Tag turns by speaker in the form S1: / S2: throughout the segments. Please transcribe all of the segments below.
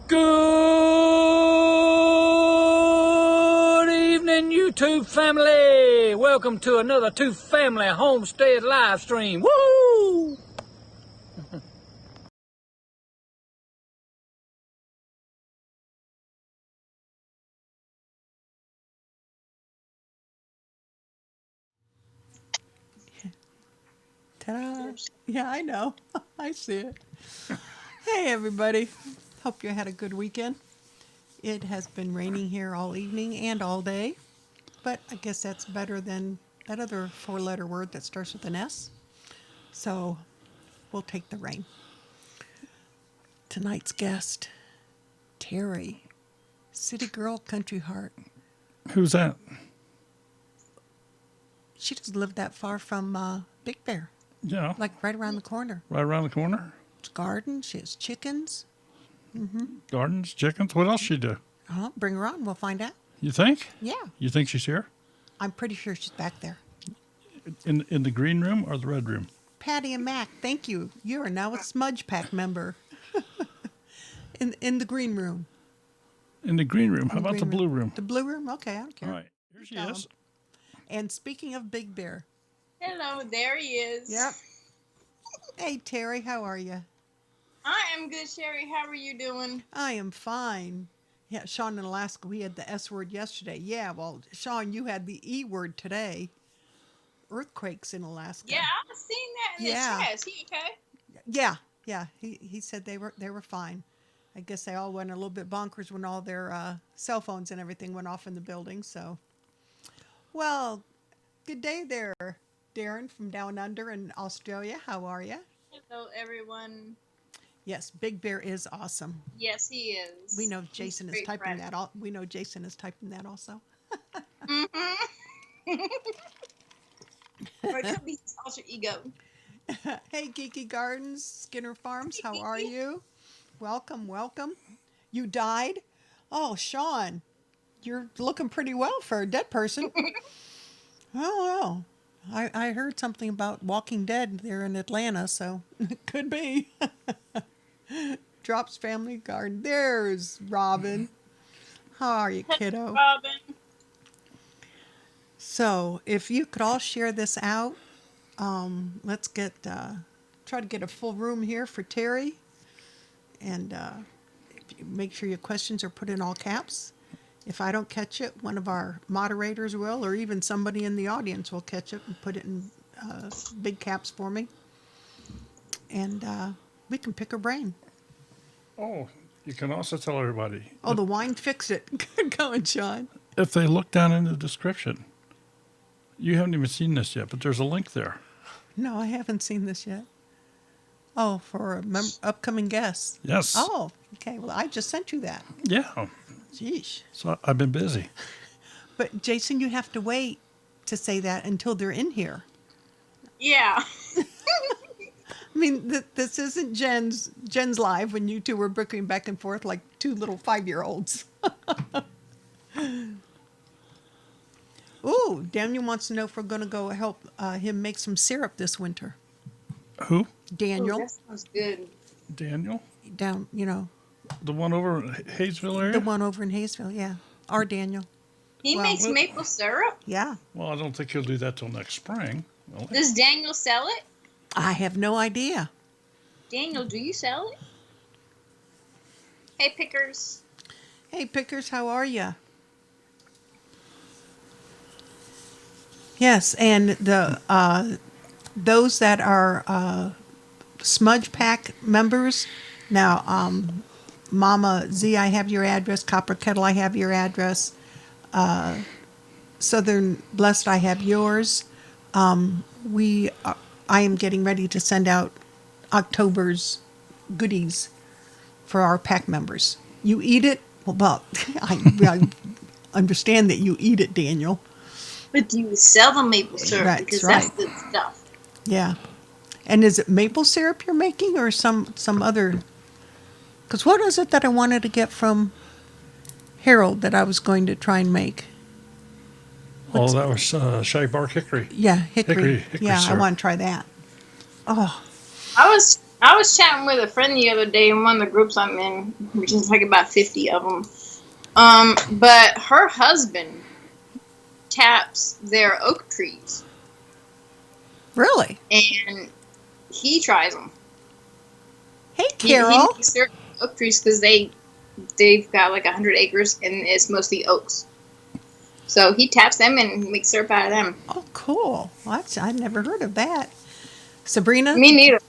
S1: Good evening, YouTube family. Welcome to another Two Family Homestead live stream. Woo!
S2: Ta-da. Yeah, I know. I see it. Hey, everybody. Hope you had a good weekend. It has been raining here all evening and all day, but I guess that's better than that other four-letter word that starts with an S. So we'll take the rain. Tonight's guest, Terry, City Girl, Country Heart.
S3: Who's that?
S2: She doesn't live that far from Big Bear,
S3: Yeah.
S2: like right around the corner.
S3: Right around the corner.
S2: It's garden. She has chickens.
S3: Gardens, chickens. What else she do?
S2: Bring her on. We'll find out.
S3: You think?
S2: Yeah,
S3: You think she's here?
S2: I'm pretty sure she's back there.
S3: In the green room or the red room?
S2: Patty and Mac, thank you. You are now a Smudge Pack member. in the green room.
S3: In the green room. How
S2: In
S3: about the
S2: green
S3: blue room?
S2: The blue room? Okay, I don't care.
S3: All right. Here she
S2: Tell
S3: is.
S2: And speaking of Big Bear.
S4: Hello, there he is.
S2: Yep. Hey, Terry, how are you?
S4: I am good, Sherry. How are you doing?
S2: I am fine. Yeah, Sean in Alaska, we had the S word yesterday. Yeah, well, Sean, you had the E word today. Earthquakes in Alaska.
S4: Yeah, I've seen that in
S2: Yeah.
S4: the chat. Is he okay?
S2: Yeah. He said they were fine. I guess they all went a little bit bonkers when all their cell phones and everything went off in the building. So, well, good day there, Darren from down under in Australia. How are you?
S4: Hello, everyone.
S2: Yes, Big Bear is awesome.
S4: Yes, he is.
S2: We know Jason is
S4: great
S2: typing
S4: friend.
S2: that. We know Jason is typing that also.
S4: Mm-hmm. Or it could be his alter ego.
S2: Hey, Geeky Gardens, Skinner Farms, how are you? Welcome. You died? Oh, Sean, you're looking pretty well for a dead person. Oh, well, I heard something about Walking Dead there in Atlanta, so it could be. Drops Family Garden. There's Robin. How are you, kiddo?
S4: Robin.
S2: So, if you could all share this out, let's try to get a full room here for Terry, and if you make sure your questions are put in all caps. If I don't catch it, one of our moderators will, or even somebody in the audience will catch it and put it in big caps for me, and we can pick her brain.
S3: Oh, you can also tell everybody.
S2: Oh, the wine fixed it. Good going, Sean.
S3: If they look down in the description, you haven't even seen this yet, but there's a link there.
S2: No, I haven't seen this yet. Oh, for upcoming guests.
S3: Yes.
S2: Oh, okay. Well, I just sent you that.
S3: Yeah.
S2: Jeez.
S3: So I've been busy.
S2: But Jason, you have to wait to say that until they're in here.
S4: Yeah.
S2: I mean, this isn't Jen's live when you two were bickering back and forth like two little 5-year-olds. Ooh, Daniel wants to know if we're going to go help him make some syrup this winter.
S3: Who?
S2: Daniel.
S4: Ooh, that sounds good.
S3: Daniel?
S2: Down,
S3: The one over in Hayesville area?
S2: the one over in Hayesville, yeah. Our Daniel.
S4: He
S2: Well,
S4: makes maple syrup?
S2: Yeah.
S3: Well, I don't think he'll do that till next spring. Will he?
S4: Does Daniel sell it?
S2: I have no idea.
S4: Daniel, do you sell it? Hey, Pickers.
S2: Hey, Pickers, how are you? Yes, and the those that are Smudge Pack members, now, Mama Z, I have your address. Copper Kettle, I have your address. Southern Blessed, I have yours. I am getting ready to send out October's goodies for our pack members. You eat it? Well, I understand that you eat it, Daniel.
S4: But do you sell the maple syrup?
S2: That's
S4: Because
S2: right.
S4: that's good stuff.
S2: Yeah. And is it maple syrup you're making or some other? Because what is it that I wanted to get from Harold that I was going to try and make?
S3: Oh, that was Shaggy Bark Hickory.
S2: Yeah, hickory.
S3: Hickory
S2: Yeah,
S3: syrup.
S2: I want to try that. Oh,
S4: I was
S5: I was chatting with a friend the other day in one of the groups I'm in, which is like about 50 of them. But her husband taps their oak trees,
S2: Really?
S5: and he tries them.
S2: Hey,
S5: He
S2: Carol.
S5: makes their oak trees because they've got like 100 acres, and it's mostly oaks. So he taps them and makes syrup out of them.
S2: Oh, cool. I never heard of that. Sabrina?
S5: Me neither.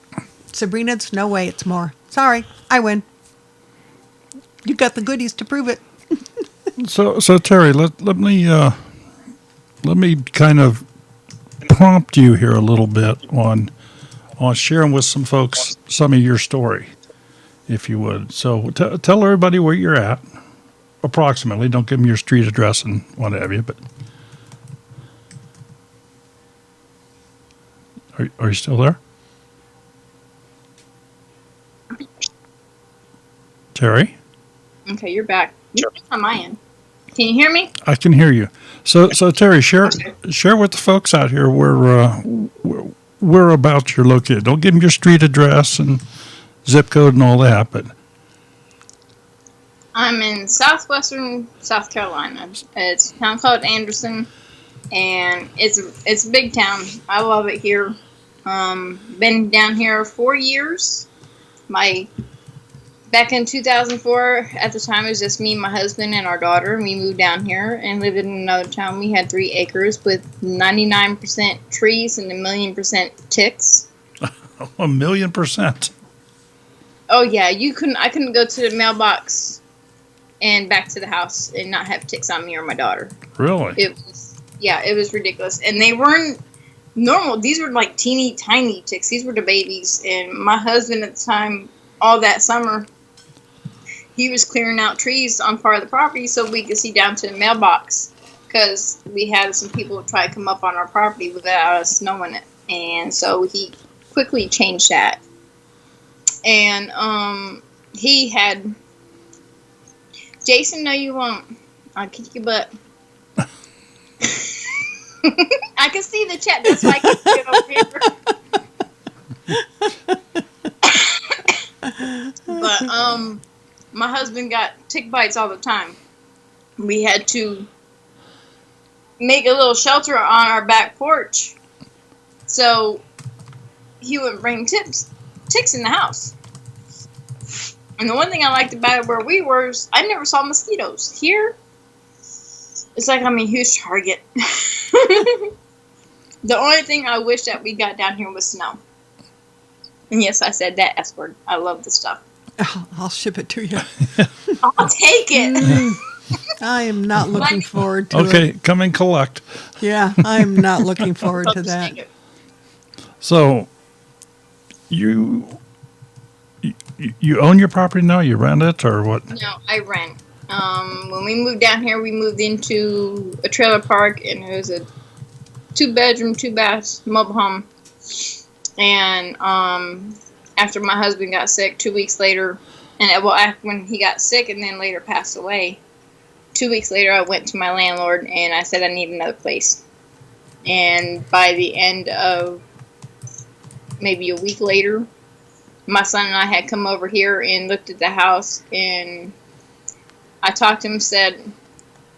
S2: Sabrina, it's no way. It's more. Sorry, I win. You got the goodies to prove it.
S3: So Terry, let me kind of prompt you here a little bit on sharing with some folks some of your story, if you would. So tell everybody where you're at, approximately. Don't give them your street address and what have you. But are you still there, Terry?
S5: Okay, you're back. You're back on my end. Can you hear me?
S3: I can hear you. So Terry, share with the folks out here whereabouts you're located. Don't give them your street address and zip code and all that, but
S5: I'm in southwestern South Carolina. It's a town called Anderson, and it's a big town. I love it here. Been down here 4 years. Back in 2004, at the time, it was just me, my husband, and our daughter. And we moved down here and lived in another town. We had 3 acres with 99% trees and 1,000,000% ticks.
S3: 1,000,000%.
S5: Oh yeah, I couldn't go to the mailbox and back to the house and not have ticks on me or my daughter.
S3: Really?
S5: It was ridiculous. And they weren't normal. These were like teeny tiny ticks. These were the babies. And my husband at the time, all that summer, he was clearing out trees on part of the property so we could see down to the mailbox, because we had some people try to come up on our property without us knowing it. And so he quickly changed that. And he had Jason, no you won't. I'll kick your butt. I can see the chat, that's why I can get over here. But my husband got tick bites all the time. We had to make a little shelter on our back porch so he wouldn't bring ticks in the house. And the one thing I liked about it where we were is I never saw mosquitoes. Here, it's like I'm a huge target. The only thing I wish that we got down here was snow. And yes, I said that S word. I love the stuff.
S2: I'll ship it to you.
S5: I'll take it.
S2: I am not looking forward to it.
S3: Okay, come and collect.
S2: Yeah, I'm not looking forward to that.
S3: So you own your property now? You rent it or what?
S5: No, I rent. When we moved down here, we moved into a trailer park, and it was a 2-bedroom, 2-bath mobile home. And after my husband got sick, 2 weeks later, when he got sick and then later passed away, 2 weeks later, I went to my landlord and I said I need another place. And by the end of maybe a week later, my son and I had come over here and looked at the house, and I talked to him, said,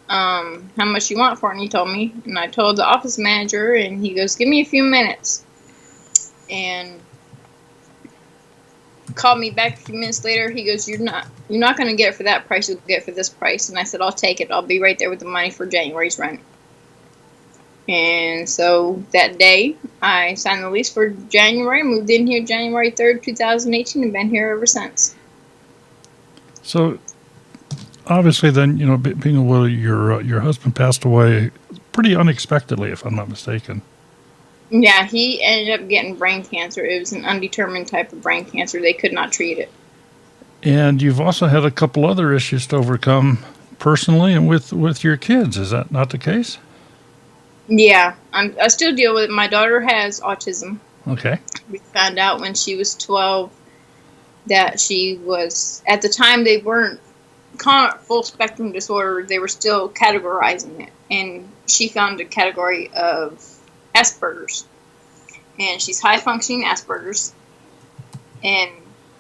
S5: how much you want for it? And he told me, and I told the office manager, and he goes, give me a few minutes. And called me back a few minutes later. He goes, you're not going to get it for that price. You'll get it for this price. And I said, I'll take it. I'll be right there with the money for January's rent. And so that day, I signed the lease for January, moved in here January 3rd, 2018, and been here ever since.
S3: So obviously then, being aware your husband passed away pretty unexpectedly, if I'm not mistaken.
S5: Yeah, he ended up getting brain cancer. It was an undetermined type of brain cancer. They could not treat it.
S3: And you've also had a couple other issues to overcome personally and with your kids. Is that not the case?
S5: Yeah, I still deal with it. My daughter has autism.
S3: Okay.
S5: We found out when she was 12 that she was, at the time they weren't calling it full spectrum disorder. They were still categorizing it. And she found a category of Asperger's. And she's high functioning Asperger's. And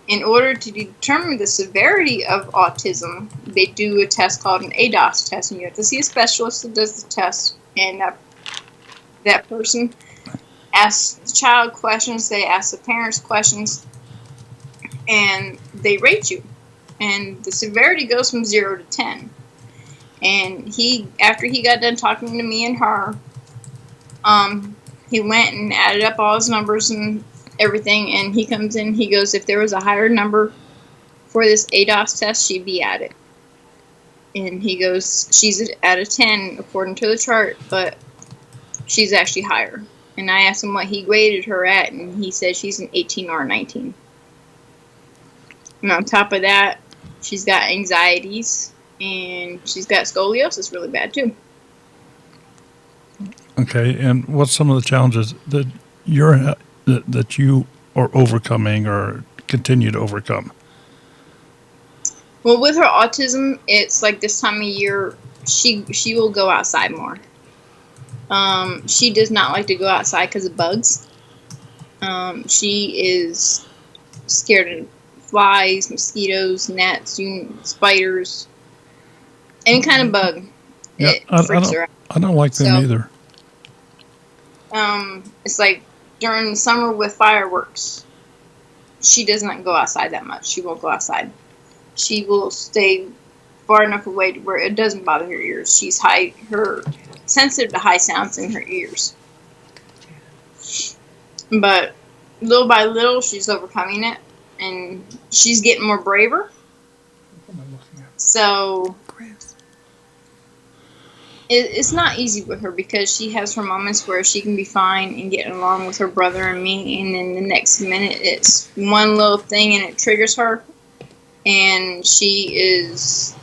S5: in order to determine the severity of autism, they do a test called an ADOS test, and you have to see a specialist that does the test. And that person asks the child questions, they ask the parents questions, and they rate you. And the severity goes from 0 to 10. And after he got done talking to me and her, he went and added up all his numbers and everything, and he comes in, he goes, if there was a higher number for this ADOS test, she'd be at it. And he goes, she's at a 10 according to the chart, but she's actually higher. And I asked him what he graded her at, and he said she's an 18 or a 19. And on top of that, she's got anxieties, and she's got scoliosis really bad too.
S3: Okay, and what's some of the challenges that that you are overcoming or continue to overcome?
S5: Well, with her autism, it's like this time of year, she will go outside more. She does not like to go outside because of bugs. She is scared of flies, mosquitoes, gnats, spiders, any kind of bug.
S3: Yeah,
S5: It freaks her out.
S3: I don't like them either.
S5: It's like during the summer with fireworks, she does not go outside that much. She won't go outside. She will stay far enough away to where it doesn't bother her ears. She's sensitive to high sounds in her ears. But little by little, she's overcoming it, and she's getting more braver. So it's not easy with her because she has her moments where she can be fine and getting along with her brother and me, and then the next minute it's one little thing and it triggers her, and she is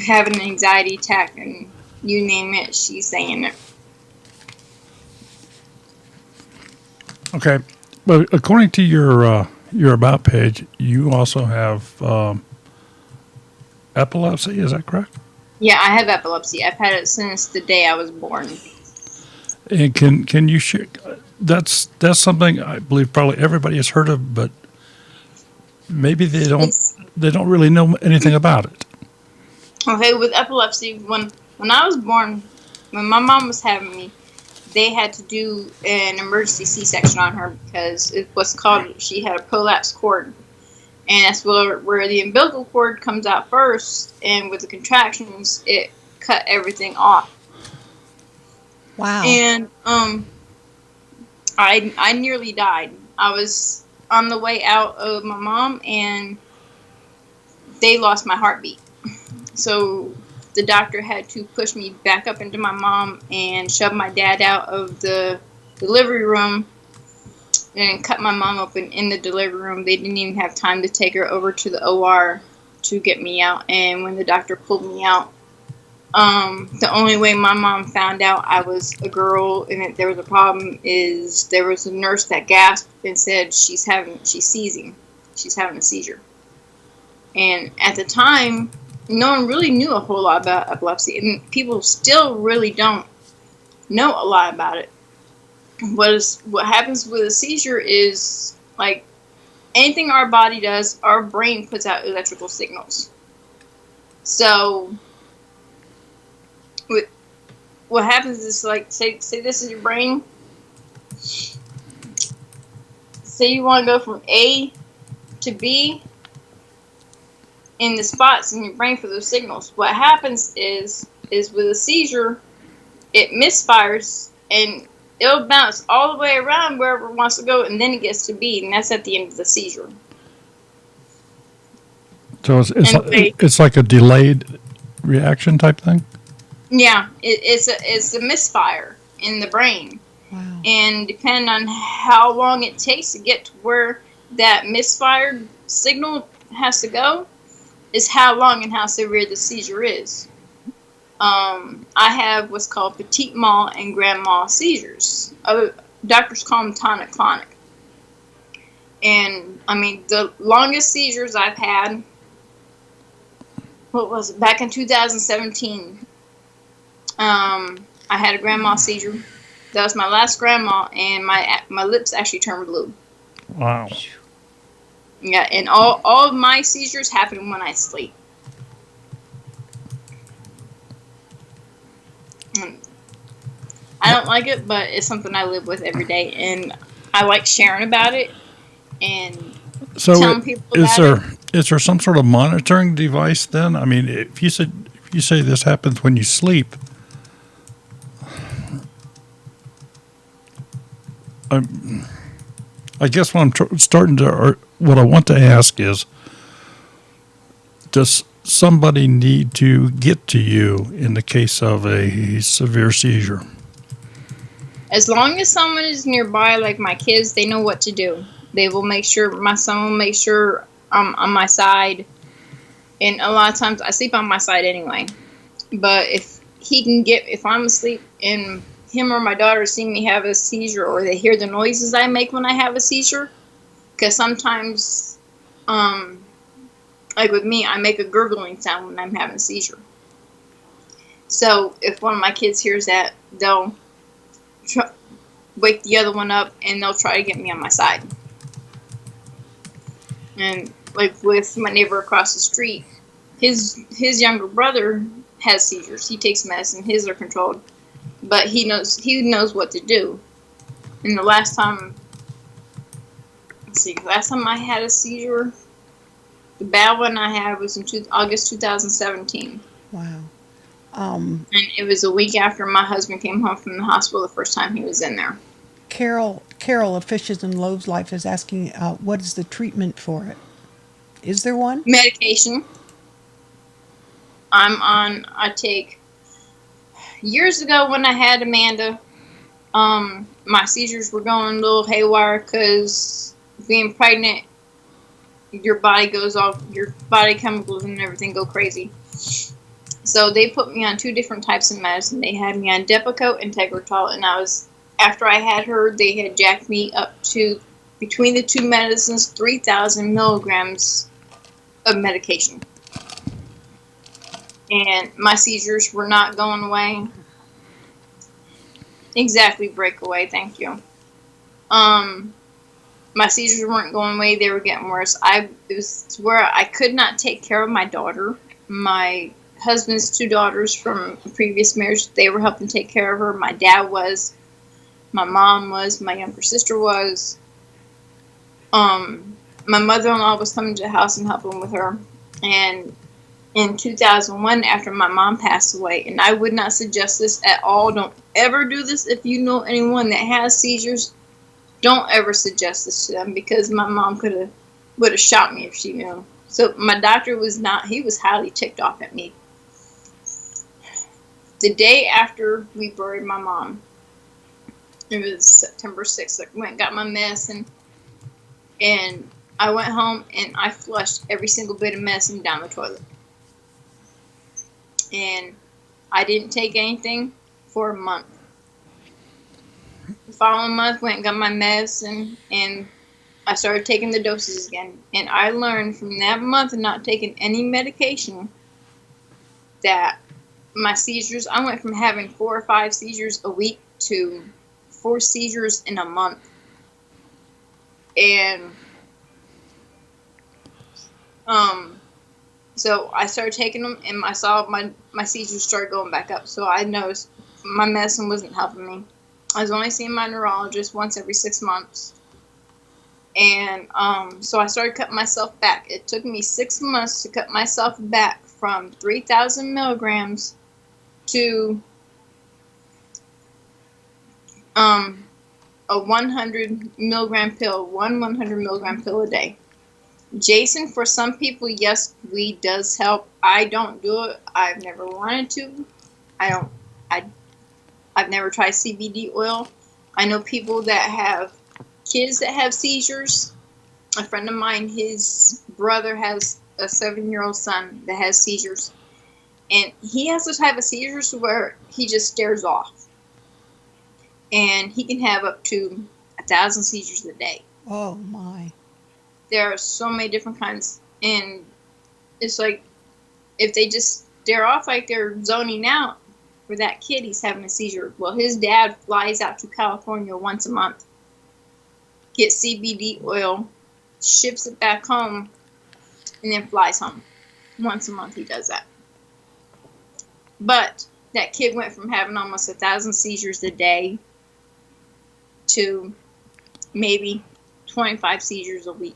S5: having an anxiety attack, and you name it, she's saying it.
S3: Okay, but according to your About page, you also have epilepsy. Is that correct?
S5: Yeah, I have epilepsy. I've had it since the day I was born.
S3: And can you share? That's something I believe probably everybody has heard of, but maybe they don't really know anything about it.
S5: Okay, with epilepsy, when I was born, when my mom was having me, they had to do an emergency C-section on her because it was called, she had a prolapsed cord. And that's where the umbilical cord comes out first, and with the contractions, it cut everything off.
S2: Wow.
S5: And I nearly died. I was on the way out of my mom, and they lost my heartbeat. So the doctor had to push me back up into my mom and shove my dad out of the delivery room and cut my mom open in the delivery room. They didn't even have time to take her over to the OR to get me out. And when the doctor pulled me out, the only way my mom found out I was a girl and that there was a problem is there was a nurse that gasped and said she's seizing. She's having a seizure. And at the time, no one really knew a whole lot about epilepsy, and people still really don't know a lot about it. What happens with a seizure is, like anything our body does, our brain puts out electrical signals. So what happens is, like, say this is your brain. Say you want to go from A to B in the spots in your brain for those signals. What happens is with a seizure, it misfires and it'll bounce all the way around wherever it wants to go, and then it gets to B, and that's at the end of the seizure.
S3: So it's like a delayed reaction type thing?
S5: Yeah, it's a misfire in the brain.
S2: Wow.
S5: And depending on how long it takes to get to where that misfired signal has to go is how long and how severe the seizure is. I have what's called petit mal and grand mal seizures. Other doctors call them tonic-clonic. And I mean, the longest seizures I've had, what was it, back in 2017, I had a grand mal seizure. That was my last grand mal, and my lips actually turned blue.
S3: Wow.
S5: Yeah, and all of my seizures happen when I sleep. I don't like it, but it's something I live with every day, and I like sharing about it and
S3: So
S5: telling people
S3: is
S5: about it.
S3: there some sort of monitoring device then? I mean, if you say this happens when you sleep, I guess what what I want to ask is, does somebody need to get to you in the case of a severe seizure?
S5: As long as someone is nearby, like my kids, they know what to do. They will make sure, my son will make sure I'm on my side. And a lot of times I sleep on my side anyway. But if I'm asleep and him or my daughter see me have a seizure, or they hear the noises I make when I have a seizure, because sometimes, like with me, I make a gurgling sound when I'm having a seizure. So if one of my kids hears that, they'll wake the other one up, and they'll try to get me on my side. And like with my neighbor across the street, his younger brother has seizures. He takes medicine. His are controlled, but he knows what to do. And the last time I had a seizure, the bad one I had was in August 2017.
S2: Wow.
S5: And it was a week after my husband came home from the hospital the first time he was in there.
S2: Carol of Fishes and Loaves Life is asking, what is the treatment for it? Is there one?
S5: Medication. I take, years ago when I had Amanda, my seizures were going a little haywire because being pregnant, your body goes off, your body chemicals and everything go crazy. So they put me on 2 different types of medicine. They had me on Depakote and Tegretol, and after I had her, they had jacked me up to, between the 2 medicines, 3,000 milligrams of medication. And my seizures were not going away. Exactly, breakaway, thank you. My seizures weren't going away, they were getting worse. It was to where I could not take care of my daughter. My husband's 2 daughters from a previous marriage, they were helping take care of her. My dad was, my mom was, my younger sister was. My mother-in-law was coming to the house and helping with her. And in 2001, after my mom passed away, and I would not suggest this at all, don't ever do this if you know anyone that has seizures. Don't ever suggest this to them, because my mom would have shot me if she knew. So my doctor he was highly ticked off at me. The day after we buried my mom, it was September 6th, I went and got my medicine, and I went home and I flushed every single bit of medicine down the toilet. And I didn't take anything for a month. The following month, went and got my medicine, and I started taking the doses again. And I learned from that month of not taking any medication that my seizures, I went from having 4 or 5 seizures a week to 4 seizures in a month. And so I started taking them, and I saw my seizures started going back up. So I noticed my medicine wasn't helping me. I was only seeing my neurologist once every 6 months. And so I started cutting myself back. It took me 6 months to cut myself back from 3,000 milligrams to a 100 milligram pill, 100 milligram pill a day. Jason, for some people, yes, weed does help. I don't do it. I've never wanted to. I've never tried CBD oil. I know people that have kids that have seizures. A friend of mine, his brother has a 7-year-old son that has seizures. And he has the type of seizures where he just stares off. And he can have up to 1,000 seizures a day.
S2: Oh, my.
S5: There are so many different kinds. And it's like, if they just stare off like they're zoning out, for that kid, he's having a seizure. Well, his dad flies out to California once a month, get CBD oil, ships it back home, and then flies home. Once a month he does that. But that kid went from having almost 1,000 seizures a day to maybe 25 seizures a week.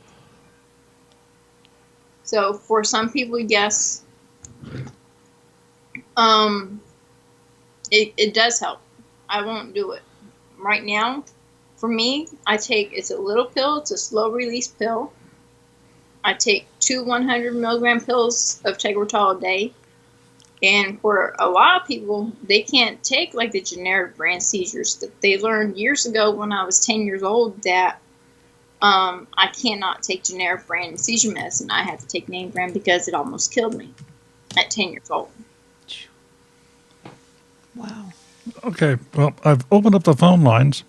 S5: So for some people, yes, it does help. I won't do it right now. For me, it's a little pill. It's a slow release pill. I take 2 100 milligram pills of Tegretol a day. And for a lot of people, they can't take like the generic brand seizures. That they learned years ago when I was 10 years old that I cannot take generic brand seizure medicine. I had to take name brand because it almost killed me at 10 years old.
S2: Wow.
S3: Okay, well, I've opened up the phone lines.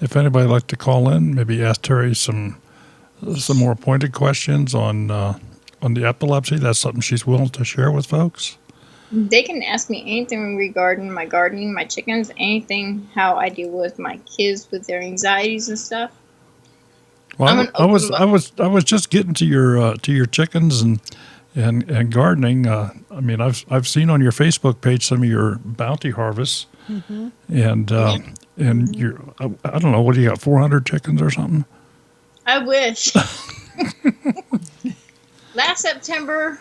S3: If anybody would like to call in, maybe ask Terry some more pointed questions on the epilepsy. That's something she's willing to share with folks.
S5: They can ask me anything regarding my gardening, my chickens, anything, how I deal with my kids with their anxieties and stuff.
S3: Well, I was just getting to your chickens and gardening. I mean, I've seen on your Facebook page some of your bounty harvests, and you're I don't know, what do you got, 400 chickens or something?
S5: I wish. Last September,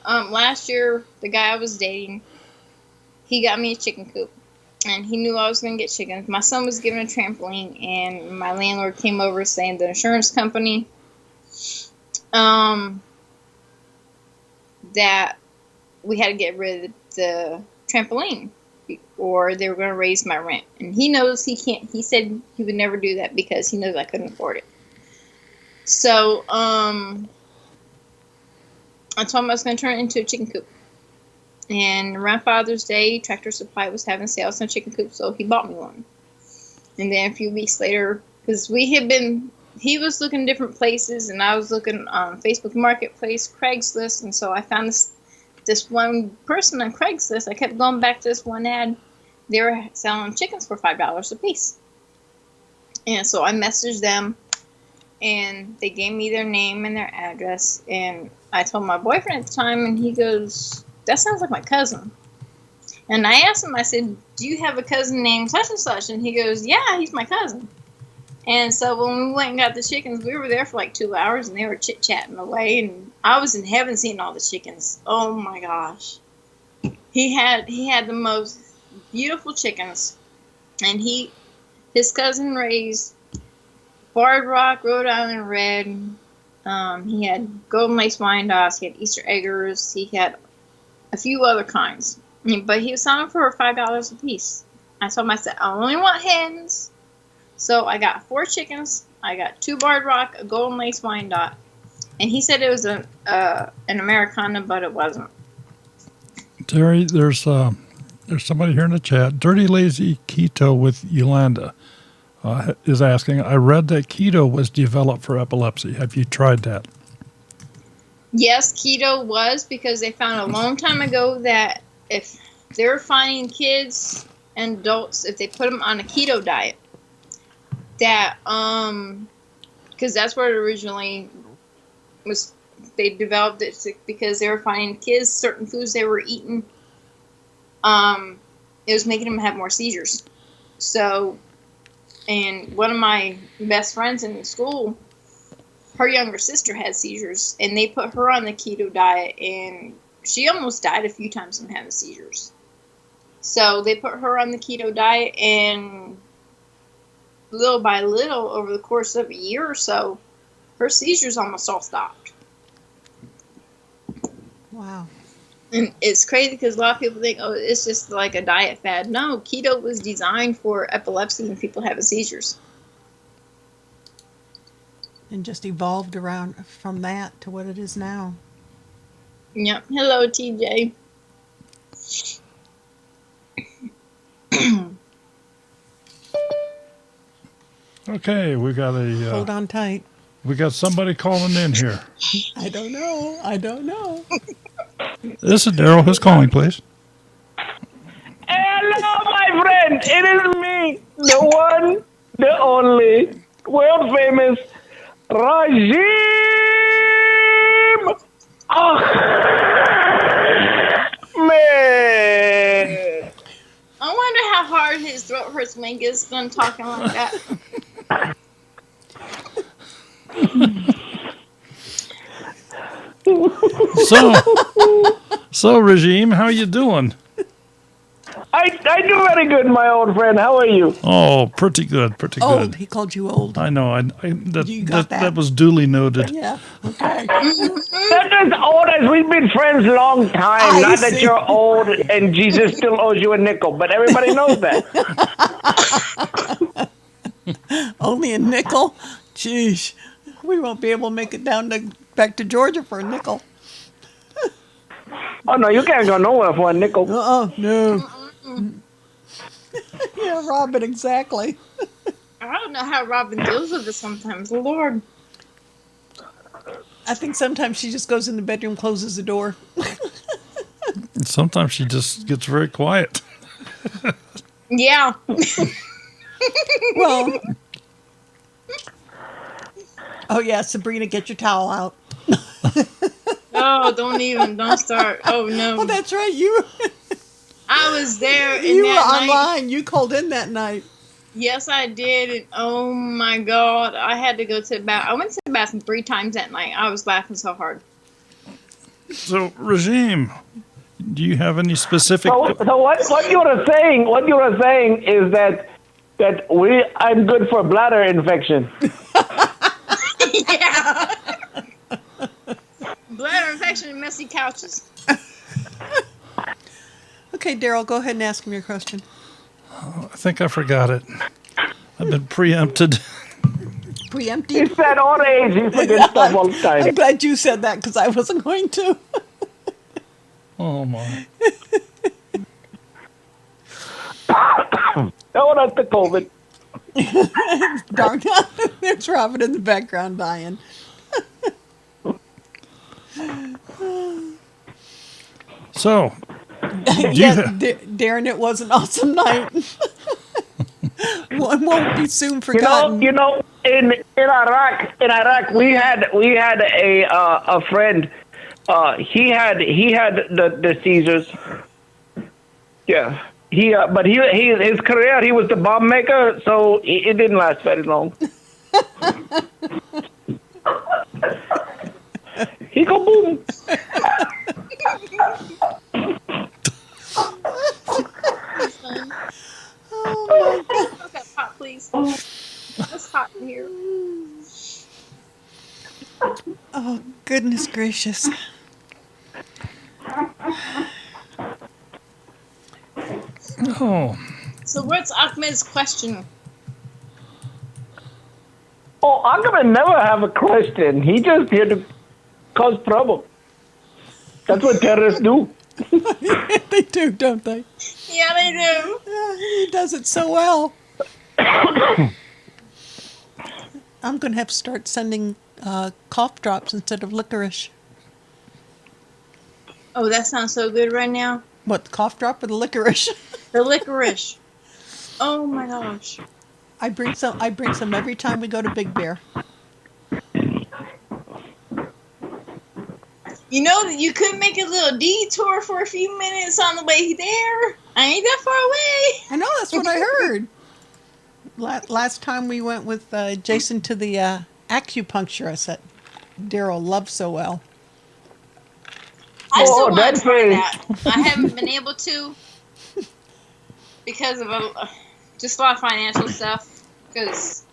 S5: last year, the guy I was dating, he got me a chicken coop. And he knew I was going to get chickens. My son was given a trampoline, and my landlord came over saying the insurance company that we had to get rid of the trampoline or they were going to raise my rent. And he knows he can't. He said he would never do that because he knows I couldn't afford it. So I told him I was going to turn it into a chicken coop. And around Father's Day, Tractor Supply was having sales on chicken coops, so he bought me one. And then a few weeks later, because he was looking different places, and I was looking on Facebook Marketplace, Craigslist, and so I found this one person on Craigslist. I kept going back to this one ad. They were selling chickens for $5 a piece. And so I messaged them, and they gave me their name and their address, and I told my boyfriend at the time, and he goes, "That sounds like my cousin." And I asked him, I said, "Do you have a cousin named such and such?" And he goes, "Yeah, he's my cousin." And so when we went and got the chickens, we were there for like 2 hours, and they were chit-chatting away, and I was in heaven seeing all the chickens. Oh my gosh. He had the most beautiful chickens, and his cousin raised Barred Rock, Rhode Island Red. He had Golden Lace Wyandottes, he had Easter Eggers, he had a few other kinds, but he was selling for $5 a piece. I told him, I said, I only want hens. So I got 4 chickens, I got 2 Barred Rock, a Golden Lace Wyandotte, and he said it was an Americana, but it wasn't.
S3: Terry, there's somebody here in the chat. Dirty Lazy Keto with Yolanda is asking, I read that keto was developed for epilepsy. Have you tried that?
S5: Yes, keto was, because they found a long time ago that if they're finding kids and adults, if they put them on a keto diet, that because that's where it originally was. They developed it because they were finding kids certain foods they were eating. It was making them have more seizures. So, and one of my best friends in school, her younger sister had seizures, and they put her on the keto diet, and she almost died a few times from having seizures. So they put her on the keto diet, and little by little, over the course of a year or so, her seizures almost all stopped.
S2: Wow.
S5: And it's crazy because a lot of people think, oh, it's just like a diet fad. No, keto was designed for epilepsy and people having seizures.
S2: And just evolved around from that to what it is now.
S5: Yep. Hello, TJ.
S3: Okay, we got
S2: Hold on tight.
S3: we got somebody calling in here.
S2: I don't know.
S3: This is Daryl. Who's calling, please?
S6: Hello, my friend. It is me, the one, the only, world famous Regime! Oh, man.
S5: I wonder how hard his throat hurts when he gets done talking like that.
S3: So Regime, how you doing?
S6: I do very good, my old friend. How are you?
S3: Oh, pretty good, pretty
S2: Old.
S3: good.
S2: He called you old.
S3: I know.
S2: You got that.
S3: That was duly noted.
S2: Yeah. Okay.
S6: That's as old as we've been friends a long time.
S2: I
S6: Not that
S2: see.
S6: you're old and Jesus still owes you a nickel, but everybody knows that.
S2: Only a nickel? Jeez. We won't be able to make it back to Georgia for a nickel.
S6: Oh, no, you can't go nowhere for a nickel.
S2: No. Yeah, Robin, exactly.
S5: I don't know how Robin deals with it sometimes. Lord.
S2: I think sometimes she just goes in the bedroom, closes the door.
S3: Sometimes she just gets very quiet.
S5: Yeah.
S2: Well. Oh, yeah, Sabrina, get your towel out.
S5: Oh, don't start. Oh, no.
S2: Oh, that's right. You
S5: I was there in
S2: were
S5: that night.
S2: online. You called in that night.
S5: Yes, I did. And oh my God, I had to go to the bath. I went to the bathroom 3 times that night. I was laughing so hard.
S3: So, Regime, do you have any specific?
S6: So what you were saying is that I'm good for bladder infection.
S5: Yeah. Bladder infection and messy couches.
S2: Okay, Daryl, go ahead and ask him your question.
S3: I think I forgot it. I've been preempted.
S2: Preempted?
S6: It's that old age. You forget stuff all the
S2: I'm
S6: time.
S2: glad you said that because I wasn't going to.
S3: Oh my!
S6: Oh, that's the COVID.
S2: Darn. There's Robin in the background dying.
S3: So,
S2: Darren, it was an awesome night. One won't be soon forgotten.
S6: You know, in Iraq, we had a friend. He had the seizures. Yeah. But his career, he was the bomb maker, so it didn't last very long. He go boom.
S2: Oh my God.
S5: Okay, hot, please. It's hot in here.
S2: Oh, goodness gracious.
S3: oh,
S5: So what's Ahmed's question?
S6: Oh, I'm gonna never have a question. He just here to cause trouble. That's what terrorists do.
S2: They do, don't they?
S5: Yeah, they do.
S2: He does it so well. I'm going to have to start sending cough drops instead of licorice.
S5: Oh, that sounds so good right now.
S2: What, the cough drop or the licorice?
S5: The licorice. Oh my gosh.
S2: I bring some every time we go to Big Bear.
S5: You know that you could make a little detour for a few minutes on the way there. I ain't that far away.
S2: I know, that's what I heard. Last time we went with Jason to the acupuncturist that Daryl loves so well.
S5: I still want
S6: that's
S5: to try
S6: very-
S5: that. I haven't been able to because of just a lot of financial stuff. Because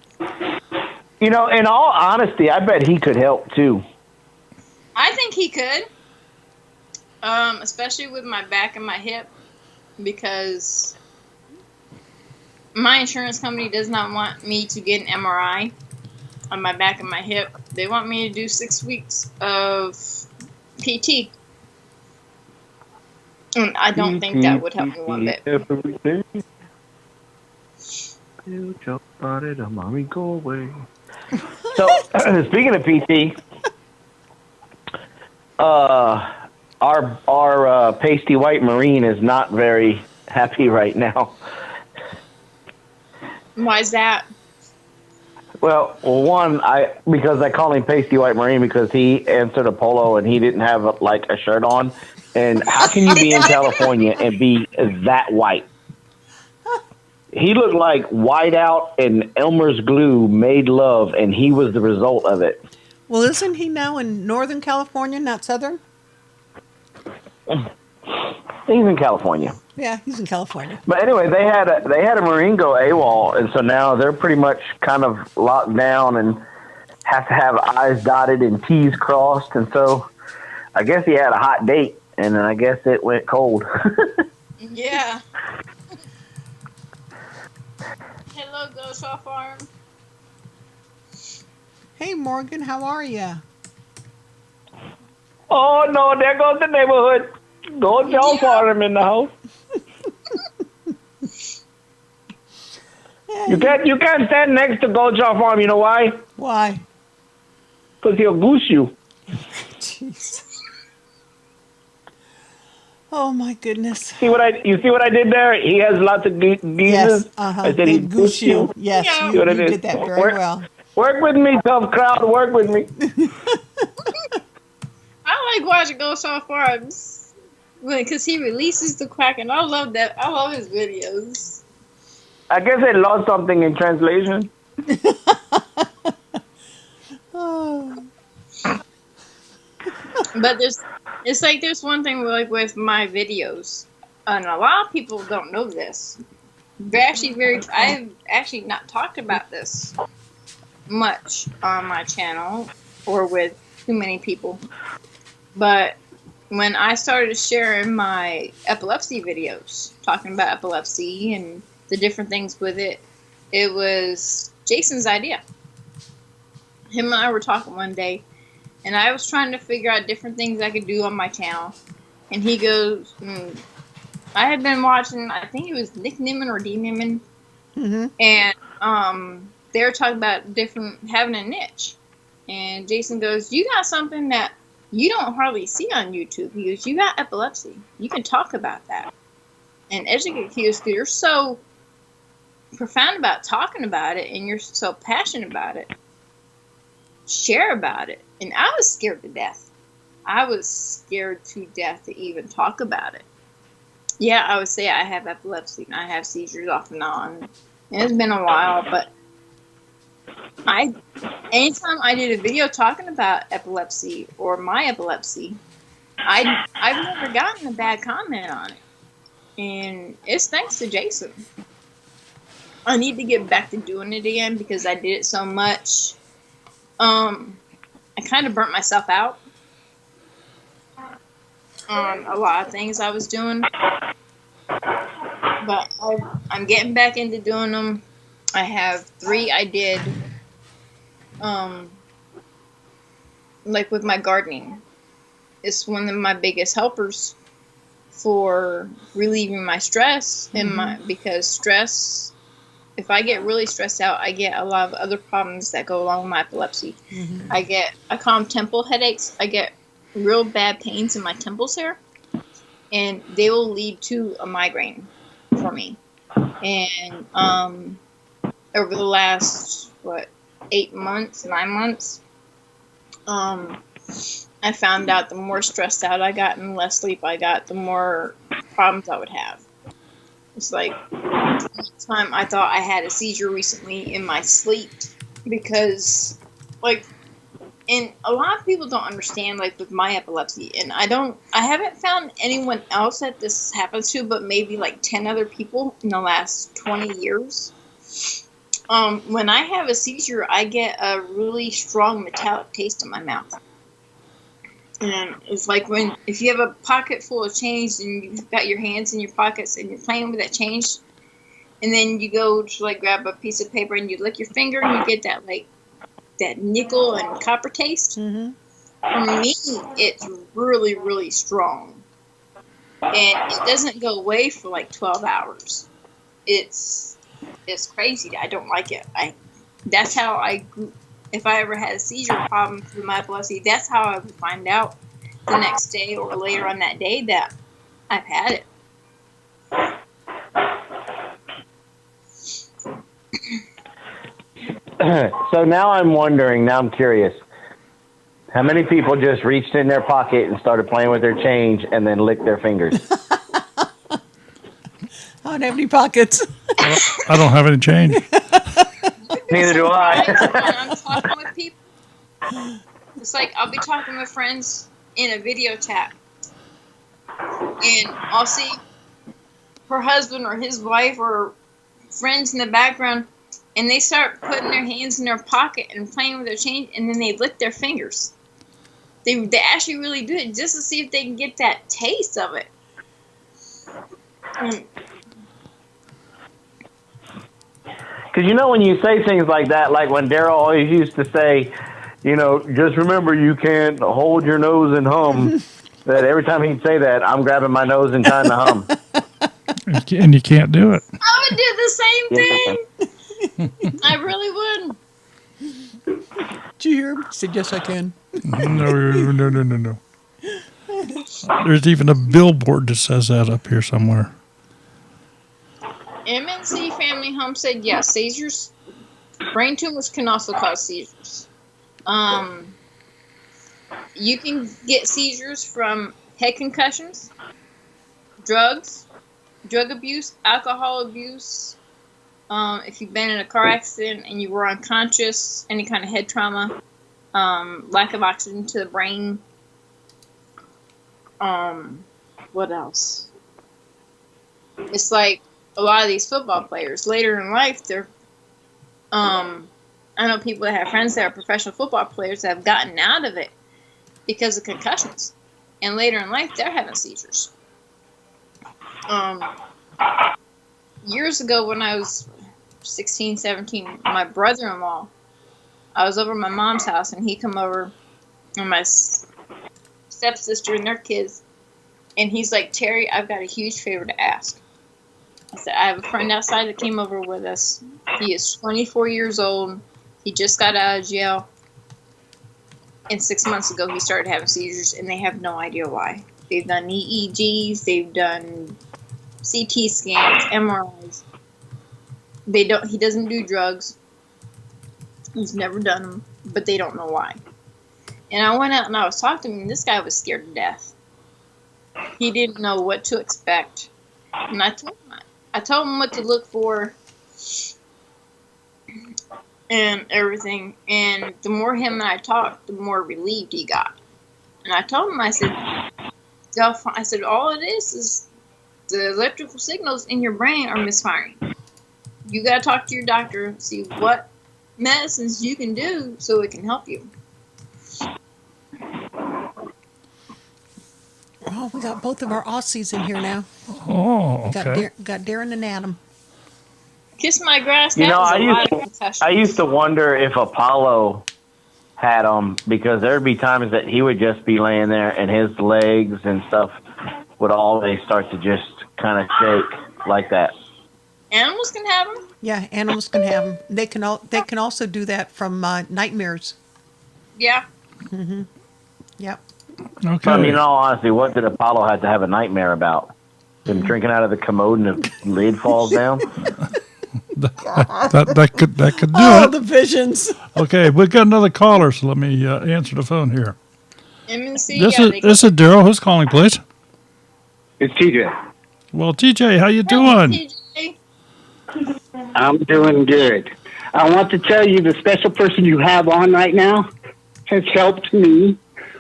S6: You know, in all honesty, I bet he could help too.
S5: I think he could, especially with my back and my hip, because my insurance company does not want me to get an MRI on my back and my hip. They want me to do 6 weeks of PT. And I don't think that would help me one bit.
S6: Every day. You jump on it, mommy, go away. So, speaking of PT, our pasty white Marine is not very happy right now.
S5: Why is that?
S6: Well, one, because I call him Pasty White Marine because he answered a polo and he didn't have like a shirt on. And how can you be in California and be that white? He looked like Whiteout and Elmer's glue made love, and he was the result of it.
S2: Well, isn't he now in Northern California, not Southern?
S6: He's in California.
S2: Yeah, he's in California.
S6: But anyway, they had a Marine go AWOL, and so now they're pretty much kind of locked down and have to have I's dotted and T's crossed. And so I guess he had a hot date, and then I guess it went cold.
S5: Yeah. Hello, Ghost Off Farm.
S2: Hey, Morgan, how are you?
S6: Oh no, there goes the neighborhood. Go John Farm in the house. You can't stand next to Gold Jaw Farm. You know why?
S2: Why?
S6: Because he'll goose you.
S2: Jeez. Oh my goodness.
S6: You see what I did there? He has lots of geese.
S2: Yes.
S6: I said he goose you.
S2: Yes,
S5: Yeah.
S2: you did that very well.
S6: Work with me, tough crowd. Work with me.
S5: I like watching Ghost Off Farms because he releases the quack, and I love that. I love his videos.
S6: I guess I lost something in translation.
S2: Oh.
S5: But there's one thing like with my videos, and a lot of people don't know this. I've actually not talked about this much on my channel or with too many people. But when I started sharing my epilepsy videos, talking about epilepsy and the different things with it, it was Jason's idea. Him and I were talking one day, and I was trying to figure out different things I could do on my channel. And he goes, I had been watching, I think it was Nick Nimmin or D Nimmin, and they were talking about having a niche. And Jason goes, you got something that you don't hardly see on YouTube. He goes, you got epilepsy. You can talk about that and educate. He goes, you're so profound about talking about it, and you're so passionate about it. Share about it. And I was scared to death. I was scared to death to even talk about it. Yeah, I would say I have epilepsy and I have seizures off and on. And it's been a while, but anytime I did a video talking about epilepsy or my epilepsy, I've never gotten a bad comment on it. And it's thanks to Jason. I need to get back to doing it again because I did it so much. I kind of burnt myself out on a lot of things I was doing. But I'm getting back into doing them. I have 3 I did, like with my gardening. It's one of my biggest helpers for relieving my stress because stress, if I get really stressed out, I get a lot of other problems that go along with my epilepsy. I call them temple headaches. I get real bad pains in my temples here, and they will lead to a migraine for me. And over the last 9 months, I found out the more stressed out I got and less sleep I got, the more problems I would have. It's like time I thought I had a seizure recently in my sleep because, and a lot of people don't understand, with my epilepsy, and I haven't found anyone else that this happens to, but maybe 10 other people in the last 20 years. When I have a seizure, I get a really strong metallic taste in my mouth. And it's like if you have a pocket full of change and you've got your hands in your pockets and you're playing with that change, and then you go to grab a piece of paper and you lick your finger and you get that nickel and copper taste. For me, it's really, really strong. And it doesn't go away for 12 hours. It's crazy. I don't like it. That's how if I ever had a seizure problem with my epilepsy, that's how I would find out the next day or later on that day that I've had it.
S6: So now I'm wondering. Now I'm curious. How many people just reached in their pocket and started playing with their change and then licked their fingers?
S2: I don't have any pockets.
S3: I don't have any change.
S6: Neither do I.
S5: I'm talking with people. It's like I'll be talking with friends in a video chat, and I'll see her husband or his wife or friends in the background, and they start putting their hands in their pocket and playing with their change, and then they lick their fingers. They actually really do it just to see if they can get that taste of it.
S6: Because when you say things like that, like when Daryl always used to say, just remember you can't hold your nose and hum. That every time he'd say that, I'm grabbing my nose and trying to hum.
S3: And you can't do it.
S5: I would do the same thing. I really would.
S2: Did you hear him? He said, yes, I can.
S3: No. There's even a billboard that says that up here somewhere.
S5: MNC Family Home said yes. Seizures, brain tumors can also cause seizures. You can get seizures from head concussions, drugs, drug abuse, alcohol abuse. If you've been in a car accident and you were unconscious, any kind of head trauma, lack of oxygen to the brain. What else? It's like a lot of these football players later in life, they're I know people that have friends that are professional football players that have gotten out of it because of concussions, and later in life they're having seizures. Years ago when I was 16, 17, my brother-in-law, I was over at my mom's house and he come over, and my stepsister and their kids, and he's like, Terry, I've got a huge favor to ask. I said, I have a friend outside that came over with us. He is 24 years old. He just got out of jail. And 6 months ago, he started having seizures, and they have no idea why. They've done EEGs. They've done CT scans, MRIs. He doesn't do drugs. He's never done them, but they don't know why. And I went out and I was talking to him, and this guy was scared to death. He didn't know what to expect. And I told him what to look for and everything. And the more him and I talked, the more relieved he got. And I told him, I said, all it is the electrical signals in your brain are misfiring. You got to talk to your doctor and see what medicines you can do so it can help you.
S2: Oh, we got both of our Aussies in here now.
S3: Oh, okay.
S2: Got Darren and Adam.
S5: Kiss my grass. That was a lot of concussions.
S6: I used to wonder if Apollo had them, because there'd be times that he would just be laying there and his legs and stuff would always start to just kind of shake like that.
S5: Animals can have them.
S2: Yeah, animals can have them. They can also do that from nightmares.
S5: Yeah.
S2: Mm-hmm. Yep.
S3: Okay.
S6: I mean, in all honesty, what did Apollo have to have a nightmare about? Him drinking out of the commode and the lid falls down?
S3: that could do it.
S2: The visions.
S3: Okay, we've got another caller, so let me answer the phone here.
S5: MNC,
S3: This is Daryl. Who's calling, please?
S7: It's TJ.
S3: Well, TJ, how you doing?
S5: TJ.
S7: I'm doing good. I want to tell you the special person you have on right now has helped me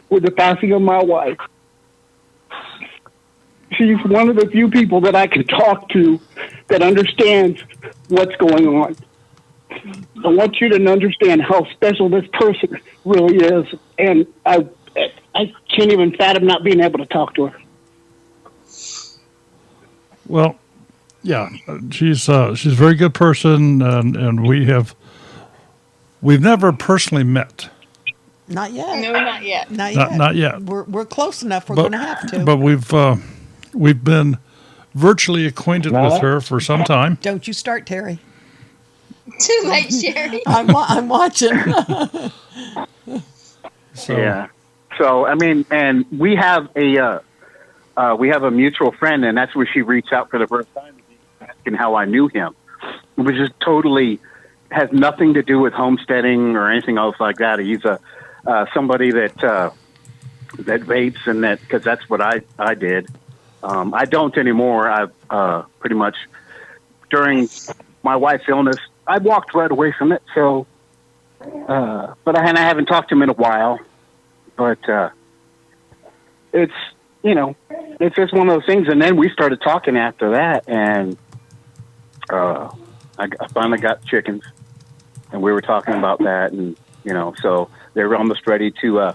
S7: with the passing of my wife. She's one of the few people that I can talk to that understands what's going on. I want you to understand how special this person really is, and I can't even fathom not being able to talk to her.
S3: Well, yeah, she's a very good person, and we've never personally met.
S2: Not yet.
S5: No, not yet.
S3: Not yet.
S2: We're close enough. We're going to have to.
S3: But we've been virtually acquainted with her for some time.
S2: Don't you start, Terry.
S5: Too late, Sherry.
S2: I'm watching.
S3: So,
S7: Yeah. So I mean, and we have a mutual friend, and that's where she reached out for the first time, asking how I knew him. It was just totally
S8: has nothing to do with homesteading or anything else like that. He's somebody that vapes, and that, because that's what I did. I don't anymore. I've pretty much, during my wife's illness, I walked right away from it. So, but I haven't talked to him in a while. But it's, it's just one of those things. And then we started talking after that, and I finally got chickens, and we were talking about that, and so they were almost ready to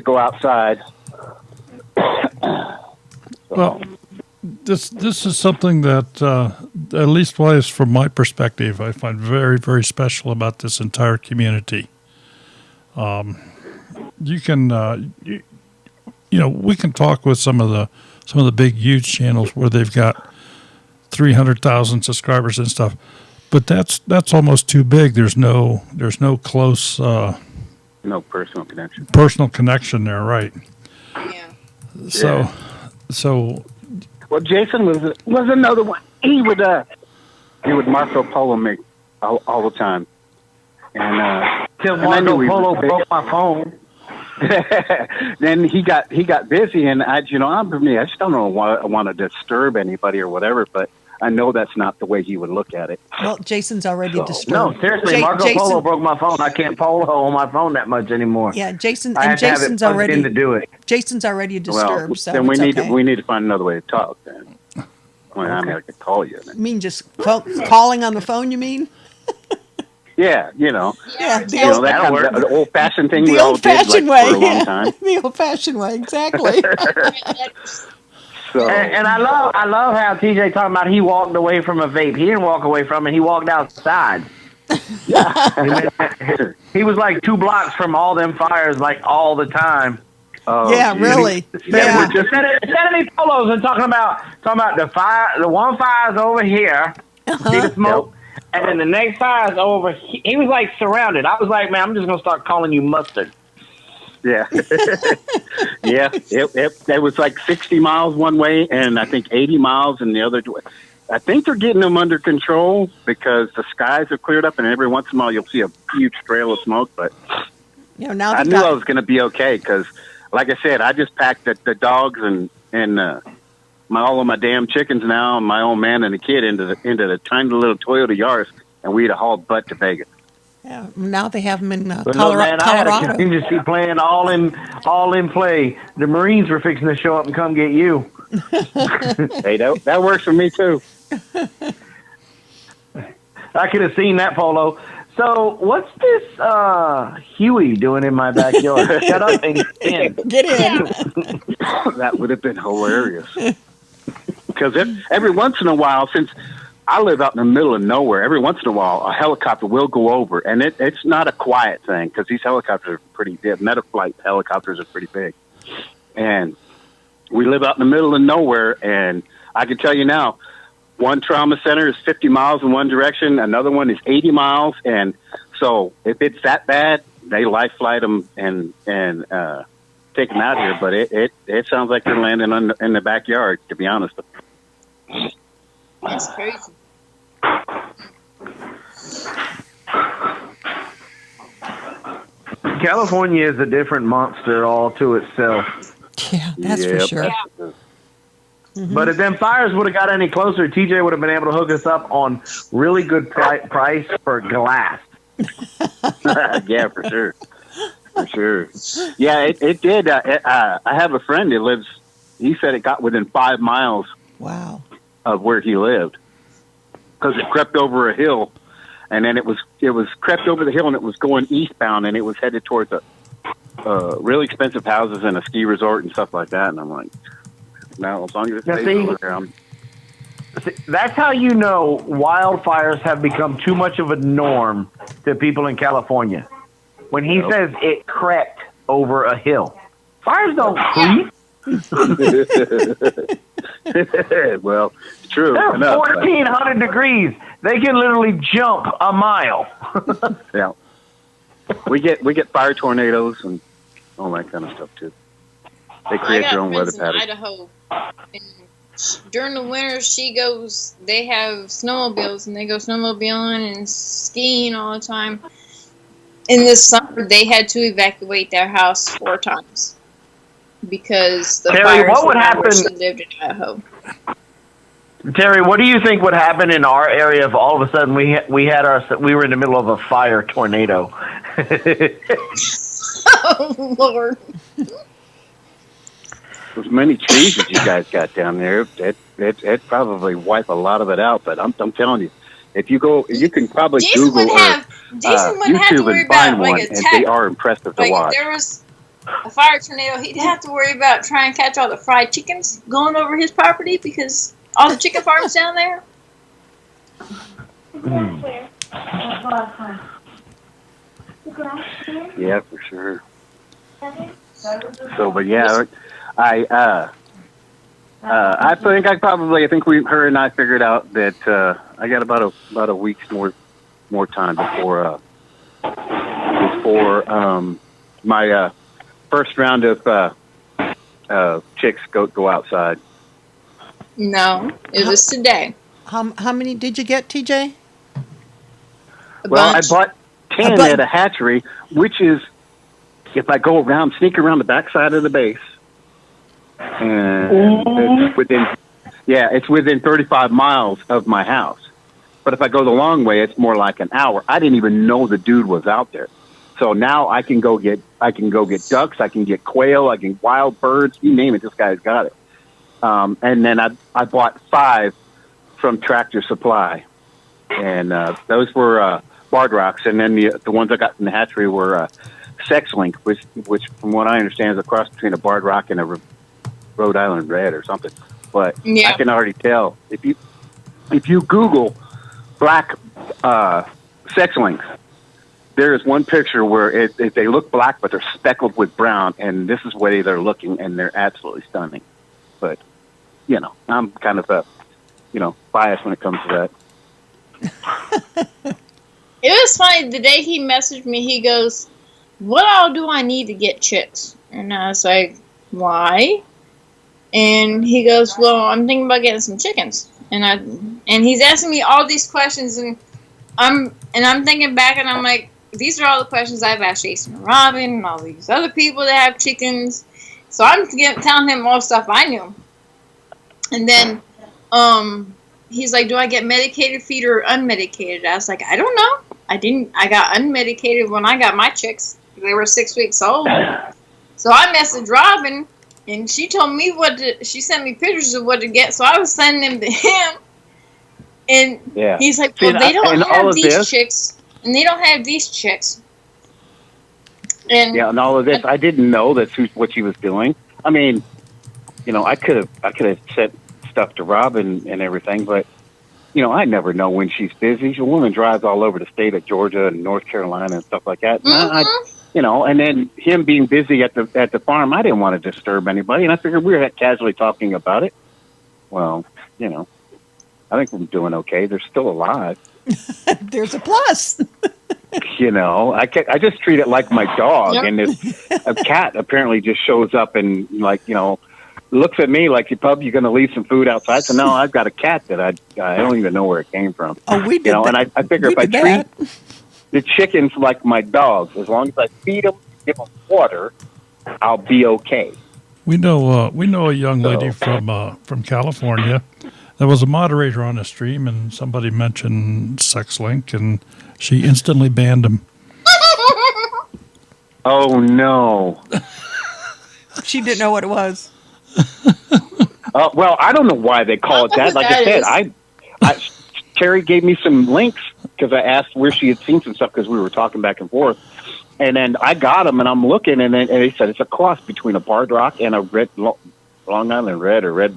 S8: go outside.
S3: Well, this is something that, at least wise from my perspective, I find very, very special about this entire community. You can, we can talk with some of the big, huge channels where they've got 300,000 subscribers and stuff, but that's almost too big. There's no close,
S8: no personal connection.
S3: Personal connection there, right?
S5: Yeah.
S3: So.
S8: Well, Jason was another one. He would Marco Polo me all the time, and
S6: till Marco Polo broke my phone.
S8: Then he got busy, and I just don't know why I want to disturb anybody or whatever, but I know that's not the way he would look at it.
S2: Well, Jason's already disturbed.
S6: No, seriously, Marco Polo broke my phone. I can't polo on my phone that much anymore.
S2: Yeah, Jason's
S6: already to do it.
S2: Jason's already disturbed.
S8: Well,
S2: so
S8: then we
S2: okay.
S8: need to find another way to talk. Then, I mean, I could call you.
S2: You mean just calling on the phone? You mean?
S8: Yeah,
S2: Yeah,
S8: the old-fashioned thing
S2: the
S8: we all did
S2: old-fashioned
S8: for
S2: way.
S8: a long time.
S2: The old-fashioned way, exactly.
S8: So,
S6: and I love how TJ talking about he walked away from a vape. He didn't walk away from it. He walked outside. He was like 2 blocks from all them fires, like all the time.
S2: Yeah, really.
S6: Yeah. Instead of these polos and talking about the fire, the one fire's over here. See the smoke. And then the next fire's over. He was like surrounded. I was like, man, I'm just gonna start calling you mustard.
S8: Yeah. Yeah. It was like 60 miles one way, and I think 80 miles in the other way. I think they're getting them under control because the skies have cleared up, and every once in a while you'll see a huge trail of smoke. But
S2: now
S8: I knew I was going to be okay because, like I said, I just packed the dogs and all of my damn chickens now, and my old man and the kid into the tiny little Toyota Yaris, and we'd have hauled butt to Vegas.
S2: Yeah, now they have them in
S6: Colorado. I had a
S2: Colorado.
S6: contingency plan all in play. The Marines were fixing to show up and come get you.
S8: Hey, that works for me too.
S6: I could have seen that, Polo. So what's this Huey doing in my backyard? Shut up and
S2: get in.
S8: That would have been hilarious. Because every once in a while, since I live out in the middle of nowhere, every once in a while a helicopter will go over, and it's not a quiet thing because these helicopters are pretty big. Metaflight helicopters are pretty big, and we live out in the middle of nowhere. And I can tell you now, one trauma center is 50 miles in one direction, another one is 80 miles, and so if it's that bad, they life flight them and take them out here. But it sounds like they're landing in the backyard, to be honest.
S5: That's crazy.
S6: California is a different monster all to itself.
S2: Yeah, that's for sure.
S5: Yeah.
S2: Mm-hmm.
S6: But if them fires would have got any closer, TJ would have been able to hook us up on really good price for glass.
S8: Yeah, for sure. For sure. Yeah, it did. I have a friend that lives, he said it got within 5 miles
S2: Wow.
S8: of where he lived because it crept over a hill, and then it was crept over the hill, and it was going eastbound, and it was headed towards really expensive houses and a ski resort and stuff like that. And I'm like, no, as long as it stays over there,
S6: that's how you know wildfires have become too much of a norm to people in California. When he says it crept over a hill, fires don't creep.
S8: Well, true.
S6: They're
S8: enough,
S6: 1,400 degrees. They can literally jump a mile.
S8: Yeah, we get fire tornadoes and all that kind of stuff too. They create their own weather
S5: in
S8: patterns.
S5: Idaho, and during the winter, they have snowmobiles, and they go snowmobiling and skiing all the time. In the summer, they had to evacuate their house 4 times because the
S6: Terry,
S5: fires
S6: what would
S5: were where
S6: happen?
S5: she lived in Idaho.
S6: Terry, what do you think would happen in our area if all of a sudden we were in the middle of a fire tornado?
S5: Oh, Lord.
S8: Those many trees that you guys got down there, it'd probably wipe a lot of it out. But I'm telling you, if you go, you can probably
S5: Jason
S8: Google
S5: wouldn't have to
S8: YouTube
S5: worry
S8: and find
S5: about
S8: one,
S5: like
S8: and they are impressive to
S5: Like
S8: watch.
S5: if there was a fire tornado, he'd have to worry about trying to catch all the fried chickens going over his property because all the chicken farms down there.
S8: Yeah, for sure. So, but yeah, I think I think her and I figured out that I got about a week's more time before my first round of chicks go outside.
S5: No, it was today.
S2: How many did you get, TJ?
S8: Well, I bought 10 at a hatchery, which is if I go around, sneak around the backside of the base, and it's within 35 miles of my house. But if I go the long way, it's more like an hour. I didn't even know the dude was out there. So now I can go get ducks, I can get quail, I can wild birds, you name it. This guy's got it. And then I bought 5 from Tractor Supply, and those were barred rocks. And then the ones I got from the hatchery were sex link, which from what I understand is a cross between a barred rock and a Rhode Island red or something. But I can already tell if you Google black sex links, there is one picture where they look black but they're speckled with brown, and this is the way they're looking, and they're absolutely stunning. But I'm kind of biased when it comes to that.
S5: It was funny. The day he messaged me, he goes, "What all do I need to get chicks?" And I was like, "Why?" And he goes, "Well, I'm thinking about getting some chickens." And he's asking me all these questions, and I'm thinking back, and I'm like, these are all the questions I've asked Jason and Robin and all these other people that have chickens. So I'm telling him all stuff I knew. And then he's like, "Do I get medicated feed or unmedicated?" I was like, "I don't know. I got unmedicated when I got my chicks. They were 6 weeks old." So I messaged Robin, and she told me she sent me pictures of what to get, so I was sending them to him. And he's like, "Well, they don't have these chicks, and they don't have these chicks." And
S8: all of this, I didn't know that's what she was doing. I mean, I could have sent stuff to Robin and everything, but I never know when she's busy. The woman drives all over the state of Georgia and North Carolina and stuff like that. And then him being busy at the farm, I didn't want to disturb anybody, and I figured we were casually talking about it. Well, I think we're doing okay. They're still alive.
S2: There's a plus.
S8: I just treat it like my dog, and a cat apparently just shows up and looks at me like, "You going to leave some food outside?" So no, I've got a cat that I don't even know where it came from.
S2: Oh, we did.
S8: And I figure if I treat the chickens like my dogs, as long as I feed them, give them water, I'll be okay.
S3: We know a young lady from California that was a moderator on a stream, and somebody mentioned sex link, and she instantly banned him.
S8: Oh no!
S2: She didn't know what it was.
S8: Well, I don't know why they call it that. Like I said, Terry gave me some links because I asked where she had seen some stuff because we were talking back and forth. And then I got them, and I'm looking, and he said it's a cross between a barred rock and a red Long Island red or red.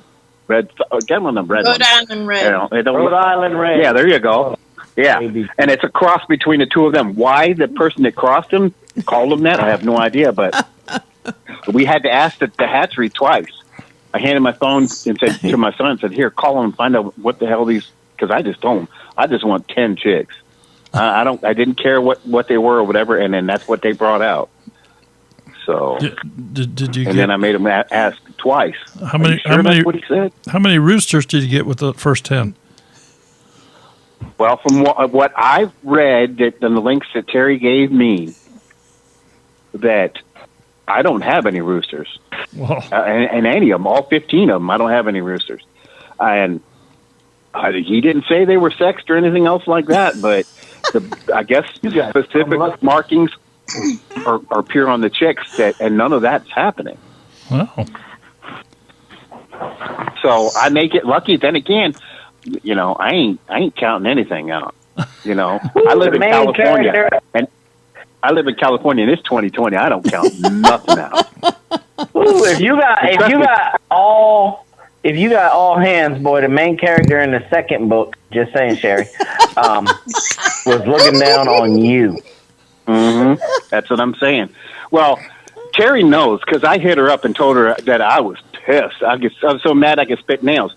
S8: Get one of them red.
S5: Rhode Island red.
S6: Rhode Island red.
S8: Yeah, there you go. Yeah, and it's a cross between the two of them. Why the person that crossed them called them that, I have no idea. But we had to ask the hatchery twice. I handed my phone and said to my son, "Here, call them and find out what the hell these." Because I just told them I just want 10 chicks. I didn't care what they were or whatever, and then that's what they brought out. So,
S3: did you
S8: and
S3: get?
S8: then I made him ask twice.
S3: How many?
S8: Sure that's what he said?
S3: How many roosters did you get with the first 10?
S8: Well, from what I've read, that the links that Terry gave me, that I don't have any roosters, and any of them, all 15 of them, I don't have any roosters, and he didn't say they were sexed or anything else like that, but I guess specific markings are appear on the chicks, and none of that's happening.
S3: Wow.
S8: So I make it lucky. Then again, I ain't counting anything out. I live in California, and it's 2020. I don't count nothing out.
S6: Ooh, if you got all hands, boy, the main character in the second book, just saying, Sherry, was looking down on you.
S8: Mm-hmm. That's what I'm saying. Well, Terry knows, because I hit her up and told her that I was pissed. I was so mad I could spit nails.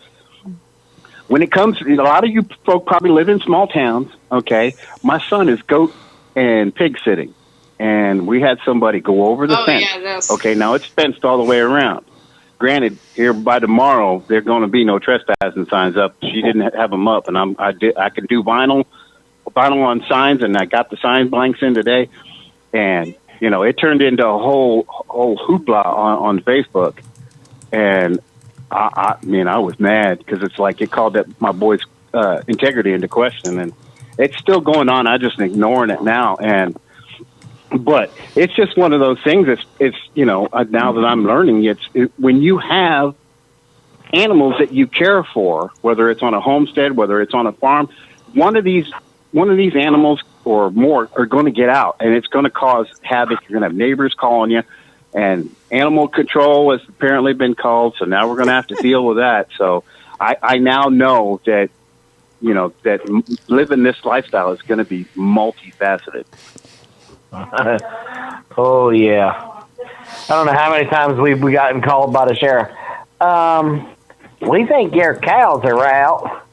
S8: When it comes, a lot of you folk probably live in small towns, okay? My son is goat and pig sitting, and we had somebody go over the fence. Yeah, okay, now it's fenced all the way around. Granted, here by tomorrow, there are going to be no trespassing signs up. She didn't have them up, and I can do vinyl on signs, and I got the sign blanks in today, and it turned into a whole hoopla on Facebook, and I was mad because it's like it called my boy's integrity into question, and it's still going on. I'm just ignoring it now, but it's just one of those things. It's now that I'm learning, when you have animals that you care for, whether it's on a homestead, whether it's on a farm, one of these animals or more are going to get out, and it's going to cause havoc. You're going to have neighbors calling you, and animal control has apparently been called. So now we're going to have to deal with that. So I now know that that living this lifestyle is going to be multifaceted.
S6: Oh yeah, I don't know how many times we've gotten called by the sheriff. We think your cows are out.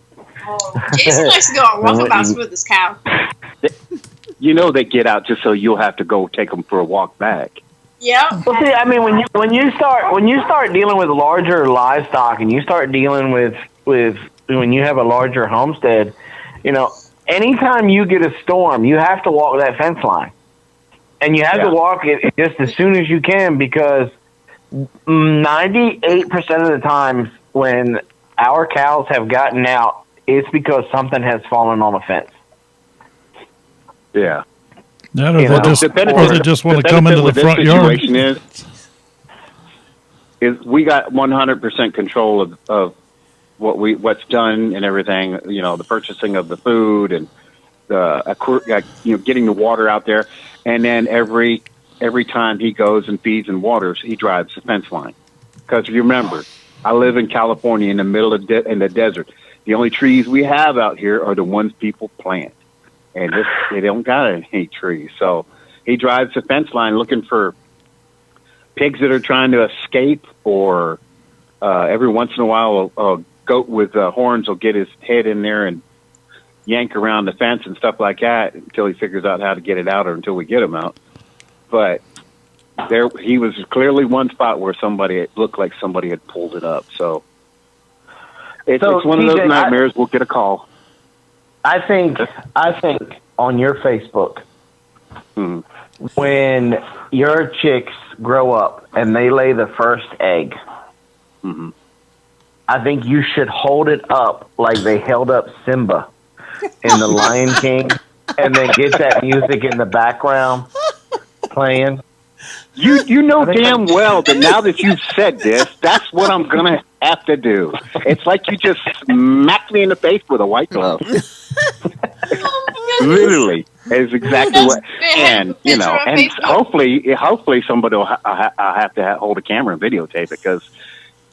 S5: Jason likes to go on walkabouts with his cow.
S8: They get out just so you'll have to go take them for a walk back.
S5: Yeah.
S6: Well, see, I mean, when you start dealing with larger livestock, and you start dealing with when you have a larger homestead, anytime you get a storm, you have to walk that fence line, and you have to walk it just as soon as you can, because 98% of the times when our cows have gotten out, it's because something has fallen on a fence.
S8: Yeah.
S3: Or they just want to come into the front yard.
S8: Is we got 100% control of what's done and everything. The purchasing of the food and getting the water out there, and then every time he goes and feeds and waters, he drives the fence line. Because remember, I live in California in the middle of in the desert. The only trees we have out here are the ones people plant. And they don't got any trees. So he drives the fence line looking for pigs that are trying to escape, or every once in a while a goat with horns will get his head in there and yank around the fence and stuff like that until he figures out how to get it out, or until we get him out. But he was clearly one spot where it looked like somebody had pulled it up. So it's one of those nightmares. We'll get a call.
S6: I think on your Facebook, when your chicks grow up and they lay the first egg, I think you should hold it up like they held up Simba in The Lion King, and then get that music in the background playing.
S8: You know damn well that now that you've said this, that's what I'm going to have to do. It's like you just smacked me in the face with a white glove. Literally, is exactly what. And and hopefully somebody will have to hold a camera and videotape it, because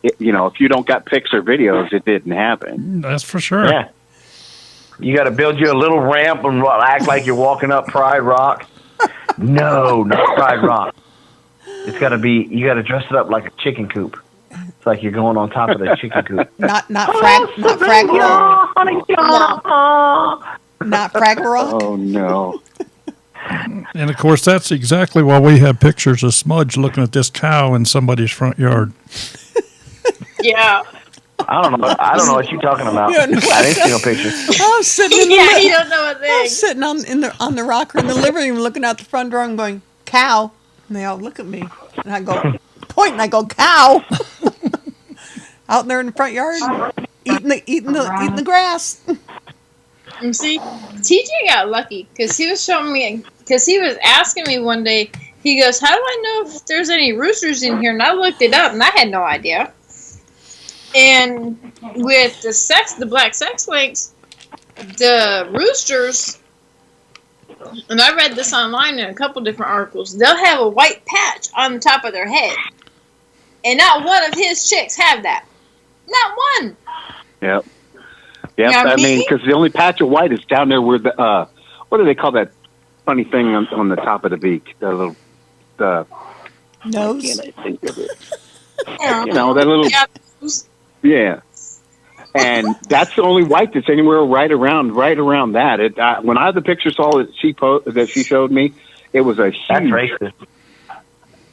S8: if you don't got pics or videos, it didn't happen.
S3: That's for sure.
S6: Yeah, you got to build you a little ramp and act like you're walking up Pride Rock. No, not Pride Rock. It's got to be. You got to dress it up like a chicken coop. It's like you're going on top of the chicken coop.
S2: Not Fraggle. Not Fraggle.
S8: Oh no.
S3: And of course, that's exactly why we have pictures of Smudge looking at this cow in somebody's front yard.
S5: Yeah.
S6: I don't know what you're talking about.
S2: You don't know
S6: I didn't see no pictures.
S2: I was sitting in the
S5: Yeah, you don't know a
S2: I
S5: thing.
S2: was sitting on the rocker in the living room, looking out the front door and going, "Cow," and they all look at me, and I go, point, and I go, "Cow," out there in the front yard, eating the grass.
S5: And see, TJ got lucky because he was showing me, because he was asking me one day. He goes, "How do I know if there's any roosters in here?" And I looked it up, and I had no idea. And with the black sex links, the roosters, and I read this online in a couple different articles, they'll have a white patch on the top of their head. And not one of his chicks have that. Not one.
S8: Yep. Yep.
S5: You know what I
S8: I mean,
S5: mean?
S8: because the only patch of white is down there where the what do they call that funny thing on the top of the beak? The little
S2: Nose.
S8: can't I think of it? You know, that little. Yeah, and that's the only white that's anywhere right around that. When I the picture saw that she showed me, it was a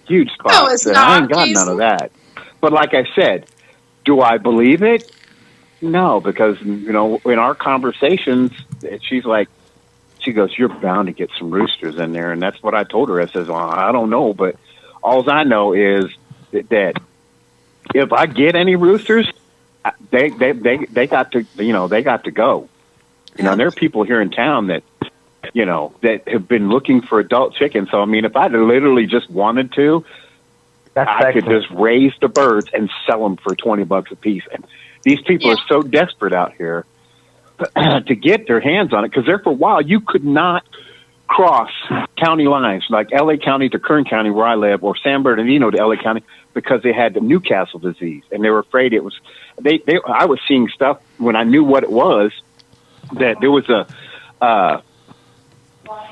S8: huge spot.
S5: No, it's
S8: that
S5: not,
S8: I ain't got none of that. But like I said, do I believe it? No, because in our conversations, she goes, "You're bound to get some roosters in there," and that's what I told her. I says, "Well, I don't know, but all I know is that if I get any roosters, they got to they got to go. And there are people here in town that that have been looking for adult chickens. So I mean, if I literally just wanted to, I could just raise the birds and sell them for $20 a piece. And these people are so desperate out here to get their hands on it, because there for a while you could not cross county lines, like L.A. County to Kern County where I live, or San Bernardino to L.A. County, because they had the Newcastle disease, and they were afraid it was. I was seeing stuff when I knew what it was, that there was an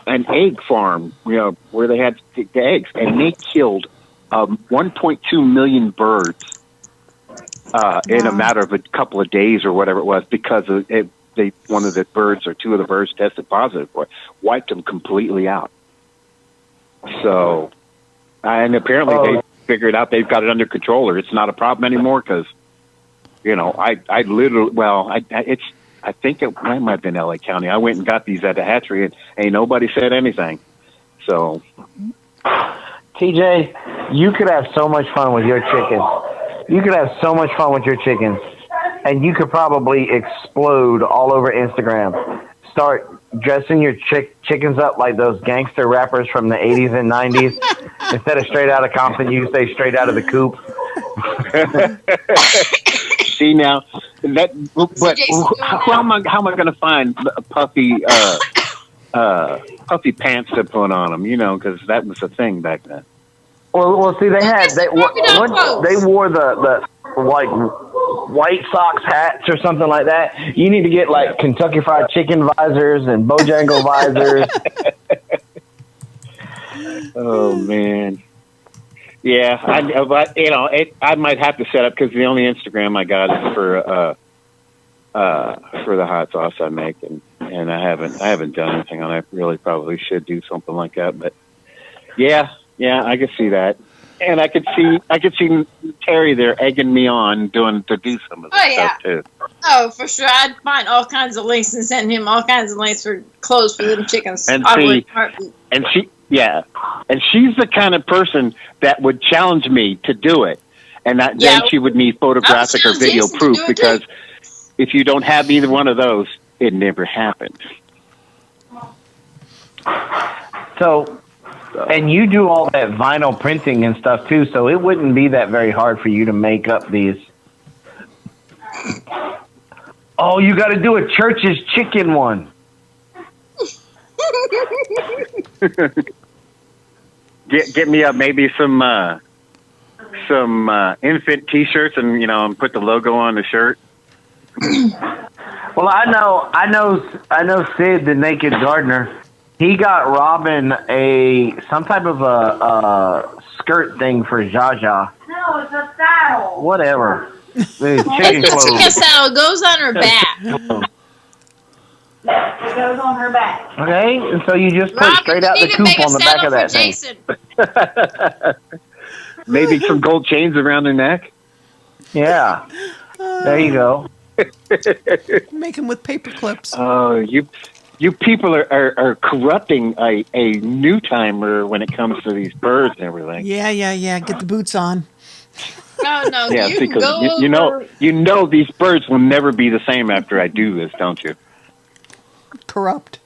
S8: egg farm, where they had the eggs, and they killed 1.2 million birds in a matter of a couple of days or whatever it was, because of it. One of the birds or two of the birds tested positive for it, wiped them completely out. So, and apparently they figured out they've got it under control, or it's not a problem anymore. Because, I literally, I think it might have been L.A. County. I went and got these at the hatchery, and ain't nobody said anything. So,
S6: TJ, you could have so much fun with your chickens. And you could probably explode all over Instagram. Start dressing your chickens up like those gangster rappers from the 80s and 90s. Instead of Straight Outta Compton, you say Straight Outta the Coop.
S8: See now, how am I going to find puffy pants to put on them? Because that was a thing back then.
S6: Well, see, they wore the like White Sox hats or something like that. You need to get like Kentucky Fried Chicken visors and Bojangle visors.
S8: Oh man, yeah. I might have to set up, because the only Instagram I got is for the hot sauce I make, and I haven't done anything on it. I really probably should do something like that, but yeah, I could see that. And I could see Terry there egging me on to do some of this stuff too.
S5: Oh, for sure. I'd find all kinds of links and send him all kinds of links for clothes for them chickens.
S8: And she's the kind of person that would challenge me to do it, and then she would need photographic or video proof, because if you don't have either one of those, it never happened.
S6: So. And you do all that vinyl printing and stuff too, so it wouldn't be that very hard for you to make up these. Oh, you got to do a Church's Chicken one.
S8: Get me up maybe some infant T-shirts, and put the logo on the shirt.
S6: Well, I know Sid, the Naked Gardener. He got Robin some type of a skirt thing for Jaja.
S4: No, it's a saddle.
S6: Whatever.
S5: Chicken saddle goes on her back.
S4: It goes on her back.
S6: Okay, and so you just put
S5: Rob,
S6: straight
S5: you
S6: out the
S5: need to
S6: coop
S5: make a
S6: on the back
S5: saddle
S6: of
S5: for
S6: that thing.
S5: Jason.
S8: Maybe some gold chains around her neck.
S6: Yeah, there you go.
S2: Make them with paper clips.
S8: Oh, you people are corrupting a new timer when it comes to these birds and everything.
S2: Yeah. Get the boots on.
S5: No,
S8: Yeah,
S5: you can
S8: because
S5: go over.
S8: you know these birds will never be the same after I do this, don't you?
S2: Corrupt.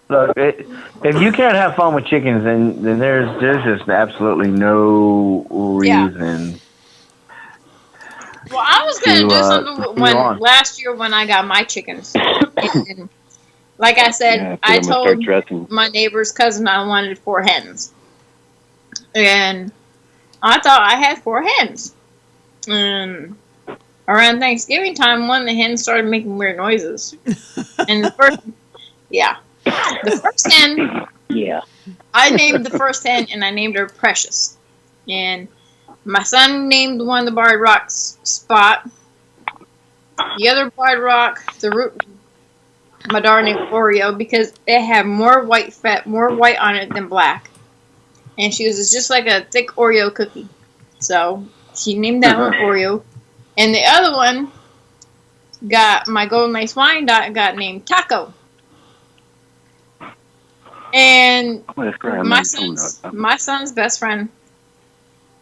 S6: Look, if you can't have fun with chickens, then there's just absolutely no reason.
S5: Well, I was gonna do something
S6: on.
S5: last year when I got my chickens. And like I said,
S8: Yeah,
S5: I
S8: I'm gonna start
S5: told
S8: dressing.
S5: my neighbor's cousin I wanted 4 hens, and I thought I had 4 hens. And around Thanksgiving time, one of the hens started making weird noises, and the first hen.
S8: Yeah.
S5: I named the first hen, and I named her Precious. And my son named one of the barred rocks Spot. The other barred rock, my daughter named Oreo, because it had more white on it than black. And she was just like a thick Oreo cookie. So she named that one Oreo. And the other one my golden lace Wyandotte got named Taco. And my son's best friend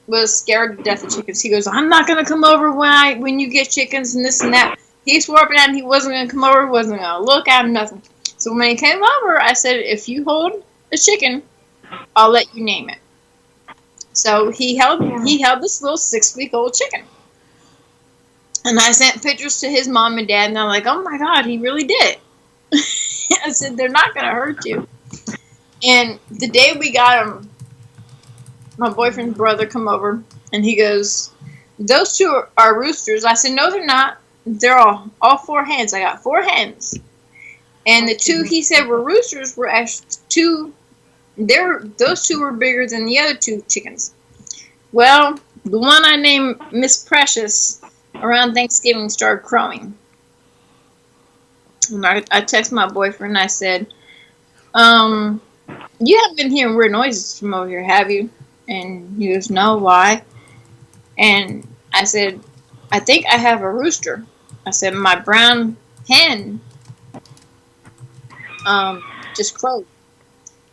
S5: was scared to death of chickens. He goes, "I'm not gonna come over when you get chickens and this and that." He swore up and down he wasn't gonna come over, wasn't gonna look at him, nothing. So when he came over, I said, "If you hold a chicken, I'll let you name it." So he held this little 6-week-old chicken, and I sent pictures to his mom and dad, and they're like, "Oh my God, he really did." I said, "They're not gonna hurt you." And the day we got him, my boyfriend's brother come over, and he goes, "Those 2 are roosters." I said, "No, they're not. They're all 4 hens. I got 4 hens." And the 2 he said were roosters were actually 2. Those 2 were bigger than the other 2 chickens. Well, the one I named Miss Precious around Thanksgiving started crowing. And I texted my boyfriend, and I said, "You haven't been hearing weird noises from over here, have you?" And he goes, "No, why?" And I said, "I think I have a rooster." I said, "My brown hen just crowed."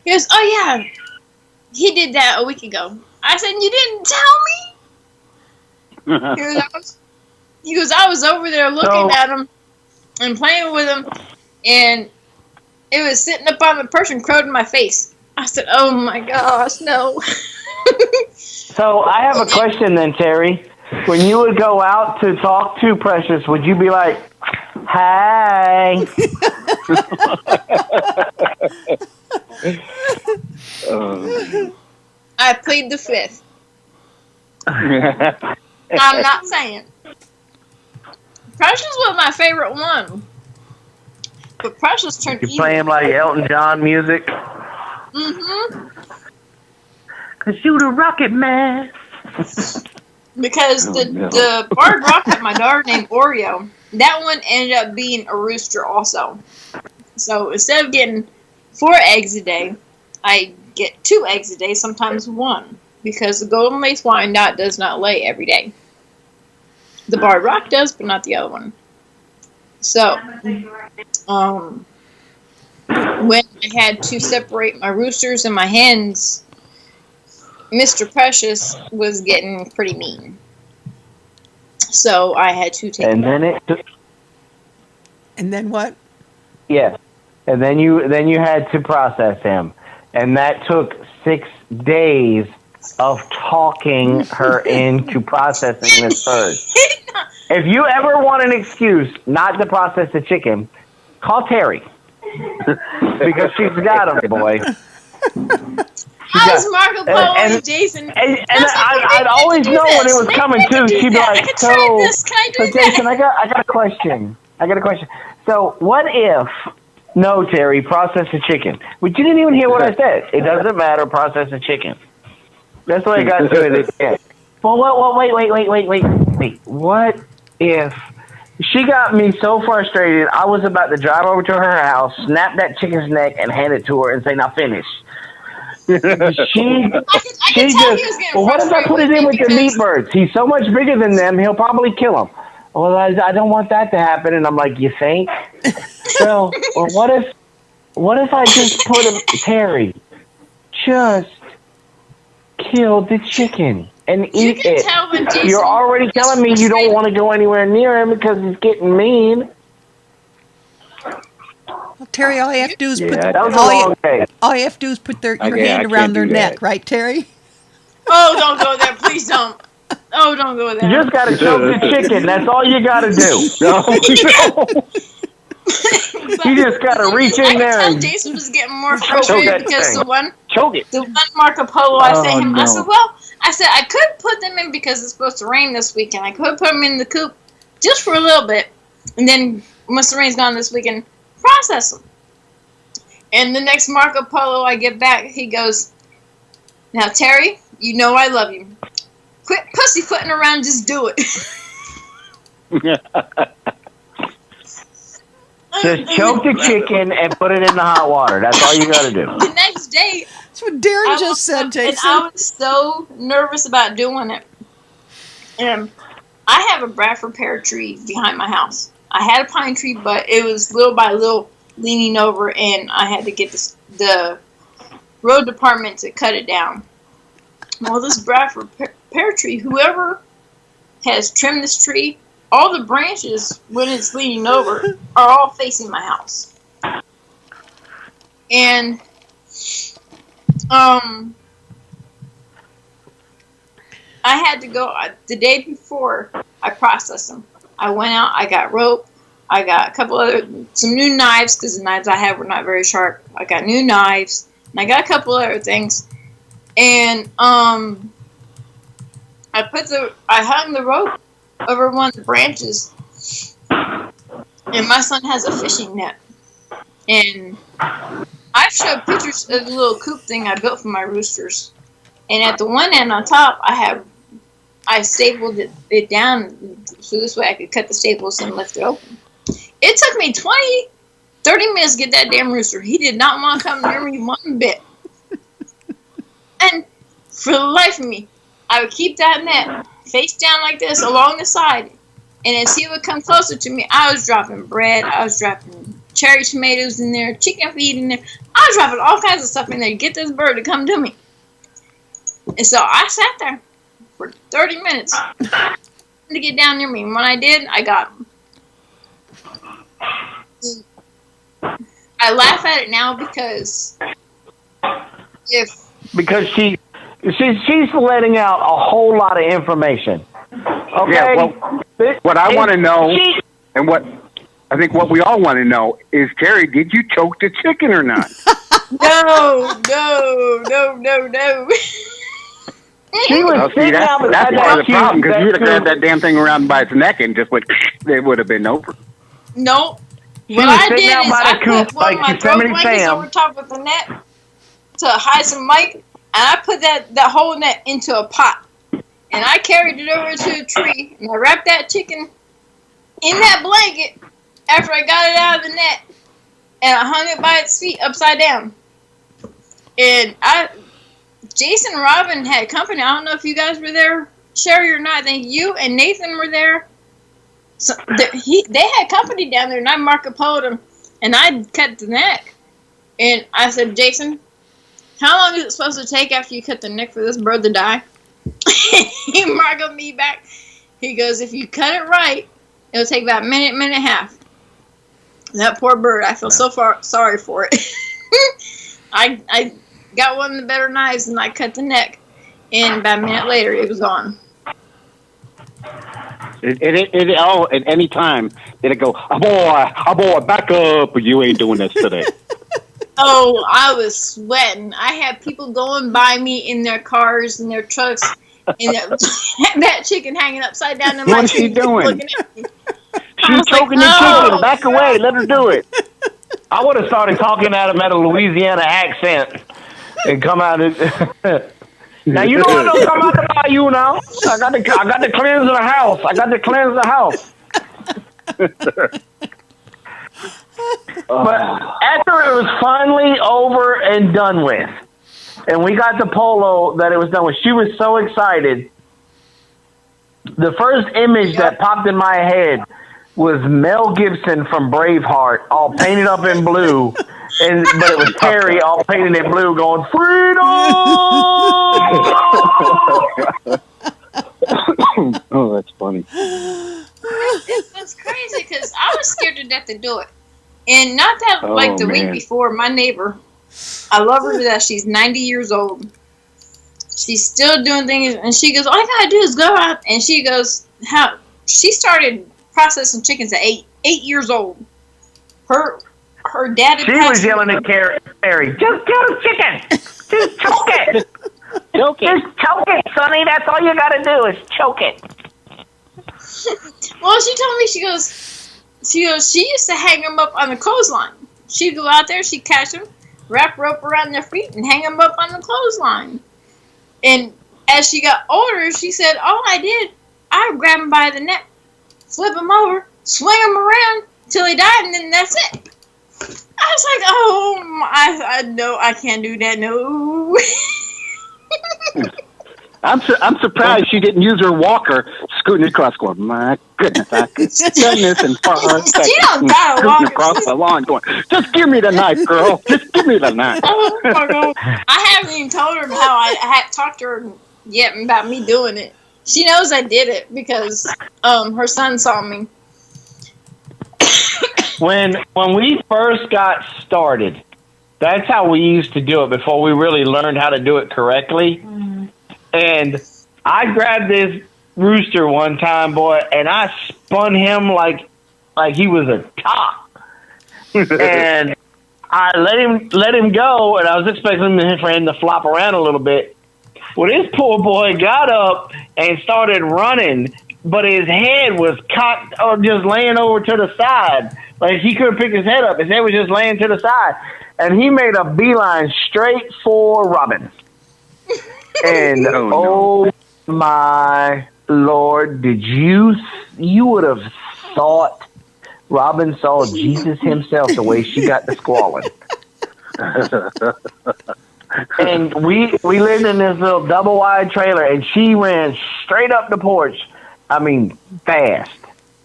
S5: He goes, "Oh yeah, he did that a week ago." I said, "You didn't tell me?" He goes, "I was over there looking at him and playing with him, and it was sitting up on the perch and crowed in my face." I said, "Oh my gosh, no."
S6: So I have a question then, Terry. When you would go out to talk to Precious, would you be like, "Hey"?
S5: I plead the 5th. I'm not saying. Precious was my favorite one. But Precious turned evil.
S6: You play him like Elton John music?
S5: Mm-hmm.
S6: 'Cause you the Rocket Man.
S5: Because the barred rock that my daughter named Oreo, that one ended up being a rooster also. So instead of getting 4 eggs a day, I get 2 eggs a day, sometimes 1. Because the golden lace Wyandotte does not lay every day. The barred rock does, but not the other one. So, when I had to separate my roosters and my hens, Mr. Precious was getting pretty mean. So I had to take
S6: And
S5: him
S6: then
S5: out.
S2: And then what?
S6: Yeah. And then you had to process him. And that took 6 days of talking her into processing this bird. If you ever want an excuse not to process the chicken, call Terry. Because she's got him, boy.
S5: I was Marco Polo and Jason.
S6: And I'd always know when it was coming too. She'd be like, "So Jason, I got a question. So what if?" "No, Terry, process the chicken." But you didn't even hear what I said. It doesn't matter. Process the chicken. That's what I got to it again. Well, wait. What if She got me so frustrated. I was about to drive over to her house, snap that chicken's neck, and hand it to her and say, "Now finish." She
S5: I can tell he was getting
S6: well, what if I
S5: frustrated
S6: put it
S5: with
S6: in
S5: me
S6: with the meat birds? He's so much bigger than them, he'll probably kill them. Well, I don't want that to happen. And I'm like, you think? well, what if I just put him, Terry, just kill the chicken and
S5: You
S6: eat
S5: can
S6: it.
S5: tell when Jason
S6: You're already
S5: is
S6: telling me you don't
S5: frustrated.
S6: want to go anywhere near him because he's getting mean.
S2: Well, Terry, all you have to do is
S6: That was a long day.
S2: all you have to do is put your
S8: Yeah, I
S2: hand
S8: can't
S2: around their
S8: do
S2: neck,
S8: that.
S2: right, Terry?
S5: Oh, don't go there. Please don't. Oh, don't go there.
S6: You just got to choke the chicken. That's all you got to do. You just got to reach
S5: I
S6: in
S5: could
S6: there
S5: tell
S6: and
S5: Jason was getting more
S6: choke
S5: frustrated
S6: that
S5: because
S6: thing.
S5: the one
S6: Choke it.
S5: Marco Polo I sent him, I
S6: no.
S5: said, well, I could put them in because it's supposed to rain this weekend. I could put them in the coop just for a little bit, and then once the rain's gone this weekend, process them. And the next Marco Polo I get back, he goes, "Now, Terry, you know I love you. Quit pussyfooting around, just do it."
S6: Just choke the chicken and put it in the hot water. That's all you got to do.
S5: The next day,
S2: That's what Darren
S5: I
S2: just
S5: woke
S2: said,
S5: up
S2: Jason.
S5: and I was so nervous about doing it. And I have a Bradford pear tree behind my house. I had a pine tree, but it was little by little leaning over, and I had to get the road department to cut it down. Well, this Bradford pear tree, whoever has trimmed this tree, all the branches, when it's leaning over, are all facing my house. And I had to go the day before. I processed them. I went out. I got rope. I got some new knives because the knives I had were not very sharp. I got new knives, and I got a couple other things. And I hung the rope over one of the branches, and my son has a fishing net. And I showed pictures of the little coop thing I built for my roosters. And at the one end on top, I stapled it down so this way I could cut the staples and lift it open. It took me 30 minutes to get that damn rooster. He did not want to come near me one bit. And for the life of me, I would keep that net face down like this along the side. And as he would come closer to me, I was dropping bread. I was dropping cherry tomatoes in there, chicken feed in there. I was dropping all kinds of stuff in there to get this bird to come to me. And so I sat there for 30 minutes to get down near me. And when I did, I got him. I laugh at it now because
S6: she's letting out a whole lot of information. Okay.
S8: Yeah, well, what I want to know, and what I think what we all want to know is, Terry, did you choke the chicken or not?
S5: No.
S6: She was sitting out
S8: that's part of the problem, because you would have grabbed that damn thing around by its neck and just went, it would have been over.
S5: No.
S6: She
S5: What
S6: was
S5: I
S6: sitting
S5: did
S6: out
S5: is
S6: by
S5: I
S6: the coop
S5: put one of
S6: like
S5: my throw
S6: Yosemite
S5: blankets
S6: Sam.
S5: over top of the net to hide some mic, and I put that whole net into a pot. And I carried it over to a tree, and I wrapped that chicken in that blanket after I got it out of the net, and I hung it by its feet upside down. And Jason and Robin had company. I don't know if you guys were there, Sherry, or not. I think you and Nathan were there. So they had company down there, and I Marco Polo'd them, and I cut the neck. And I said, Jason, how long is it supposed to take after you cut the neck for this bird to die? He Marco'd me back. He goes, if you cut it right, it'll take about a minute and a half. That poor bird, I feel sorry for it. I got one of the better knives, and I cut the neck. And about a minute later, it was gone.
S8: At any time, it'd go, oh boy, back up, you ain't doing this today.
S5: Oh, I was sweating. I had people going by me in their cars and their trucks, and that chicken hanging upside down in my
S8: What's she doing?
S5: looking at me.
S6: She's choking the chicken. Back away. Let her do it. I would have started talking at him at a Louisiana accent and come out and... Now, you know I don't come out to buy you now. I got to cleanse the house. But after it was finally over and done with, and we got the polo that it was done with, she was so excited. The first image that popped in my head was Mel Gibson from Braveheart, all painted up in blue, but it was Terry all painted in blue, going freedom.
S8: Oh, that's funny.
S5: It's crazy because I was scared to death to do it, and not that like the week before, my neighbor, I love her to death. She's 90 years old. She's still doing things, and she goes, all you gotta do is go out. And she goes, how she started processing chickens at 8 years old. Her dad.
S6: She was yelling at Terry, just kill the chicken, just choke it, just choke it, Sonny. That's all you gotta do is choke it.
S5: Well, she told me she used to hang them up on the clothesline. She'd go out there, she'd catch them, wrap rope around their feet, and hang them up on the clothesline. And as she got older, she said, all I did, I would grab him by the neck, flip him over, swing him around till he died, and then that's it. I was like, oh, I no, I can't do that, no.
S8: I'm surprised she didn't use her walker scooting across, going, my goodness, I could done this in 5 seconds.
S5: She don't got a
S8: Scooting
S5: walker.
S8: across the lawn going, just give me the knife, girl. Just give me the knife.
S5: Oh my God. I haven't even told her how I had talked to her yet about me doing it. She knows I did it because her son saw me.
S6: When we first got started, that's how we used to do it before we really learned how to do it correctly. Mm-hmm. And I grabbed this rooster one time, boy, and I spun him like he was a top. And I let him go, and I was expecting for him to flop around a little bit. Well, this poor boy got up and started running, but his head was cocked or just laying over to the side. Like he couldn't pick his head up. His head was just laying to the side. And he made a beeline straight for Robin. And oh my Lord, did you would have thought Robin saw Jesus himself the way she got to squalling. And we lived in this little double wide trailer, and she ran straight up the porch. I mean, fast.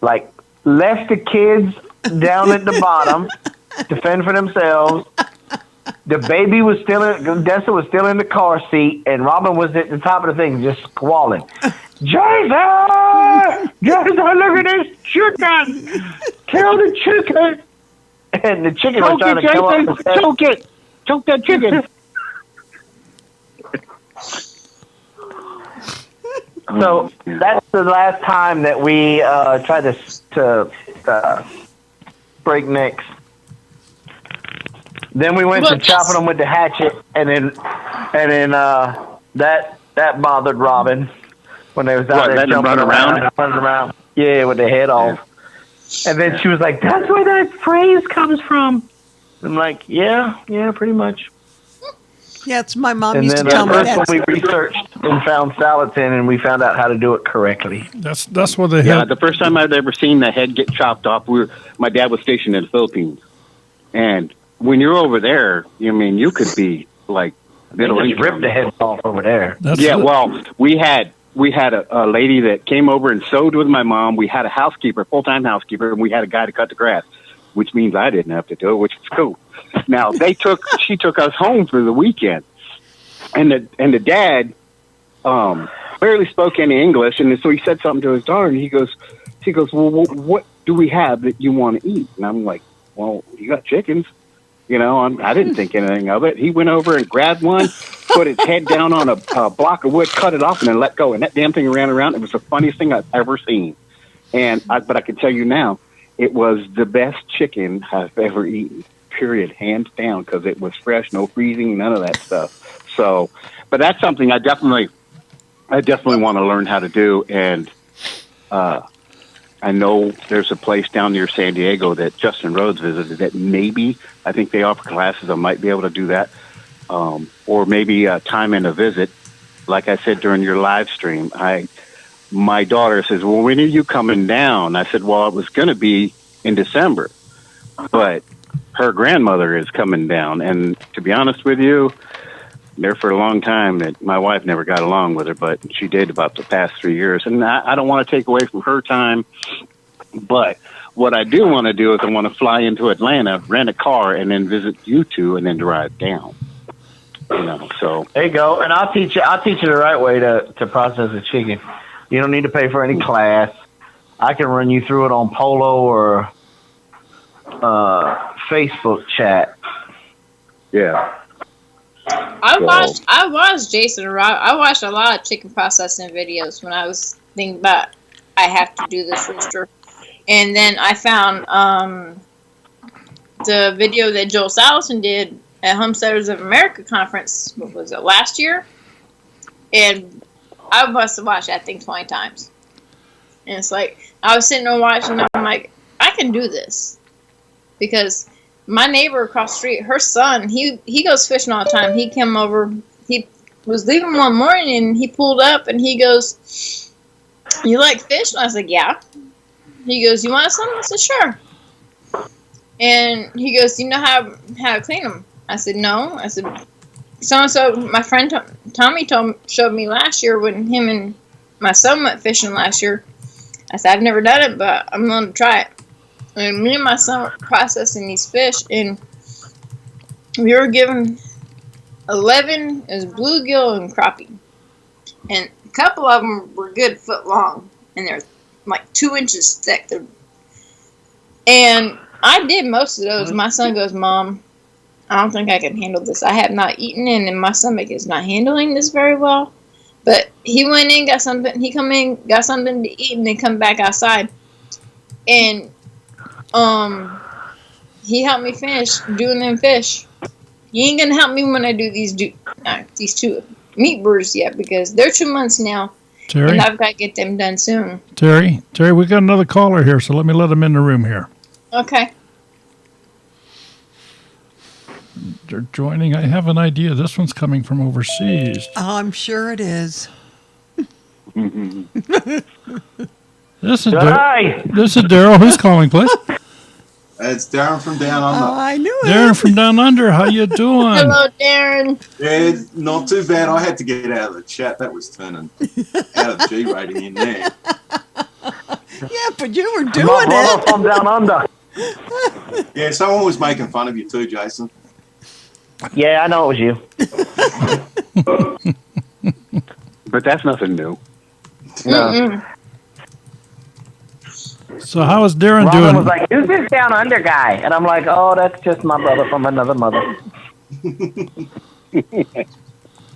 S6: Like left the kids down at the bottom to fend for themselves. The baby was Dessa was still in the car seat, and Robin was at the top of the thing just squalling. Jason! Jason, look at this chicken! Kill the chicken! And the chicken was trying to come up.
S8: Choke it! Choke that chicken!
S6: So that's the last time that we tried to break necks. Then we went to chopping them with the hatchet, and then that bothered Robin when they was out there jumping around. Yeah, with the head off. And then she was like, "That's where that phrase comes from." I'm like, "Yeah, pretty much."
S2: Yeah, it's my mom
S6: And
S2: used to
S6: then
S2: tell me that.
S6: when we researched and found Salatin, and we found out how to do it correctly.
S3: That's what they
S8: Yeah,
S3: had.
S8: the first time I'd ever seen the head get chopped off, my dad was stationed in the Philippines. And when you're over there, you could be like Middle
S6: They
S8: East.
S6: just ripped the heads off over there.
S8: We had a lady that came over and sewed with my mom. We had a housekeeper, full-time housekeeper, and we had a guy to cut the grass, which means I didn't have to do it, which is cool. Now she took us home for the weekend, and the dad barely spoke any English, and so he said something to his daughter, and she goes, well, what do we have that you want to eat? And I'm like, well, you got chickens. I didn't think anything of it. He went over and grabbed one, put his head down on a block of wood, cut it off, and then let go. And that damn thing ran around. It was the funniest thing I've ever seen. But I can tell you now, it was the best chicken I've ever eaten, period, hands down, because it was fresh, no freezing, none of that stuff. So, but that's something I definitely want to learn how to do. And I know there's a place down near San Diego that Justin Rhodes visited that maybe, I think they offer classes. I might be able to do that. Or maybe time in a visit. Like I said during your live stream, I my daughter says, well, when are you coming down? I said, well, it was going to be in December, but her grandmother is coming down. And to be honest with you, there for a long time that my wife never got along with her, but she did about the past 3 years. And I don't want to take away from her time, but what I do want to do is I want to fly into Atlanta, rent a car, and then visit you two, and then drive down. You know, so
S6: There you go. And I'll teach you the right way to process a chicken. You don't need to pay for any class. I can run you through it on Polo or Facebook chat.
S8: yeah.
S5: I watched Jason Rock. I watched a lot of chicken processing videos when I was thinking about I have to do this rooster. And then I found the video that Joel Salatin did at Homesteaders of America conference. What was it, last year? And I must have watched that thing 20 times. And it's like, I was sitting there watching, and I'm like, I can do this. Because my neighbor across the street, her son, he goes fishing all the time. He came over, he was leaving one morning, and he pulled up, and he goes, you like fish? And I was like, yeah. He goes, you want some? I said, sure. And he goes, do you know how to clean them? I said, no. I said, so-and-so, my friend Tommy showed me last year when him and my son went fishing last year. I said, I've never done it, but I'm going to try it. And me and my son were processing these fish, and we were given 11 as bluegill and crappie. And a couple of them were good foot long, and they're like 2 inches thick. And I did most of those. My son goes, Mom, I don't think I can handle this. I have not eaten, and my stomach is not handling this very well. But he went in, got something. He come in, got something to eat, and then come back outside. And he helped me finish doing them fish. He ain't gonna help me when I do these two meat burgers yet, because they're 2 months now.
S3: Terry?
S5: And I've got to get them done soon.
S3: Terry, we got another caller here, so let me let him in the room here.
S5: Okay.
S3: They're joining. I have an idea. This one's coming from overseas.
S2: I'm sure it is.
S3: This is
S6: Hi.
S3: Daryl. Who's calling, please?
S9: It's Darren from Down Under.
S2: Oh, I knew it.
S3: Darren from Down Under. How you doing?
S5: Hello, Darren.
S9: Yeah, not too bad. I had to get out of the chat. That was turning out of G rating in there.
S2: Yeah, but you were doing
S6: My brother
S2: it.
S6: from Down Under.
S9: Yeah, someone was making fun of you too, Jason.
S6: Yeah, I know it was you.
S8: But that's nothing new.
S6: No.
S3: So how is Darren
S6: Robin
S3: doing?
S6: was like, who's this Down Under guy? And I'm like, oh, that's just my brother from another mother.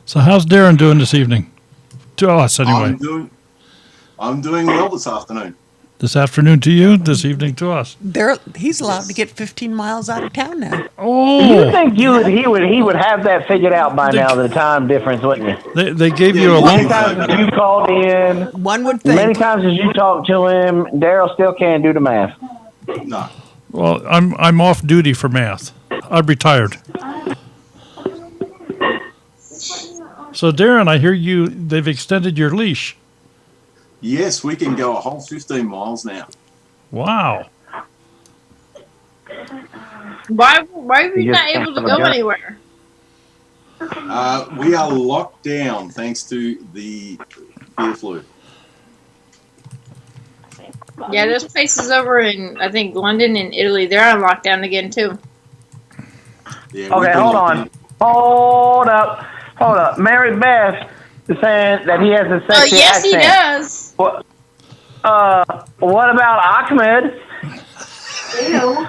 S3: So how's Darren doing this evening? To us, anyway.
S9: I'm doing well this afternoon.
S3: This afternoon to you, this evening to us.
S2: He's allowed to get 15 miles out of town now.
S3: Oh,
S6: You think he would have that figured out by now, the time difference, wouldn't you?
S3: they gave you a
S6: Many
S3: long.
S6: times as you called in,
S2: One would
S6: many
S2: think.
S6: times as you talked to him, Daryl still can't do the math.
S9: No.
S3: Well, I'm off duty for math. I'm retired. So Darren, I hear they've extended your leash.
S9: Yes, we can go a whole 15 miles now.
S3: Wow.
S5: Why are we
S6: You
S5: not
S6: just
S5: able to
S6: have
S5: go
S6: a gun.
S5: anywhere?
S9: We are locked down thanks to the beer flu.
S5: Yeah, there's places over in, I think, London and Italy. They're on lockdown again, too.
S9: Yeah, we've
S6: Okay,
S9: been
S6: hold
S9: locked
S6: on.
S9: down.
S6: Hold up. Mary Beth is saying that he has a
S5: Oh,
S6: sexy
S5: yes, he
S6: accent.
S5: does.
S6: What about Ahmed?
S4: Ew.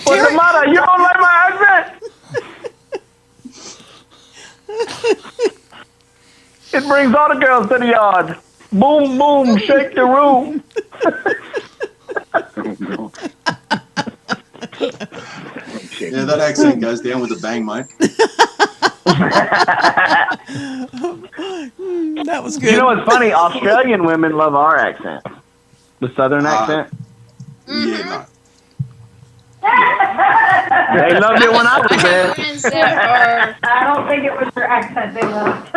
S6: What's the matter? You don't like my accent? It brings all the girls to the yard. Boom, boom, shake the room.
S9: Yeah, that accent goes down with a bang, mate.
S2: That was good.
S6: You know what's funny? Australian women love our accent. The southern accent.
S9: Yeah, no.
S6: They loved it when I was
S5: I have
S6: there.
S5: friends that are.
S10: I don't think it was your accent they loved.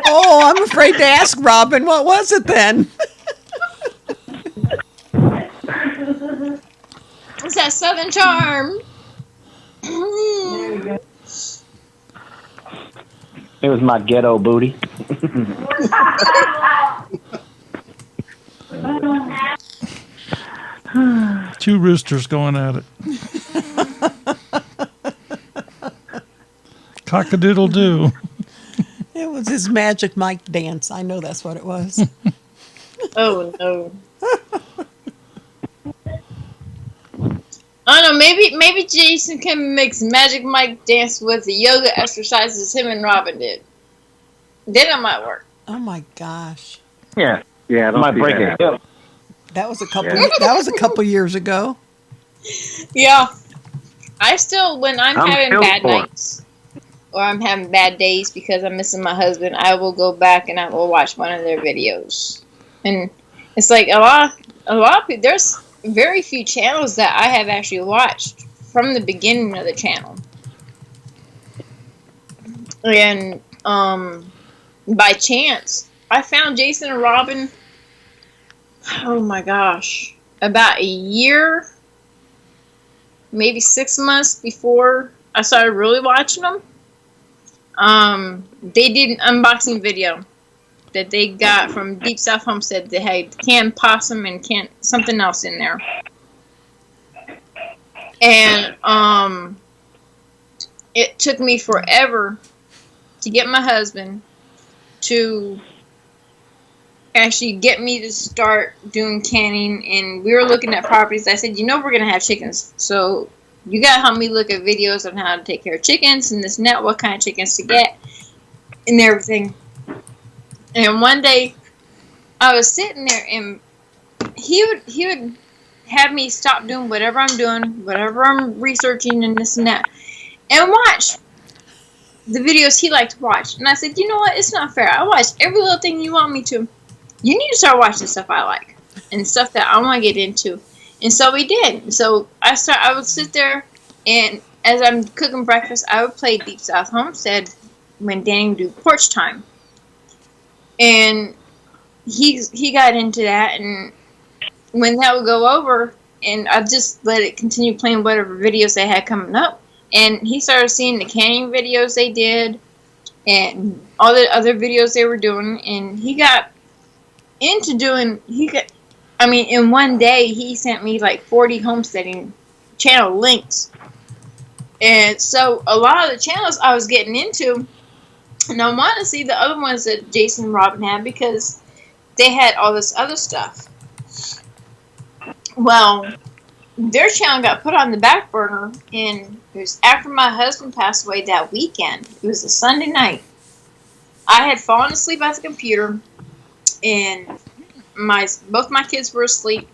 S2: Oh, I'm afraid to ask Robin. What was it then?
S5: It's that Southern charm.
S6: It was my ghetto booty.
S3: Two roosters going at it. Cock-a-doodle-doo.
S2: It was his magic Mike dance. I know that's what it was.
S5: Oh no. I don't know. Maybe Jason can mix Magic Mike dance with the yoga exercises him and Robin did. Then it might work.
S2: Oh my gosh.
S6: Yeah.
S8: Yeah, I don't
S6: Might
S8: see
S6: break
S8: that.
S6: it. Yep.
S2: That was a couple
S8: Yeah.
S2: that was a couple years ago.
S5: Yeah. I still, when I'm
S6: I'm
S5: having
S6: still
S5: bad
S6: for it.
S5: nights or I'm having bad days because I'm missing my husband, I will go back and I will watch one of their videos. And it's like a lot of people, there's very few channels that I have actually watched from the beginning of the channel. And by chance, I found Jason and Robin, oh my gosh, about a year, maybe 6 months before I started really watching them. They did an unboxing video that they got from Deep South Homestead that had canned possum and canned something else in there. And it took me forever to get my husband to actually get me to start doing canning. And we were looking at properties. I said, you know, we're going to have chickens. So you got to help me look at videos on how to take care of chickens and this net, what kind of chickens to get and everything. And one day I was sitting there and he would have me stop doing whatever I'm doing, whatever I'm researching and this and that, and watch the videos he liked to watch. And I said, you know what? It's not fair. I watch every little thing you want me to. You need to start watching stuff I like and stuff that I want to get into. And so we did. So I would sit there, and as I'm cooking breakfast, I would play Deep South Homestead when Danny would do porch time. And he got into that, and when that would go over, and I just let it continue playing whatever videos they had coming up. And he started seeing the canning videos they did and all the other videos they were doing. And he got into doing, in one day, he sent me like 40 homesteading channel links. And so a lot of the channels I was getting into, and I want to see the other ones that Jason and Robin had because they had all this other stuff. Well, their channel got put on the back burner, and it was after my husband passed away that weekend. It was a Sunday night. I had fallen asleep at the computer, and both my kids were asleep,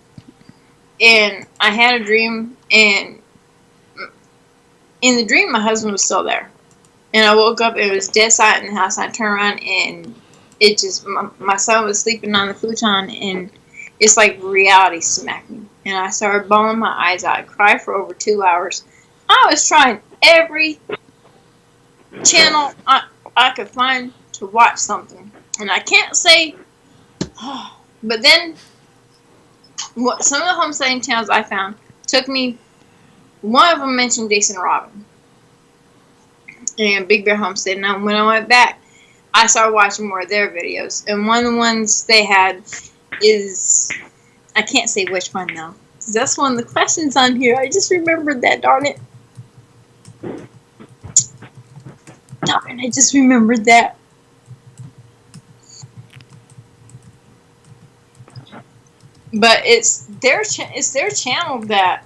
S5: and I had a dream, and in the dream, my husband was still there. And I woke up, and it was dead silent in the house, and I turned around, and it just, my son was sleeping on the futon, and it's like reality smacked me. And I started bawling my eyes out. I cried for over 2 hours. I was trying every channel I could find to watch something. And I can't say, but then some of the homesteading channels I found took me, one of them mentioned Jason and Robin and Big Bear Homestead. And when I went back, I started watching more of their videos. And one of the ones they had is, I can't say which one though. That's one of the questions on here. I just remembered that, darn it. Darn, I just remembered that. But it's their channel that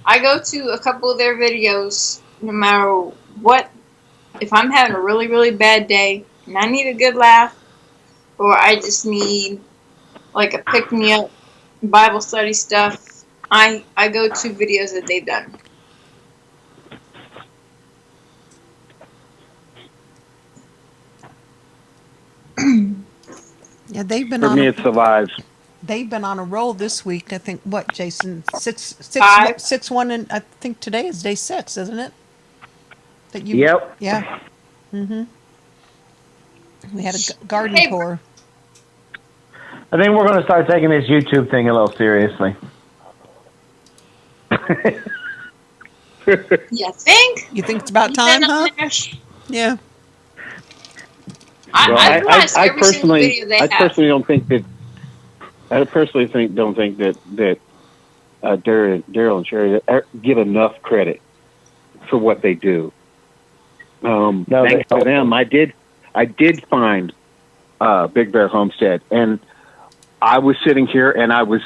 S5: I go to a couple of their videos no matter what. If I'm having a really, really bad day and I need a good laugh, or I just need like a pick-me-up Bible study stuff, I go to videos that they've done.
S2: Yeah, they've been
S8: For
S2: on.
S8: me, it survives.
S2: they've been on a roll this week. I think what, Jason,
S5: Five.
S2: 6-1, and I think today is day 6, isn't it? That you,
S6: Yep.
S2: yeah. We had a garden
S5: Hey,
S2: tour.
S6: I think we're going to start taking this YouTube thing a little seriously.
S5: You think?
S2: You think it's about time, huh? Yeah.
S5: I watched every single video they
S8: I
S5: have.
S8: personally don't think that. I personally don't think that Daryl and Sherry get enough credit for what they do. Thanks to them, I did find Big Bear Homestead, and I was sitting here and I was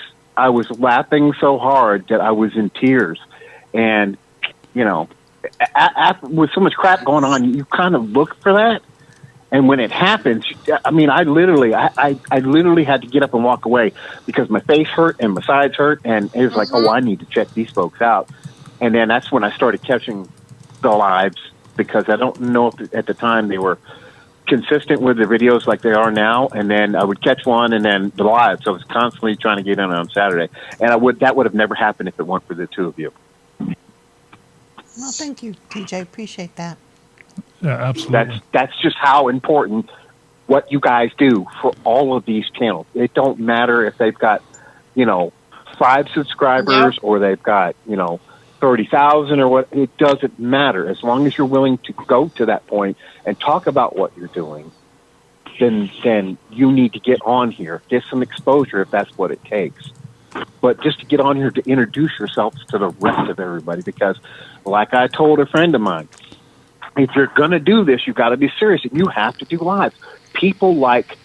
S8: laughing so hard that I was in tears, and you know, with so much crap going on, you kind of look for that. And when it happens, I mean, I literally had to get up and walk away because my face hurt and my sides hurt, and it was like, oh, I need to check these folks out. And then that's when I started catching the lives, because I don't know if at the time they were consistent with the videos like they are now. And then I would catch one, and then the live. So I was constantly trying to get in on Saturday, and that would have never happened if it weren't for the two of you.
S2: Well, thank you, TJ. Appreciate that.
S3: Yeah, absolutely.
S8: That's just how important what you guys do for all of these channels. It don't matter if they've got, 5 subscribers or they've got, 30,000 or what. It doesn't matter. As long as you're willing to go to that point and talk about what you're doing, then you need to get on here, get some exposure if that's what it takes. But just to get on here to introduce yourselves to the rest of everybody, because like I told a friend of mine, if you're going to do this, you've got to be serious. You have to do live. People like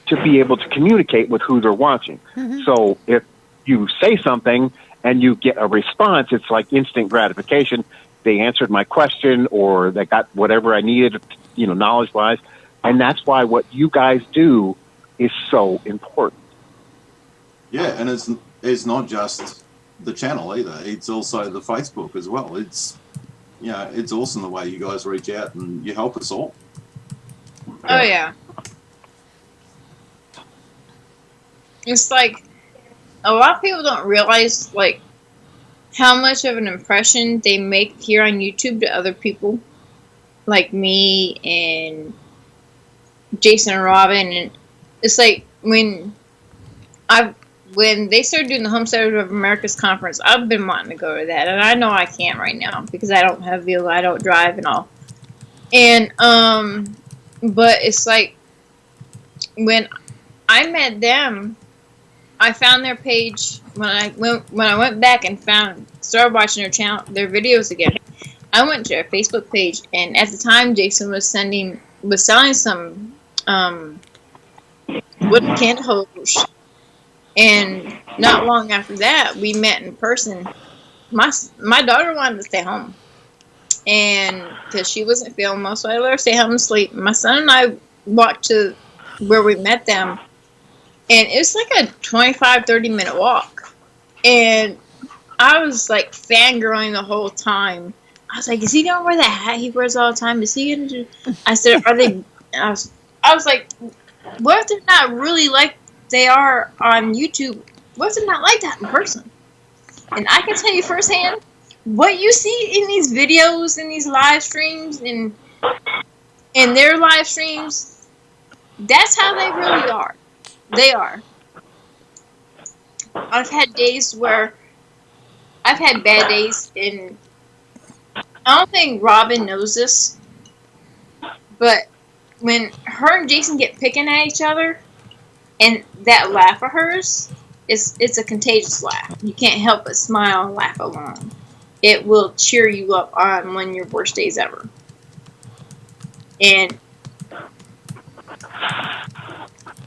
S8: to be able to communicate with who they're watching. So if you say something and you get a response, it's like instant gratification. They answered my question, or they got whatever I needed, knowledge-wise. And that's why what you guys do is so important.
S9: Yeah, and it's not just the channel either. It's also the Facebook as well. It's awesome the way you guys reach out and you help us all.
S5: Oh yeah. It's like a lot of people don't realize like how much of an impression they make here on YouTube to other people, like me and Jason and Robin. And it's like when they started doing the Homesteaders of America's conference, I've been wanting to go to that, and I know I can't right now because I don't have a vehicle, I don't drive and all. And but it's like when I met them, I found their page when I went back and started watching their channel, their videos again. I went to their Facebook page, and at the time, Jason was selling some wooden candle holders. And not long after that, we met in person. My daughter wanted to stay home, and because she wasn't feeling well, so I let her stay home and sleep. My son and I walked to where we met them, and it's like a 25-30-minute walk. And I was like fangirling the whole time. I was like, "Is he gonna wear that hat he wears all the time? Is he gonna do?" I said, "Are they?" I was like, "What if they're not really like they are on YouTube? What if they're not like that in person?" And I can tell you firsthand, what you see in these videos, in these live streams, in their live streams, that's how they really are. They are. I've had bad days, and I don't think Robin knows this, but when her and Jason get picking at each other, and that laugh of hers, it's a contagious laugh. You can't help but smile and laugh along. It will cheer you up on one of your worst days ever. And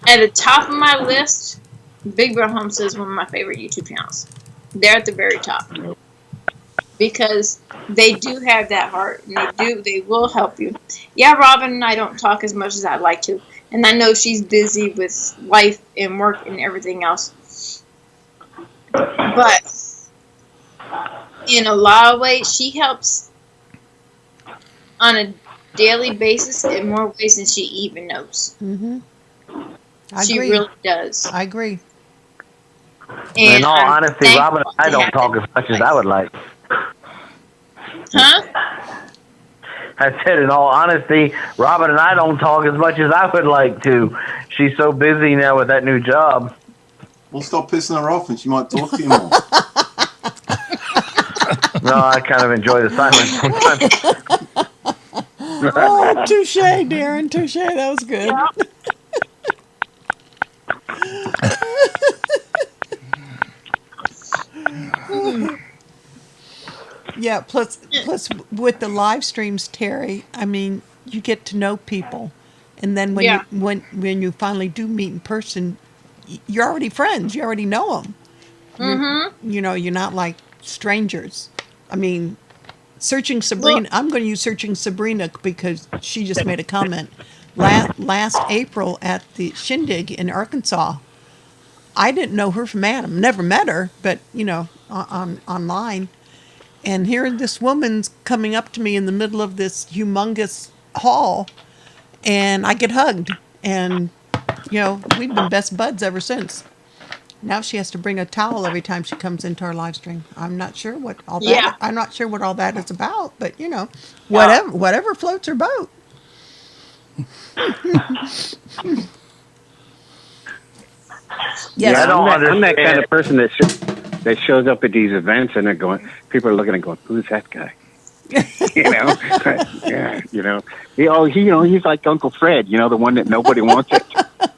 S5: at the top of my list, Big Bear Homestead is one of my favorite YouTube channels. They're at the very top. Because they do have that heart, and they will help you. Yeah, Robin and I don't talk as much as I'd like to. And I know she's busy with life and work and everything else. But in a lot of ways, she helps on a daily basis in more ways than she even knows.
S2: I
S5: She
S2: agree.
S5: really does.
S2: I agree.
S5: And
S6: In all
S5: I'm
S6: honesty,
S5: thankful
S6: Robin and I
S5: to
S6: don't
S5: have
S6: talk
S5: that
S6: as much as
S5: advice.
S6: I would like.
S5: Huh?
S6: I said, in all honesty, Robin and I don't talk as much as I would like to. She's so busy now with that new job.
S9: Well, stop pissing her off and she might talk to you more.
S6: No, I kind of enjoy the silence sometimes.
S2: Oh, touche, Darren. Touche. That was good. Yeah, plus with the live streams, Terry, I mean, you get to know people. And then when
S5: Yeah.
S2: when you finally do meet in person, you're already friends. You already know them. You know, you're not like strangers. I mean, Searching Sabrina, I'm going to use Searching Sabrina because she just made a comment. Last April at the Shindig in Arkansas, I didn't know her from Adam. Never met her, but, you know, online. And here this woman's coming up to me in the middle of this humongous hall, and I get hugged. And, you know, we've been best buds ever since. Now she has to bring a towel every time she comes into our live stream. I'm not sure what all that.
S5: Yeah.
S2: I'm not sure what all that is about, but you know, whatever floats her boat. Yes.
S6: Yeah, I don't
S8: I'm that kind
S6: understand.
S8: of person that shows up at these events and they're going. People are looking and going, "Who's that guy?" You know, yeah. You know, he's like Uncle Fred. You know, the one that nobody wants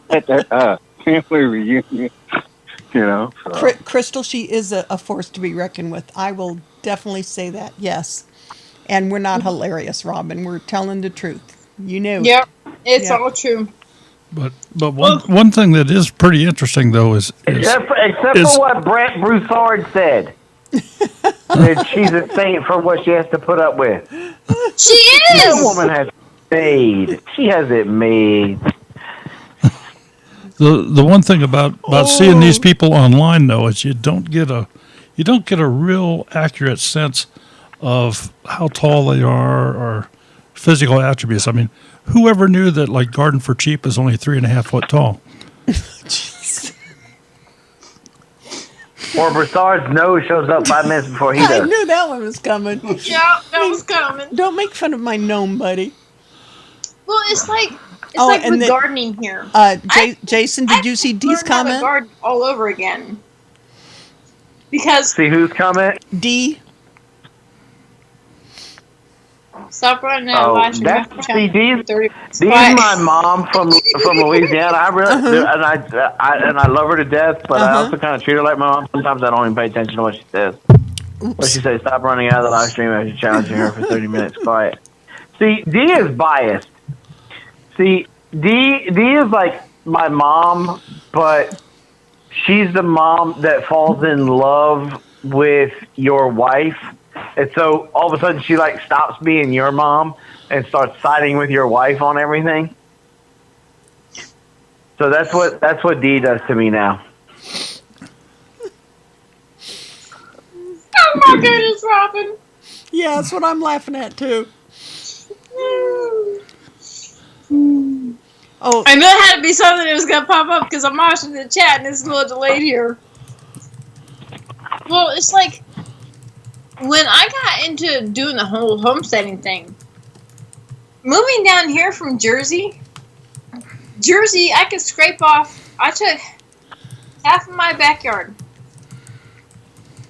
S8: at the family reunion. You know, so.
S2: Crystal, she is a force to be reckoned with. I will definitely say that. Yes, and we're not hilarious, Robin. We're telling the truth. You know.
S5: Yep. It's
S2: Yeah.
S5: all true.
S3: But one thing that is pretty interesting though is
S6: Except for what Brett Broussard said. That she's a saint for what she has to put up with.
S5: She is!
S6: That woman has made. She has it made.
S3: the one thing about seeing these people online though is you don't get a real accurate sense of how tall they are or physical attributes. I mean, whoever knew that like Garden for Cheap is only 3.5 foot tall?
S6: Or Broussard's nose shows up 5 minutes before he
S2: I
S6: does.
S2: knew that one was coming.
S5: Yeah, that was coming.
S2: Don't make fun of my gnome, buddy.
S5: Well, it's like
S2: and
S5: with
S2: then,
S5: gardening here.
S2: Jason, did you see Dee's
S5: learned how to
S2: comment?
S5: garden all over again. Because
S6: See whose comment?
S2: D.
S5: stop running out
S6: Oh,
S5: last year.
S6: that's Dee's
S5: Dee's
S6: my mom from Louisiana. I really and I love her to death, but I also kind of treat her like my mom. Sometimes I don't even pay attention to what she says. What she says, stop running out of the live stream after challenging her for 30 minutes. Quiet. See, D is biased. See, D is like my mom, but she's the mom that falls in love with your wife. And so all of a sudden she like stops being your mom and starts siding with your wife on everything. So that's what D does to me now.
S5: Oh my goodness, Robin.
S2: Yeah, that's what I'm laughing at too. Oh,
S5: I knew it had to be something that was going to pop up because I'm watching the chat and it's a little delayed here. Well, it's like when I got into doing the whole homesteading thing, moving down here from Jersey, I could scrape off. I took half of my backyard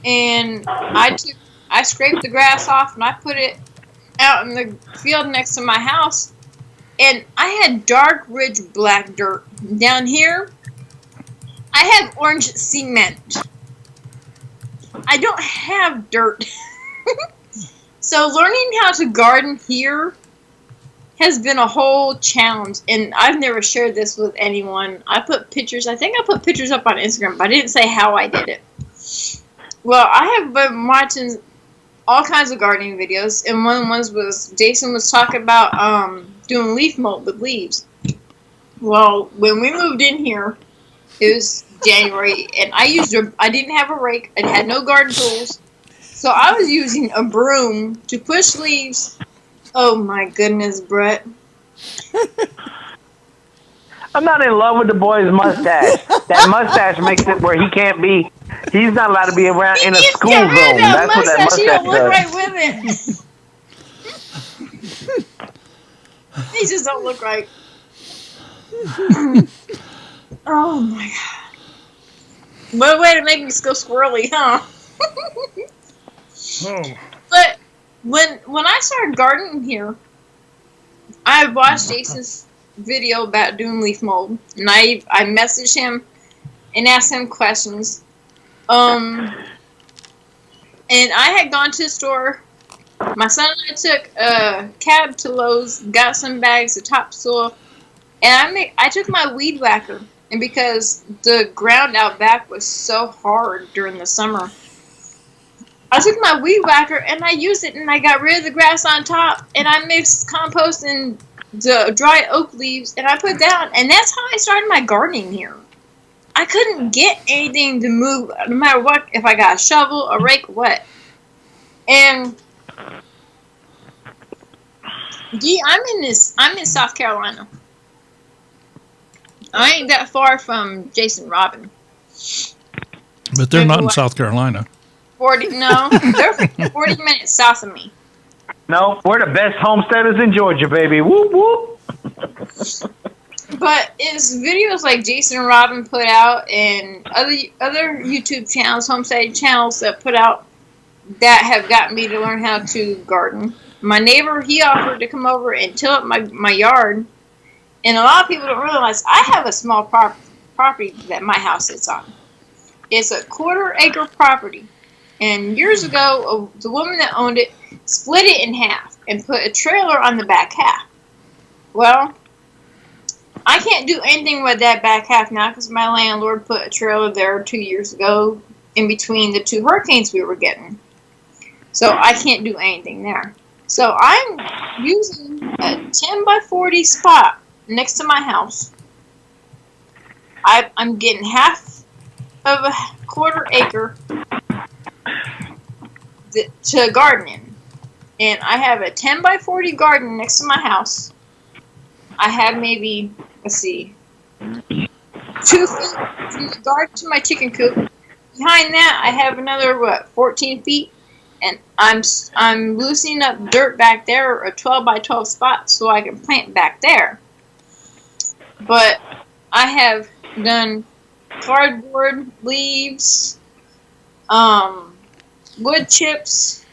S5: and I scraped the grass off and I put it out in the field next to my house. And I had dark, rich, black dirt. Down here, I have orange cement. I don't have dirt. So learning how to garden here has been a whole challenge. And I've never shared this with anyone. I think I put pictures up on Instagram, but I didn't say how I did it. Well, I have been watching all kinds of gardening videos. And one of the ones was Jason was talking about doing leaf mold with leaves. Well, when we moved in here, it was January, and I didn't have a rake. I had no garden tools, so I was using a broom to push leaves. Oh my goodness, Brett!
S6: I'm not in love with the boy's mustache. That mustache makes it where he can't be. He's not allowed to be around in a school zone. That's what that mustache
S5: You don't look
S6: does.
S5: right with it. He just don't look right. Oh my god! What a way to make me go squirrely, huh?
S3: Oh.
S5: But when I started gardening here, I watched Jason's video about doing leaf mold, and I messaged him and asked him questions. And I had gone to the store. My son and I took a cab to Lowe's, got some bags of topsoil, and I took my weed whacker. And because the ground out back was so hard during the summer, I took my weed whacker and I used it, and I got rid of the grass on top, and I mixed compost and the dry oak leaves, and I put down, and that's how I started my gardening here. I couldn't get anything to move, no matter what, if I got a shovel, a rake, what. And I'm in South Carolina. I ain't that far from Jason Robin.
S3: But they're not in South Carolina.
S5: 40 minutes south of me.
S6: No, we're the best homesteaders in Georgia, baby. Whoop, whoop.
S5: But it's videos like Jason Robin put out, and other YouTube channels, homesteading channels that put out, that have gotten me to learn how to garden. My neighbor, he offered to come over and till up my yard. And a lot of people don't realize I have a small property that my house sits on. It's a 1/4 acre property. And years ago, the woman that owned it split it in half and put a trailer on the back half. Well, I can't do anything with that back half now because my landlord put a trailer there 2 years ago in between the 2 hurricanes we were getting. So I can't do anything there. So I'm using a 10 by 40 spot next to my house. I'm getting half of a 1/4 acre to garden in. And I have a 10 by 40 garden next to my house. I have maybe, 2 feet from the garden to my chicken coop. Behind that, I have another, 14 feet. And I'm loosening up dirt back there, a 12 by 12 spot, so I can plant back there. But I have done cardboard, leaves, wood chips,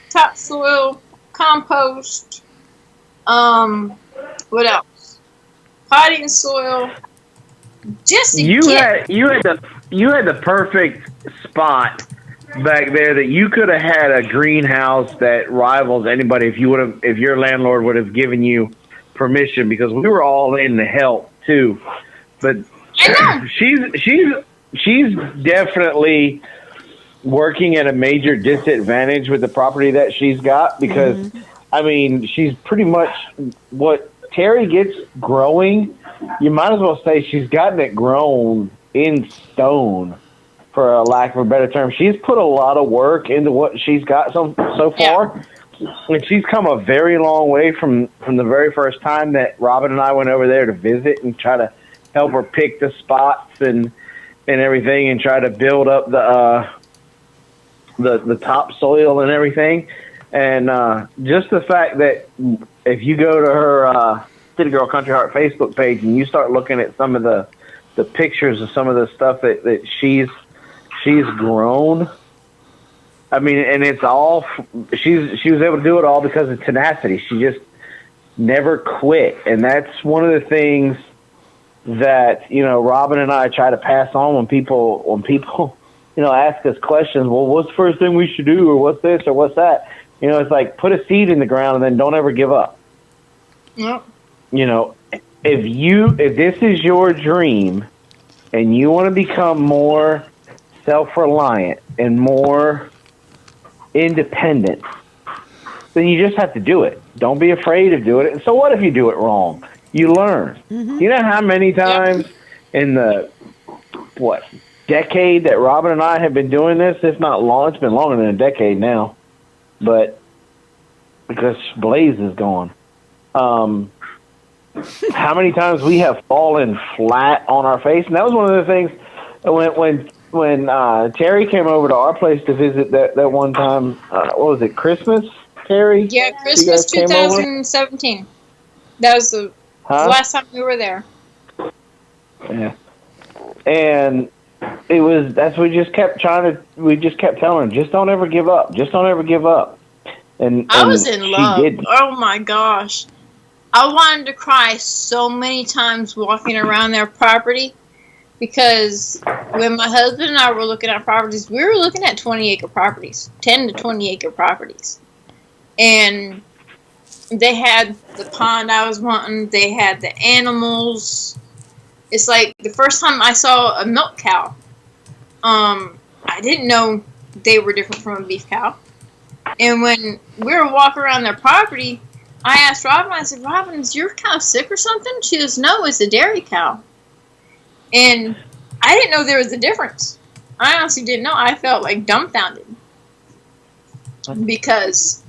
S5: topsoil, compost, what else? Potting soil. Just to
S6: you had the perfect spot back there that you could have had a greenhouse that rivals anybody if your landlord would have given you permission, because we were all in to help too. But she's definitely working at a major disadvantage with the property that she's got, because I mean, she's pretty much what Terry gets growing. You might as well say she's gotten it grown in stone, for a lack of a better term. She's put a lot of work into what she's got so far. And she's come a very long way from the very first time that Robin and I went over there to visit and try to help her pick the spots and everything, and try to build up the topsoil and everything. And just the fact that if you go to her City Girl Country Heart Facebook page and you start looking at some of the pictures of some of the stuff that she's grown, I mean, and it's all she was able to do it all because of tenacity. She just never quit, and that's one of the things that Robin and I try to pass on when people ask us questions. Well, what's the first thing we should do, or what's this, or what's that? It's like, put a seed in the ground and then don't ever give up.
S5: Yep.
S6: If this is your dream and you want to become more self-reliant and more independent, then you just have to do it. Don't be afraid of doing it. And so what if you do it wrong? You learn. You know how many times in the decade that Robin and I have been doing this, if not long, it's been longer than a decade now, but because Blaze is gone. how many times we have fallen flat on our face. And that was one of the things when Terry came over to our place to visit that one time. What was it, Christmas, Terry?
S5: Yeah, Christmas 2017. That was the last time we were there.
S6: Yeah. And we just kept telling him, just don't ever give up. Just don't ever give up. And
S5: I was in love. Oh my gosh. I wanted to cry so many times walking around their property, because when my husband and I were looking at properties, we were looking at 20-acre properties, 10 to 20-acre properties. And they had the pond I was wanting. They had the animals. It's like the first time I saw a milk cow, I didn't know they were different from a beef cow. And when we were walking around their property, I asked Robin, I said, Robin, is your cow sick or something? She goes, no, it's a dairy cow. And I didn't know there was a difference. I honestly didn't know. I felt like dumbfounded. Because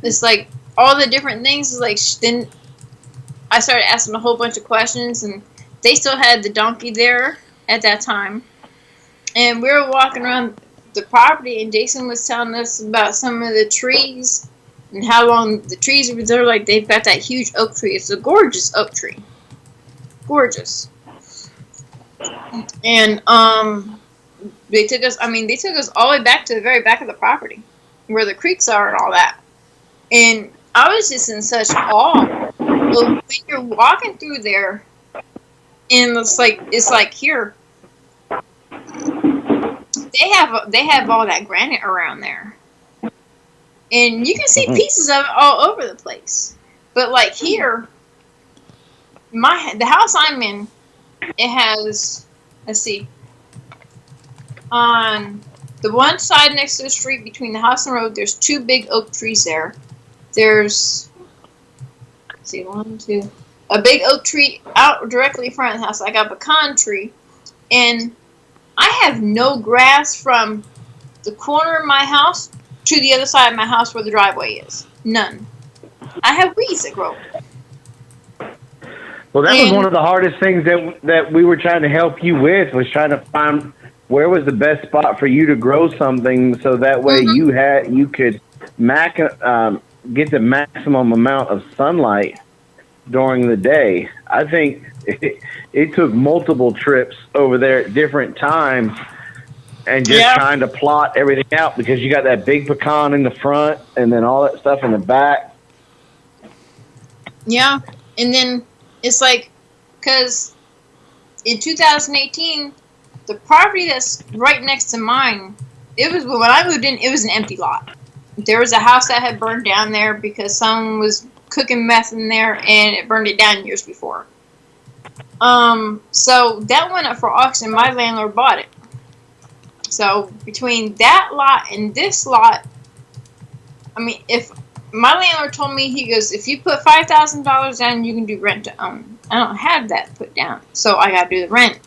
S5: it's like all the different things. Like, then I started asking a whole bunch of questions, and they still had the donkey there at that time. And we were walking around the property, and Jason was telling us about some of the trees and how long the trees were there. Like, they've got that huge oak tree. It's a gorgeous oak tree. Gorgeous. And they took us all the way back to the very back of the property where the creeks are and all that. And I was just in such awe. When you're walking through there, and it's like here. They have all that granite around there. And you can see pieces of it all over the place. But like here, the house I'm in, it has, let's see, on the one side next to the street between the house and the road, there's 2 big oak trees there. There's, let's see, 1, 2, a big oak tree out directly in front of the house, like a pecan tree. And I have no grass from the corner of my house to the other side of my house where the driveway is. None. I have weeds that grow.
S6: Well, that was one of the hardest things that we were trying to help you with, was trying to find where was the best spot for you to grow something, so that way you could get the maximum amount of sunlight during the day. I think it took multiple trips over there at different times, and just trying to plot everything out, because you got that big pecan in the front and then all that stuff in the back. Yeah, and then it's like, because in 2018, the property that's right next to mine, it was, when I moved in, it was an empty lot. There was a house that had burned down there because someone was cooking meth in there, and it burned it down years before. So that went up for auction. My landlord bought it. So between that lot and this lot, I mean, if my landlord told me, he goes, if you put $5,000 down, you can do rent to own. I don't have that put down, so I got to do the rent.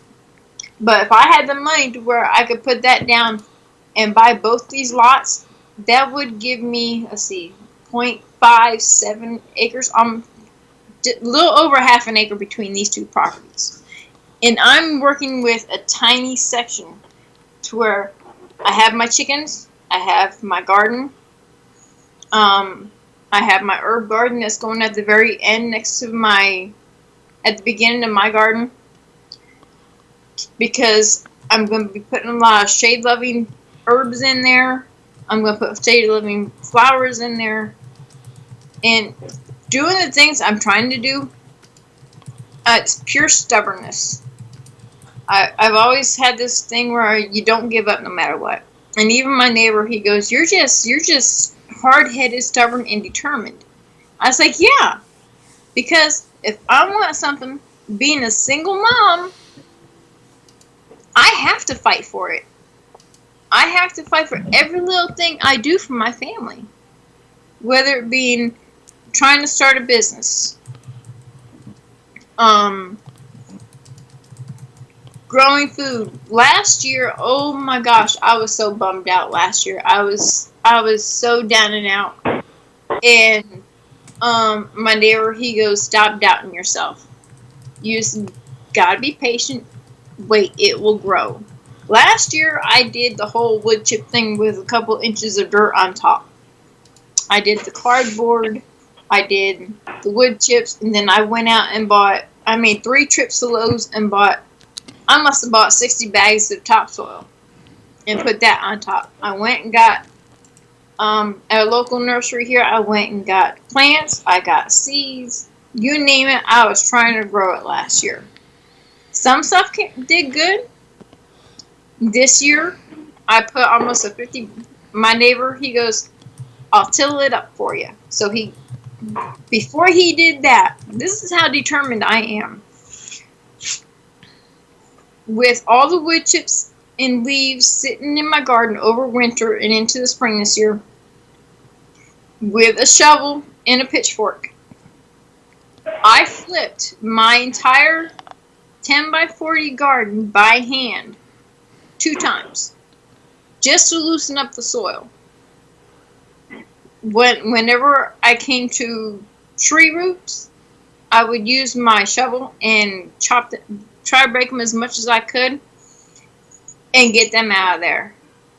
S6: But if I had the money to where I could put that down and buy both these lots, that would give me, let's see, 0.57 acres. A little over half an acre between these two properties. And I'm working with a tiny section to where I have my chickens, I have my garden, I have my herb garden that's going at the very end next to at the beginning of my garden, because I'm going to be putting a lot of shade-loving herbs in there. I'm going to put shade-loving flowers in there. And doing the things I'm trying to do, it's pure stubbornness. I've always had this thing where you don't give up no matter what. And even my neighbor, he goes, you're just hard-headed, stubborn, and determined. I was like, yeah. Because if I want something, being a single mom, I have to fight for it. I have to fight for every little thing I do for my family. Whether it be trying to start a business, growing food. Last year, oh my gosh, I was so bummed out last year. I was so down and out. And
S5: my neighbor, he goes, stop doubting yourself. You just gotta be patient. Wait, it will grow. Last year, I did the whole wood chip thing with a couple inches of dirt on top. I did the cardboard, I did the wood chips, and then I went out and I made 3 trips to Lowe's and I must have bought 60 bags of topsoil and put that on top. I went and got, at a local nursery here, I went and got plants, I got seeds, you name it, I was trying to grow it last year. Some stuff did good. This year, I put almost a 50, my neighbor, he goes, I'll till it up for you. So before he did that, this is how determined I am. With all the wood chips and leaves sitting in my garden over winter and into the spring this year, with a shovel and a pitchfork, I flipped my entire 10 by 40 garden by hand 2 times just to loosen up the soil. Whenever I came to tree roots, I would use my shovel and try to break them as much as I could and get them out of there.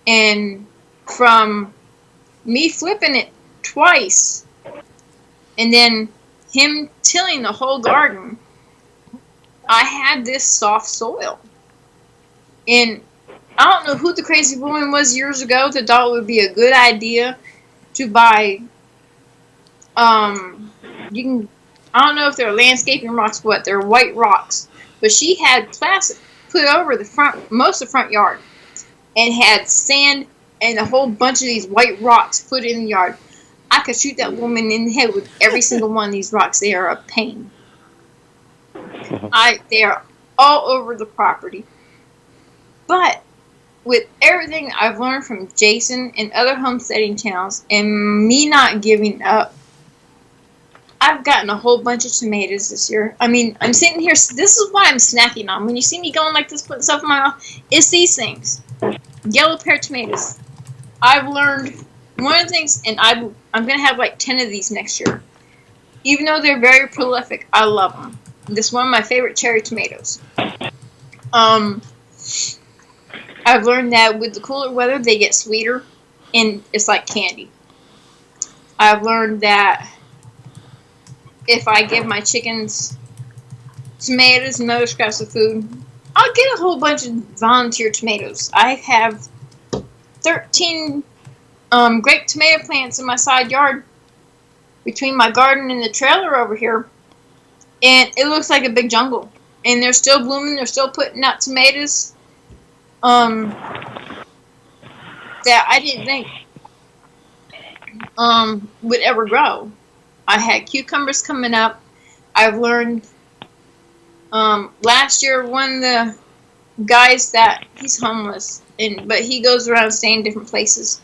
S5: And from me flipping it twice and then him tilling the whole garden, I had this soft soil. And I don't know who the crazy woman was years ago that thought it would be a good idea to buy, I don't know if they're landscaping rocks, but they're white rocks. But she had plastic put over most of the front yard, and had sand and a whole bunch of these white rocks put in the yard. I could shoot that woman in the head with every single one of these rocks. They are a pain. They are all over the property. But with everything I've learned from Jason and other homesteading channels and me not giving up, I've gotten a whole bunch of tomatoes this year. I mean, I'm sitting here, this is what I'm snacking on. When you see me going like this, putting stuff in my mouth, it's these things. Yellow pear tomatoes. I've learned one of the things, and I'm going to have like 10 of these next year. Even though they're very prolific, I love them. This is one of my favorite cherry tomatoes. I've learned that with the cooler weather, they get sweeter, and it's like candy. I've learned that if I give my chickens tomatoes and other scraps of food, I'll get a whole bunch of volunteer tomatoes. I have 13 grape tomato plants in my side yard between my garden and the trailer over here, and it looks like a big jungle. And they're still blooming, they're still putting out tomatoes that I didn't think would ever grow. I had cucumbers coming up. I've learned last year one of the guys that he's homeless, but he goes around staying in different places.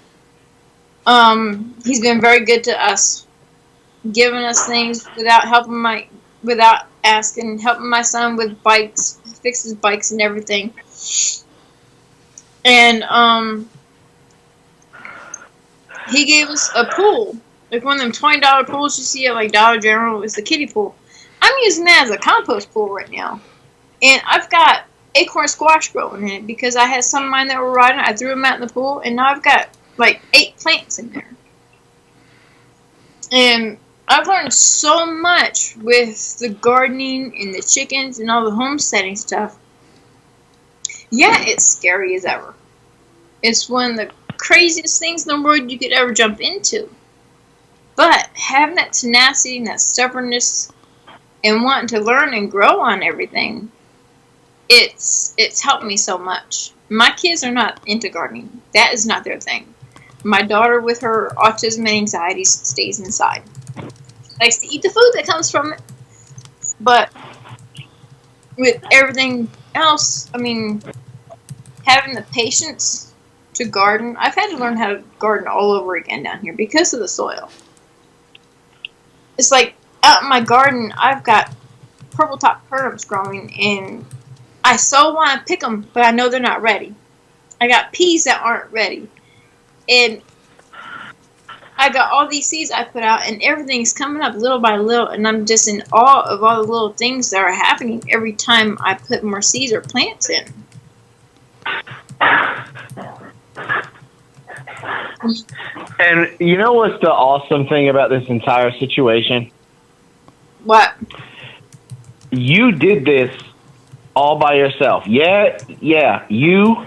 S5: He's been very good to us, giving us things without asking, helping my son with bikes, fix his bikes and everything. And he gave us a pool, like one of them $20 pools you see at like Dollar General. It's the kiddie pool. I'm using that as a compost pool right now, and I've got acorn squash growing in it because I had some of mine that were rotting. I threw them out in the pool, and now I've got like 8 plants in there. And I've learned so much with the gardening and the chickens and all the homesteading stuff. Yeah, it's scary as ever. It's one of the craziest things in the world you could ever jump into. But having that tenacity and that stubbornness and wanting to learn and grow on everything, it's helped me so much. My kids are not into gardening. That is not their thing. My daughter, with her autism and anxieties, stays inside. She likes to eat the food that comes from it. But with everything else, I mean, having the patience to garden, I've had to learn how to garden all over again down here because of the soil. It's like out in my garden, I've got purple top turnips growing, and I so want to pick them, but I know they're not ready. I got peas that aren't ready, and I got all these seeds I put out, and everything's coming up little by little, and I'm just in awe of all the little things that are happening every time I put more seeds or plants in.
S6: And you know what's the awesome thing about this entire situation?
S5: What?
S6: You did this all by yourself. Yeah, you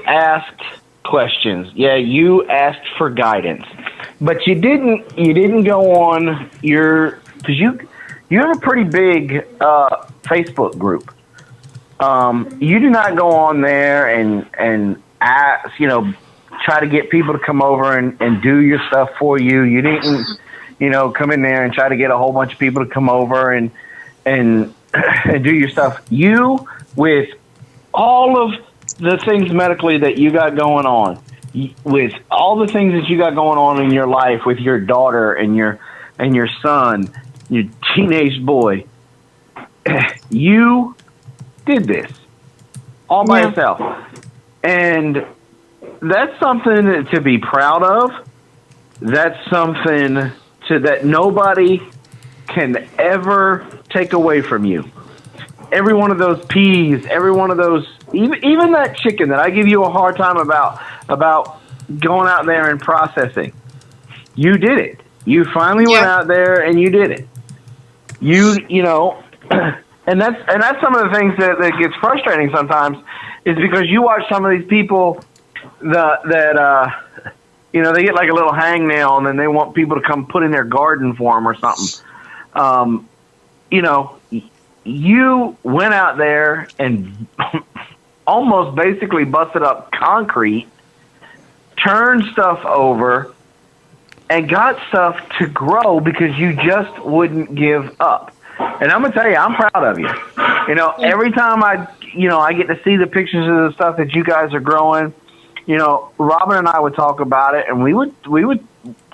S6: asked questions. Yeah, you asked for guidance. But you didn't go on because you have a pretty big Facebook group. You do not go on there and ask, try to get people to come over and do your stuff for you. You didn't, come in there and try to get a whole bunch of people to come over and do your stuff. You, with all of the things medically that you got going on, with all the things that you got going on in your life with your daughter and your son, your teenage boy, you did this all by yourself. And that's something to be proud of. That's something that nobody can ever take away from you. Every one of those peas, every one of those, even that chicken that I give you a hard time about going out there and processing, you did it. You finally went out there and you did it. And that's some of the things that gets frustrating sometimes, is because you watch some of these people that they get like a little hangnail and then they want people to come put in their garden for them or something. You went out there and almost basically busted up concrete, turned stuff over, and got stuff to grow because you just wouldn't give up. And I'm gonna tell you, I'm proud of you. Every time I get to see the pictures of the stuff that you guys are growing, Robin and I would talk about it, and we would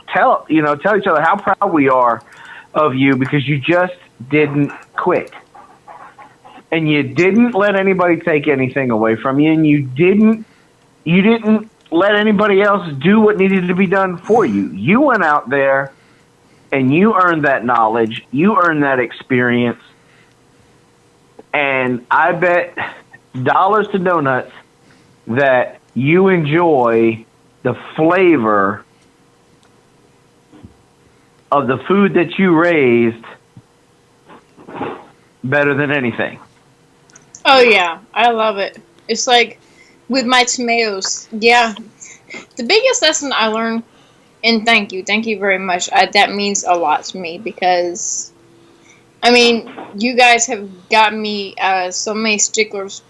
S6: tell each other how proud we are of you, because you just didn't quit. And you didn't let anybody take anything away from you, and you didn't let anybody else do what needed to be done for you. You went out there and you earned that knowledge, you earned that experience, and I bet dollars to donuts that you enjoy the flavor of the food that you raised better than anything.
S5: Oh yeah, I love it. It's like with my tomatoes. Yeah, the biggest lesson I learned, and thank you very much. That means a lot to me, because you guys have gotten me so many sticklers,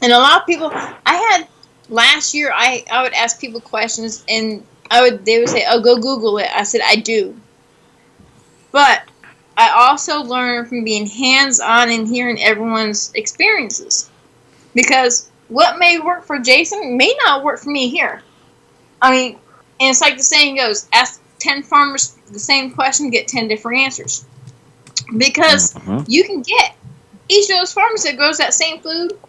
S5: and a lot of people. I had last year. I would ask people questions, and they would say, "Oh, go Google it." I said, "I do," but I also learned from being hands-on and hearing everyone's experiences, because what may work for Jason may not work for me here. And it's like the saying goes, ask 10 farmers the same question, get 10 different answers. Because you can get each of those farmers that grows that same food,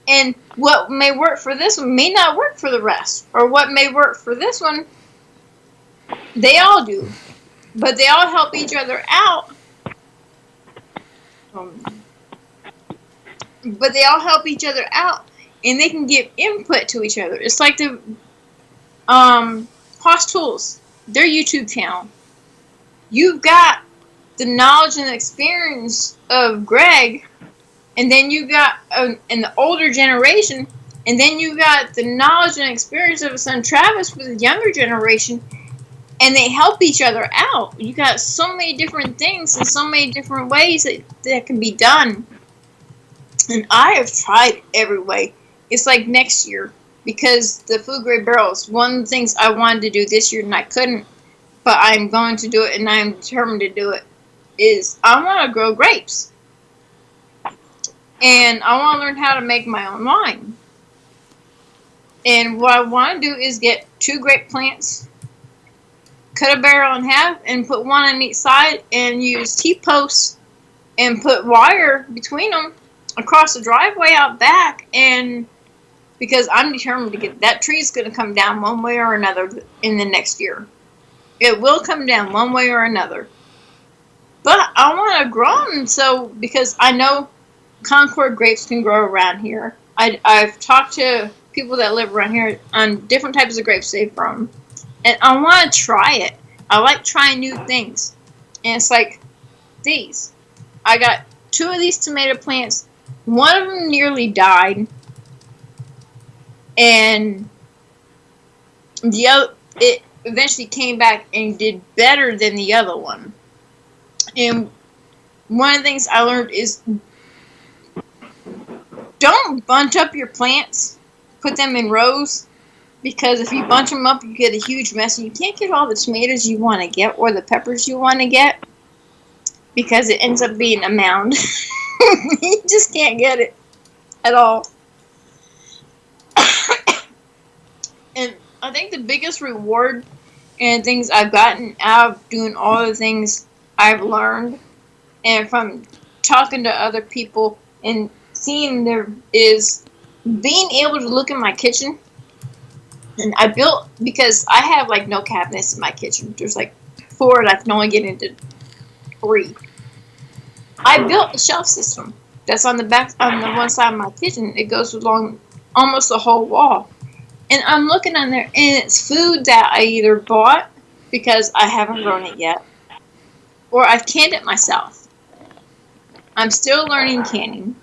S5: and what may work for this one may not work for the rest. Or what may work for this one, they all do. But they all help each other out. And they can give input to each other. It's like the Hoss Tools, their YouTube channel. You've got the knowledge and experience of Greg, and then you got in the older generation, and then you got the knowledge and experience of his son Travis with the younger generation. And they help each other out. You got so many different things and so many different ways that can be done. And I have tried every way. It's like next year, because the food grade barrels, one of the things I wanted to do this year and I couldn't, but I'm going to do it and I'm determined to do it, is I want to grow grapes. And I want to learn how to make my own wine. And what I want to do is get 2 grape plants, cut a barrel in half and put one on each side, and use T-posts and put wire between them across the driveway out back, and because I'm determined to get that tree is going to come down one way or another in the next year. It will come down one way or another. But I want to grow them because I know Concord grapes can grow around here. I've talked to people that live around here on different types of grapes they've grown. And I want to try it. I like trying new things. And it's like these. I got 2 of these tomato plants. One of them nearly died. And the other, it eventually came back and did better than the other one. And one of the things I learned is don't bunch up your plants. Put them in rows. Because if you bunch them up, you get a huge mess. And you can't get all the tomatoes you want to get or the peppers you want to get. Because it ends up being a mound. You just can't get it at all. And I think the biggest reward and things I've gotten out of doing all the things I've learned and from talking to other people and seeing there is being able to look in my kitchen. And I built, because I have like no cabinets in my kitchen. There's like 4 and I can only get into 3. I built a shelf system that's on the back, on the one side of my kitchen. It goes along almost the whole wall. And I'm looking on there, and it's food that I either bought because I haven't grown it yet, or I've canned it myself. I'm still learning canning.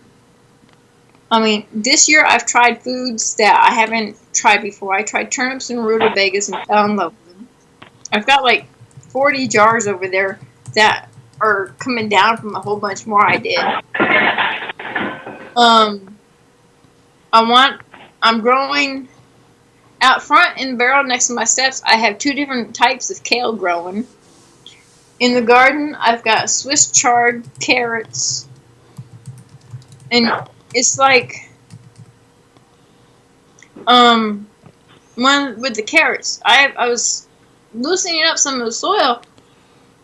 S5: I mean, this year I've tried foods that I haven't tried before. I tried turnips and rutabagas and fell in love with them. I've got like 40 jars over there that are coming down from a whole bunch more I did. I'm growing out front in the barrel next to my steps. I have 2 different types of kale growing. In the garden, I've got Swiss chard, carrots, and it's like one with the carrots. I was loosening up some of the soil,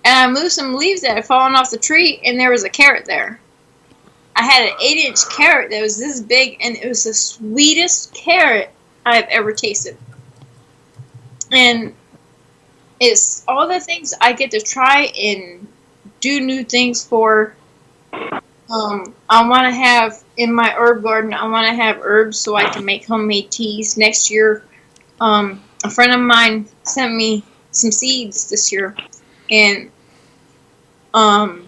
S5: and I moved some leaves that had fallen off the tree, and there was a carrot there. I had an 8-inch carrot that was this big, and it was the sweetest carrot I've ever tasted. And it's all the things I get to try and do new things for. I want to have, in my herb garden, I want to have herbs so I can make homemade teas. Next year, a friend of mine sent me some seeds this year, and I'm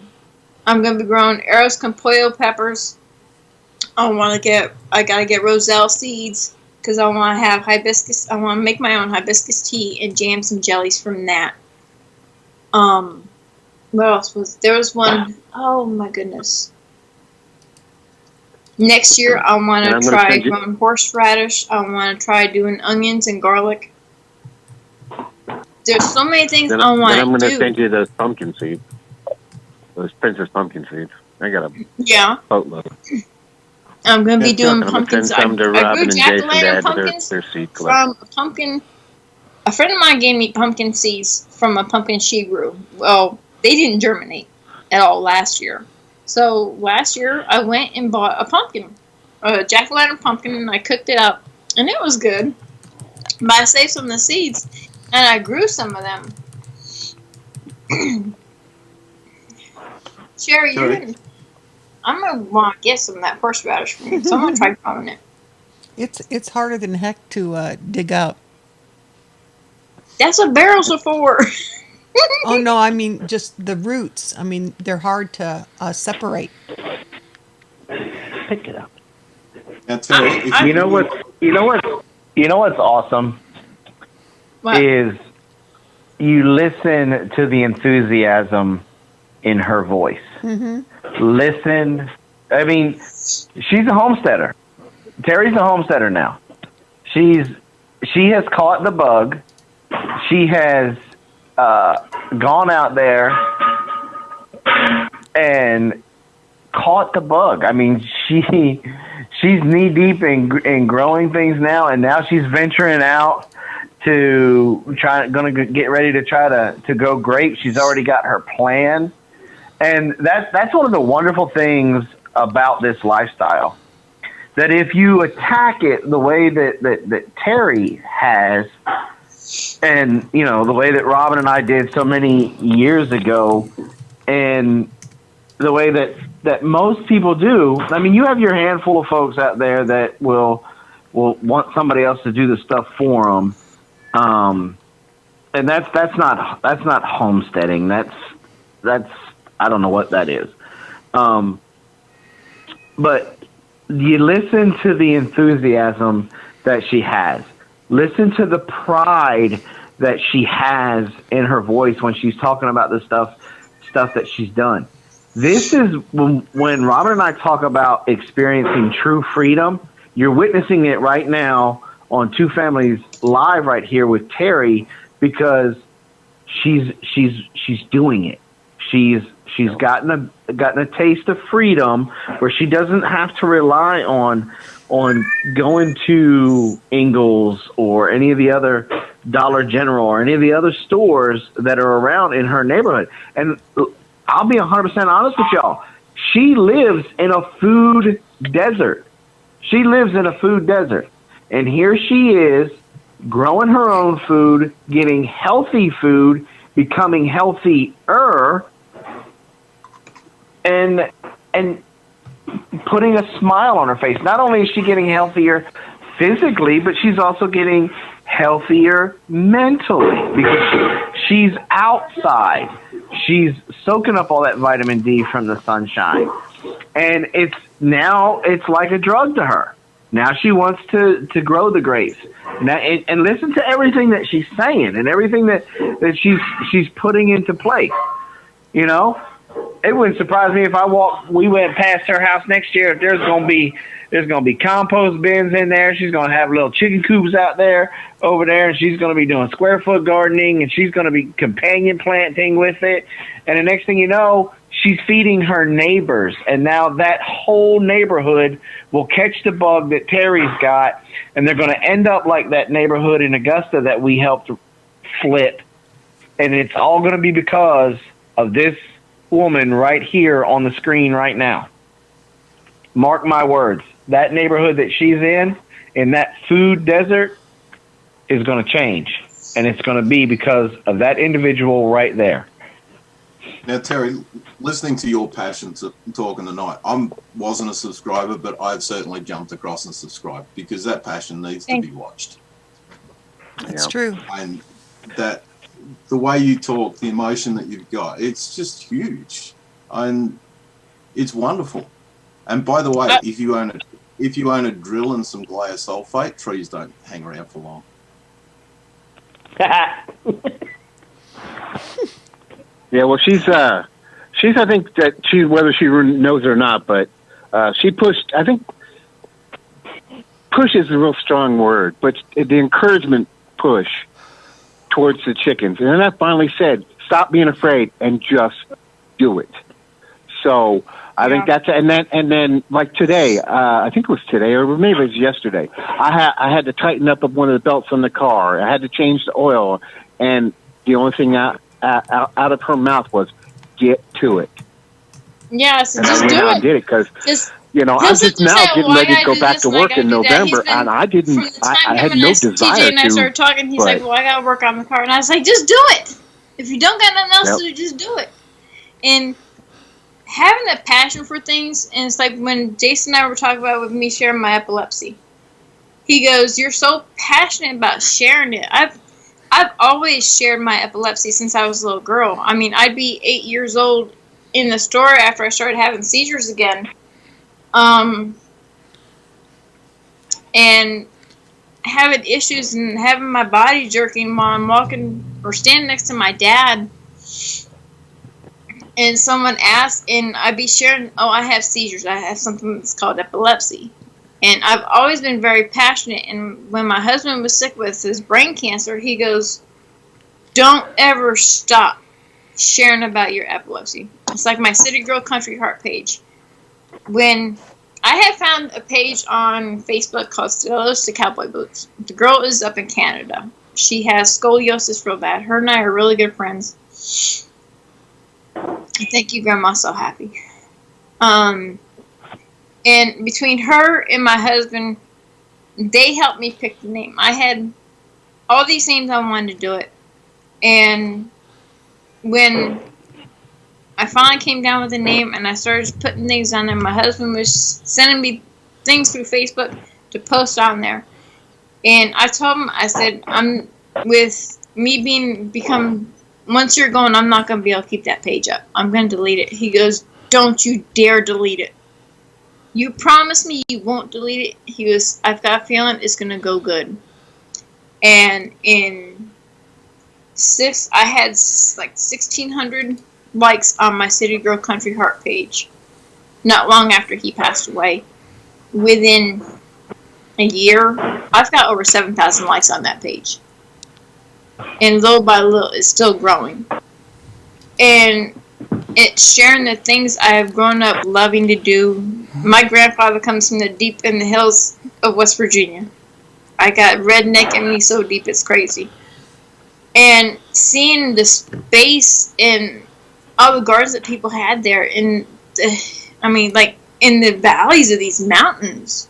S5: going to be growing Eros Compollo peppers. I gotta get roselle seeds, because I want to have hibiscus. I want to make my own hibiscus tea and jam some jellies from that. What else was there? Was one, oh my goodness. Next year, I want to try growing horseradish. I want to try doing onions and garlic. There's so many things I want to do.
S11: I'm going to send you those pumpkin seeds. Those Princess pumpkin seeds. I got a boatload.
S5: I'm going to be doing pumpkins. I grew
S11: Robin and Jason
S5: jack-o'-lantern pumpkins
S11: their seed
S5: from a pumpkin. A friend of mine gave me pumpkin seeds from a pumpkin she grew. Well, they didn't germinate at all last year. So last year, I went and bought a pumpkin, a jack-o'-lantern pumpkin, and I cooked it up, and it was good. But I saved some of the seeds, and I grew some of them. Sherry, I'm going to want to get some of that horseradish from you, so I'm going to try growing it.
S2: It's harder than heck to dig up.
S5: That's what barrels are for.
S2: Oh, no, I mean, just the roots. I mean, they're hard to separate.
S6: Pick it up.
S11: You know what's awesome?
S5: What?
S11: Is you listen to the enthusiasm in her voice.
S2: Mm-hmm.
S11: Listen. I mean, she's a homesteader. Terry's a homesteader now. She has caught the bug. She has gone out there and caught the bug. I mean, she's knee deep in growing things now, and now she's venturing out to going to get ready to try to grow grapes. She's already got her plan, and that's one of the wonderful things about this lifestyle. that if you attack it the way that Terry has, and the way that Robin and I did so many years ago, and the way that most people do. I mean, you have your handful of folks out there that will want somebody else to do the stuff for them, and that's not homesteading. That's I don't know what that is. But you listen to the enthusiasm that she has. Listen to the pride that she has in her voice when she's talking about the stuff that she's done. This is when Robin and I talk about experiencing true freedom. You're witnessing it right now on Two Families Live right here with Terry, because she's doing it. She's gotten a taste of freedom where she doesn't have to rely on going to Ingles or any of the other Dollar General or any of the other stores that are around in her neighborhood. And I'll be 100% honest with y'all. She lives in a food desert. She lives in a food desert. And here she is growing her own food, getting healthy food, becoming healthier, and putting a smile on her face. Not only is she getting healthier physically, but she's also getting healthier mentally because she's outside. She's soaking up all that vitamin D from the sunshine. And it's like a drug to her. Now she wants to grow the grapes. Now, and listen to everything that she's saying and everything that she's putting into place. You know, it wouldn't surprise me if we went past her house next year. There's gonna be compost bins in there. She's gonna have little chicken coops out there over there, and she's gonna be doing square foot gardening, and she's gonna be companion planting with it. And the next thing you know, she's feeding her neighbors, and now that whole neighborhood will catch the bug that Terry's got, and they're gonna end up like that neighborhood in Augusta that we helped flip, and it's all gonna be because of this woman right here on the screen right now. Mark my words. That neighborhood that she's in that food desert, is going to change. And it's going to be because of that individual right there.
S9: Now, Terry, listening to your passion to talking tonight, I wasn't a subscriber, but I've certainly jumped across and subscribed because that passion needs to be watched.
S2: That's true.
S9: And that the way you talk, the emotion that you've got, it's just huge. And it's wonderful. And by the way, if you own a drill and some gliosulfate, trees don't hang around for long.
S8: Yeah, well, she's I think that she, whether she knows it or not, but she pushed. I think push is a real strong word, but the encouragement push towards the chickens, and then I finally said, "Stop being afraid and just do it." So I think that's and then like today, I think it was today or maybe it was yesterday. I had to tighten up one of the belts on the car. I had to change the oil, and the only thing out of her mouth was, "Get to it."
S5: Yeah, so
S8: and
S5: just
S8: I went
S5: do
S8: out
S5: it.
S8: and did it because I'm just now getting ready to go back to work in November, and I didn't. I had no desire
S5: TJ and I
S8: to.
S5: started talking. He's like, "Well, I gotta work on the car," and I was like, "Just do it. If you don't got nothing else to do, just do it." And having that passion for things, and it's like when Jason and I were talking about with me sharing my epilepsy. He goes, "You're so passionate about sharing it." I've always shared my epilepsy since I was a little girl. I mean, I'd be 8 years old in the store after I started having seizures again. And having issues and having my body jerking while I'm walking or standing next to my dad. And someone asked, and I'd be sharing, "Oh, I have seizures. I have something that's called epilepsy." And I've always been very passionate. And when my husband was sick with his brain cancer, he goes, "Don't ever stop sharing about your epilepsy." It's like my City Girl Country Heart page. When I had found a page on Facebook called Stilettos to Cowboy Boots. The girl is up in Canada. She has scoliosis real bad. Her and I are really good friends. Thank you, Grandma. So happy. And between her and my husband, they helped me pick the name. I had all these names I wanted to do it. And when I finally came down with a name and I started putting things on there, my husband was sending me things through Facebook to post on there. And I told him, I said, I'm with me become once you're gone, I'm not going to be able to keep that page up. I'm going to delete it. He goes, don't you dare delete it. You promise me you won't delete it. He goes, I've got a feeling it's going to go good. And I had like 1,600 likes on my City Girl Country Heart page. Not long after he passed away. Within a year, I've got over 7,000 likes on that page. And little by little, it's still growing. And it's sharing the things I have grown up loving to do. My grandfather comes from the deep in the hills of West Virginia. I got redneck in me so deep it's crazy. And seeing the space and all the gardens that people had there, in the valleys of these mountains.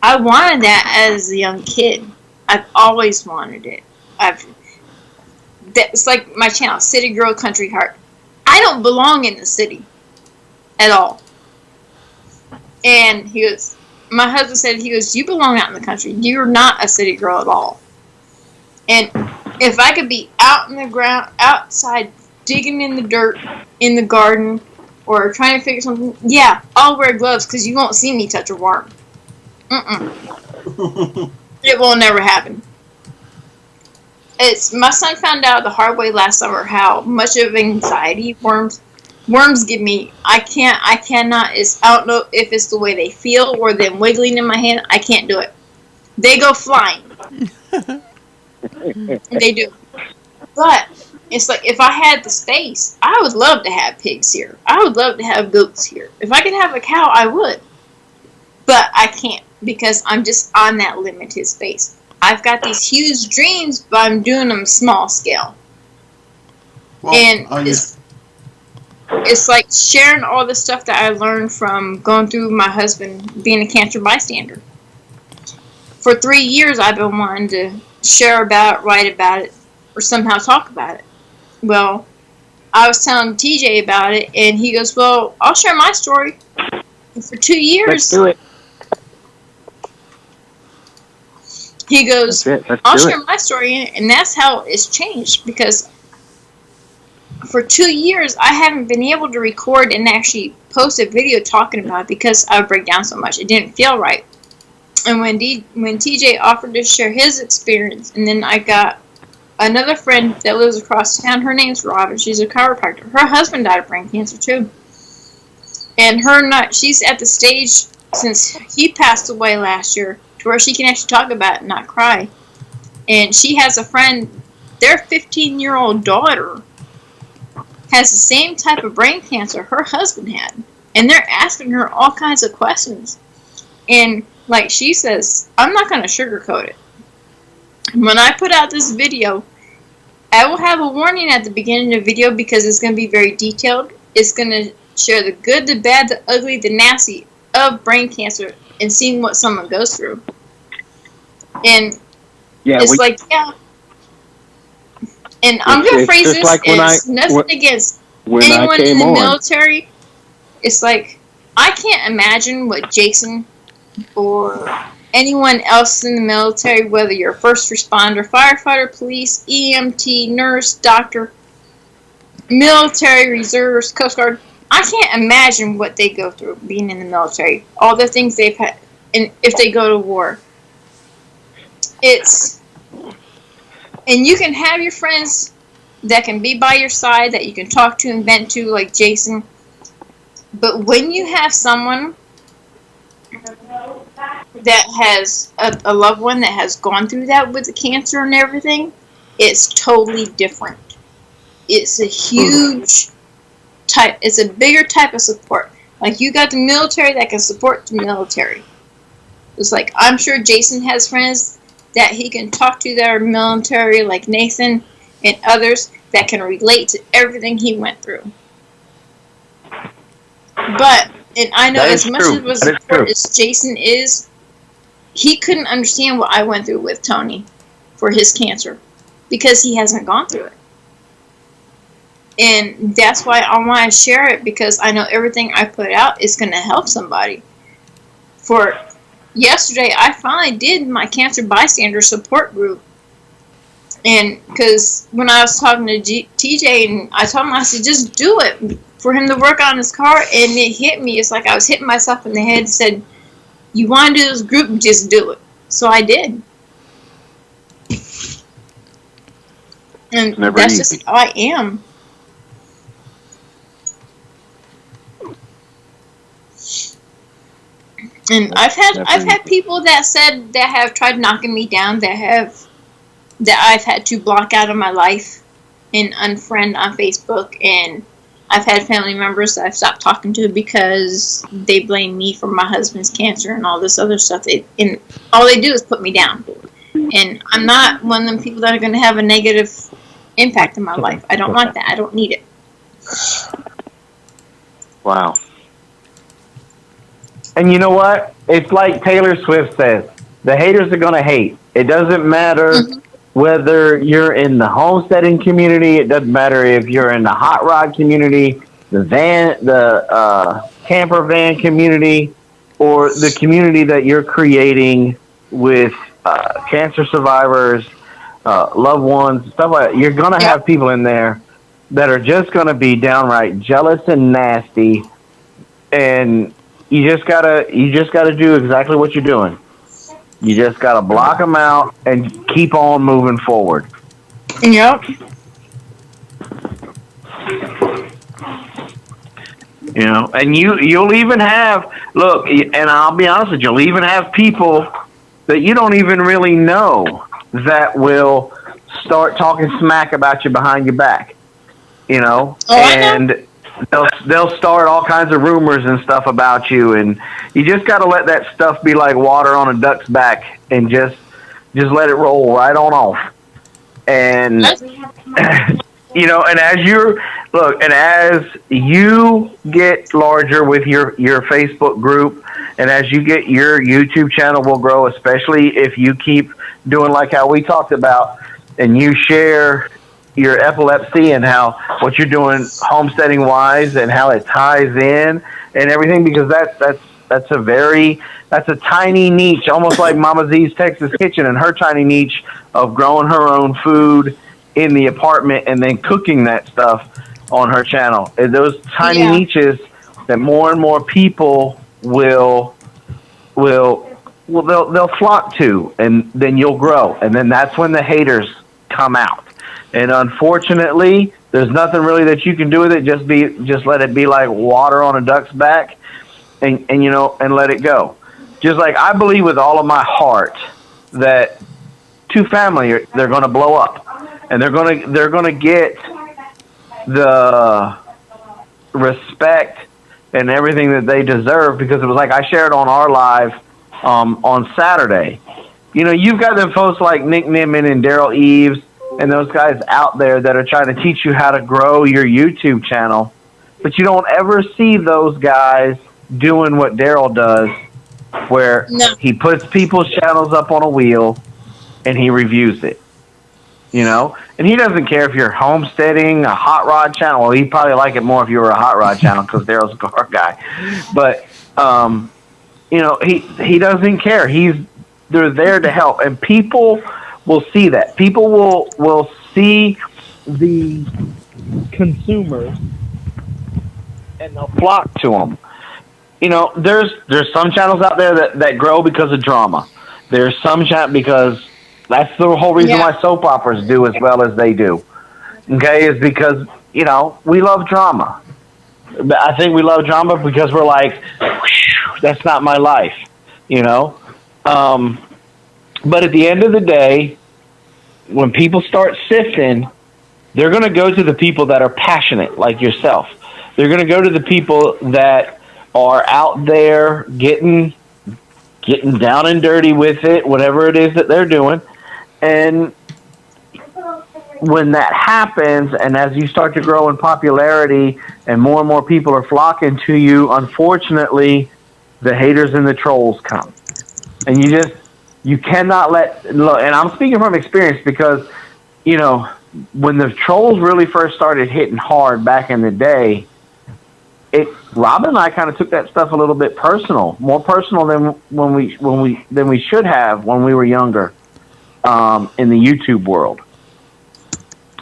S5: I wanted that as a young kid. I've always wanted it. That's like my channel, City Girl Country Heart. I don't belong in the city at all. And my husband said, you belong out in the country. You're not a city girl at all. And if I could be out in the ground, outside, digging in the dirt, in the garden, or trying to figure something, yeah, I'll wear gloves because you won't see me touch a worm. It will never happen. My son found out the hard way last summer how much of anxiety worms give me. I cannot. I don't know if it's the way they feel or them wiggling in my hand. I can't do it. They go flying. They do. But it's like if I had the space, I would love to have pigs here. I would love to have goats here. If I could have a cow, I would. But I can't because I'm just on that limited space. I've got these huge dreams, but I'm doing them small scale.
S9: Well,
S5: and it's like sharing all the stuff that I learned from going through my husband being a cancer bystander. For 3 years, I've been wanting to share about it, write about it, or somehow talk about it. Well, I was telling TJ about it, and he goes, well, I'll share my story. And for 2 years...
S11: Let's do it.
S5: He goes, I'll share my story, and that's how it's changed, because for 2 years, I haven't been able to record and actually post a video talking about it because I would break down so much. It didn't feel right. And when TJ offered to share his experience, and then I got another friend that lives across town, her name's Robin, she's a chiropractor. Her husband died of brain cancer, too. And she's at the stage, since he passed away last year, to where she can actually talk about it and not cry. And she has a friend, their 15-year-old daughter has the same type of brain cancer her husband had. And they're asking her all kinds of questions. And like she says, I'm not going to sugarcoat it. When I put out this video, I will have a warning at the beginning of the video because it's going to be very detailed. It's going to share the good, the bad, the ugly, the nasty of brain cancer and seeing what someone goes through. And And I'm going to phrase this as nothing against anyone in the military. It's like, I can't imagine what Jason or anyone else in the military, whether you're a first responder, firefighter, police, EMT, nurse, doctor, military, reserves, Coast Guard, I can't imagine what they go through being in the military. All the things they've had, and if they go to war. And you can have your friends that can be by your side, that you can talk to and vent to, like Jason. But when you have someone that has a loved one that has gone through that with the cancer and everything, it's totally different. It's a huge type, it's a bigger type of support. Like you got the military that can support the military. It's like, I'm sure Jason has friends that he can talk to that are military, like Nathan and others that can relate to everything he went through. But And I know
S11: That
S5: as
S11: is
S5: much
S11: true.
S5: of a
S11: That is
S5: support
S11: true.
S5: as Jason is, he couldn't understand what I went through with Tony for his cancer because he hasn't gone through it. And that's why I want to share it, because I know everything I put out is going to help somebody. For yesterday, I finally did my cancer bystander support group. And because when I was talking to TJ, and I told him, I said, just do it for him to work on his car. And it hit me. It's like I was hitting myself in the head and said, you want to do this group, just do it. So I did. And that's just how I am. And I've had people that said that have tried knocking me down, that I've had to block out of my life and unfriend on Facebook, and I've had family members that I've stopped talking to because they blame me for my husband's cancer and all this other stuff. And all they do is put me down. And I'm not one of them people that are going to have a negative impact in my life. I don't want that. I don't need it.
S11: Wow. And you know what? It's like Taylor Swift says, the haters are going to hate. It doesn't matter whether you're in the homesteading community. It doesn't matter if you're in the hot rod community, the camper van community, or the community that you're creating with cancer survivors, loved ones, stuff like that. You're going to have people in there that are just going to be downright jealous and nasty, and you just gotta do exactly what you're doing. You just gotta block them out and keep on moving forward.
S5: Yep.
S11: You know, and you'll even have, look, and I'll be honest with you, you'll even have people that you don't even really know that will start talking smack about you behind your back. You know, and they'll start all kinds of rumors and stuff about you, and you just got to let that stuff be like water on a duck's back, and just let it roll right on off. And you know, and as you get larger with your Facebook group, and as you get your YouTube channel will grow, especially if you keep doing like how we talked about, and you share your epilepsy and how what you're doing homesteading wise and how it ties in and everything, because that's a tiny niche, almost like Mama Z's Texas Kitchen and her tiny niche of growing her own food in the apartment and then cooking that stuff on her channel. And those tiny niches that more and more people will they'll flock to, and then you'll grow, and then that's when the haters come out. And unfortunately, there's nothing really that you can do with it. Just let it be like water on a duck's back, and you know, and let it go. Just like I believe with all of my heart that Two Family, they're going to blow up, and they're going to get the respect and everything that they deserve, because it was like I shared on our live on Saturday. You know, you've got them folks like Nick Nimmin and Daryl Eves and those guys out there that are trying to teach you how to grow your YouTube channel, but you don't ever see those guys doing what Daryl does, where he puts people's channels up on a wheel and he reviews it. You know, and he doesn't care if you're homesteading a hot rod channel. Well, he'd probably like it more if you were a hot rod channel, because Daryl's a car guy. But you know, he doesn't care. They're there to help, and people will see that. People will see the consumers, and they'll flock to them. You know, there's some channels out there that grow because of drama. There's some because that's the whole reason why soap operas do as well as they do. Okay, is because, you know, we love drama. I think we love drama because we're like, that's not my life, you know. But at the end of the day, when people start sifting, they're going to go to the people that are passionate, like yourself. They're going to go to the people that are out there getting down and dirty with it, whatever it is that they're doing. And when that happens, and as you start to grow in popularity and more people are flocking to you, unfortunately, the haters and the trolls come. And you cannot look, and I'm speaking from experience because, you know, when the trolls really first started hitting hard back in the day, Robin and I kind of took that stuff a little bit personal, more personal than than we should have when we were younger, in the YouTube world,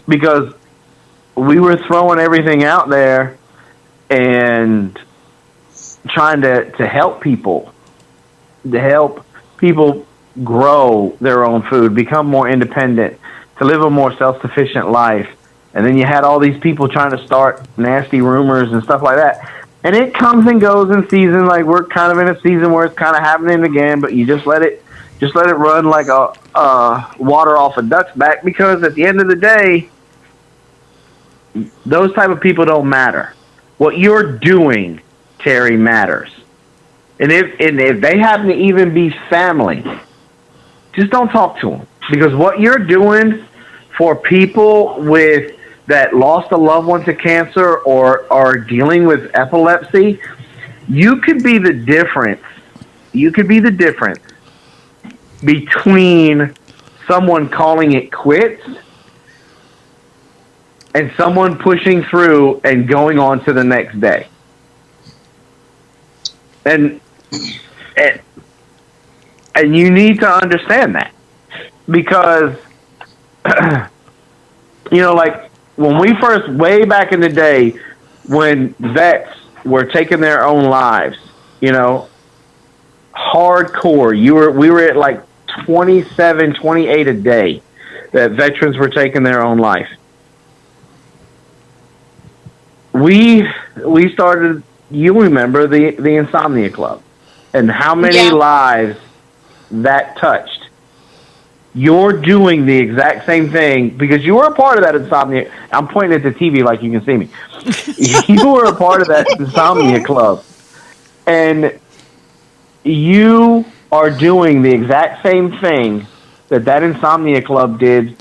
S11: because we were throwing everything out there and trying to help people, grow their own food, become more independent, to live a more self-sufficient life. And then you had all these people trying to start nasty rumors and stuff like that. And it comes and goes in season. Like, we're kind of in a season where it's kind of happening again, but you just let it run like a water off a duck's back, because at the end of the day, those type of people don't matter. What you're doing, Terry, matters. And if they happen to even be family, just don't talk to them, because what you're doing for people that lost a loved one to cancer or are dealing with epilepsy, you could be the difference. You could be the difference between someone calling it quits and someone pushing through and going on to the next day. And you need to understand that, because you know, like when we first, way back in the day, when vets were taking their own lives, you know, hardcore, we were at like 27, 28 a day that veterans were taking their own life. We started, you remember the Insomnia Club and how many lives that touched. You're doing the exact same thing because you were a part of that insomnia. I'm pointing at the TV like you can see me. You were a part of that Insomnia Club. And you are doing the exact same thing that Insomnia Club did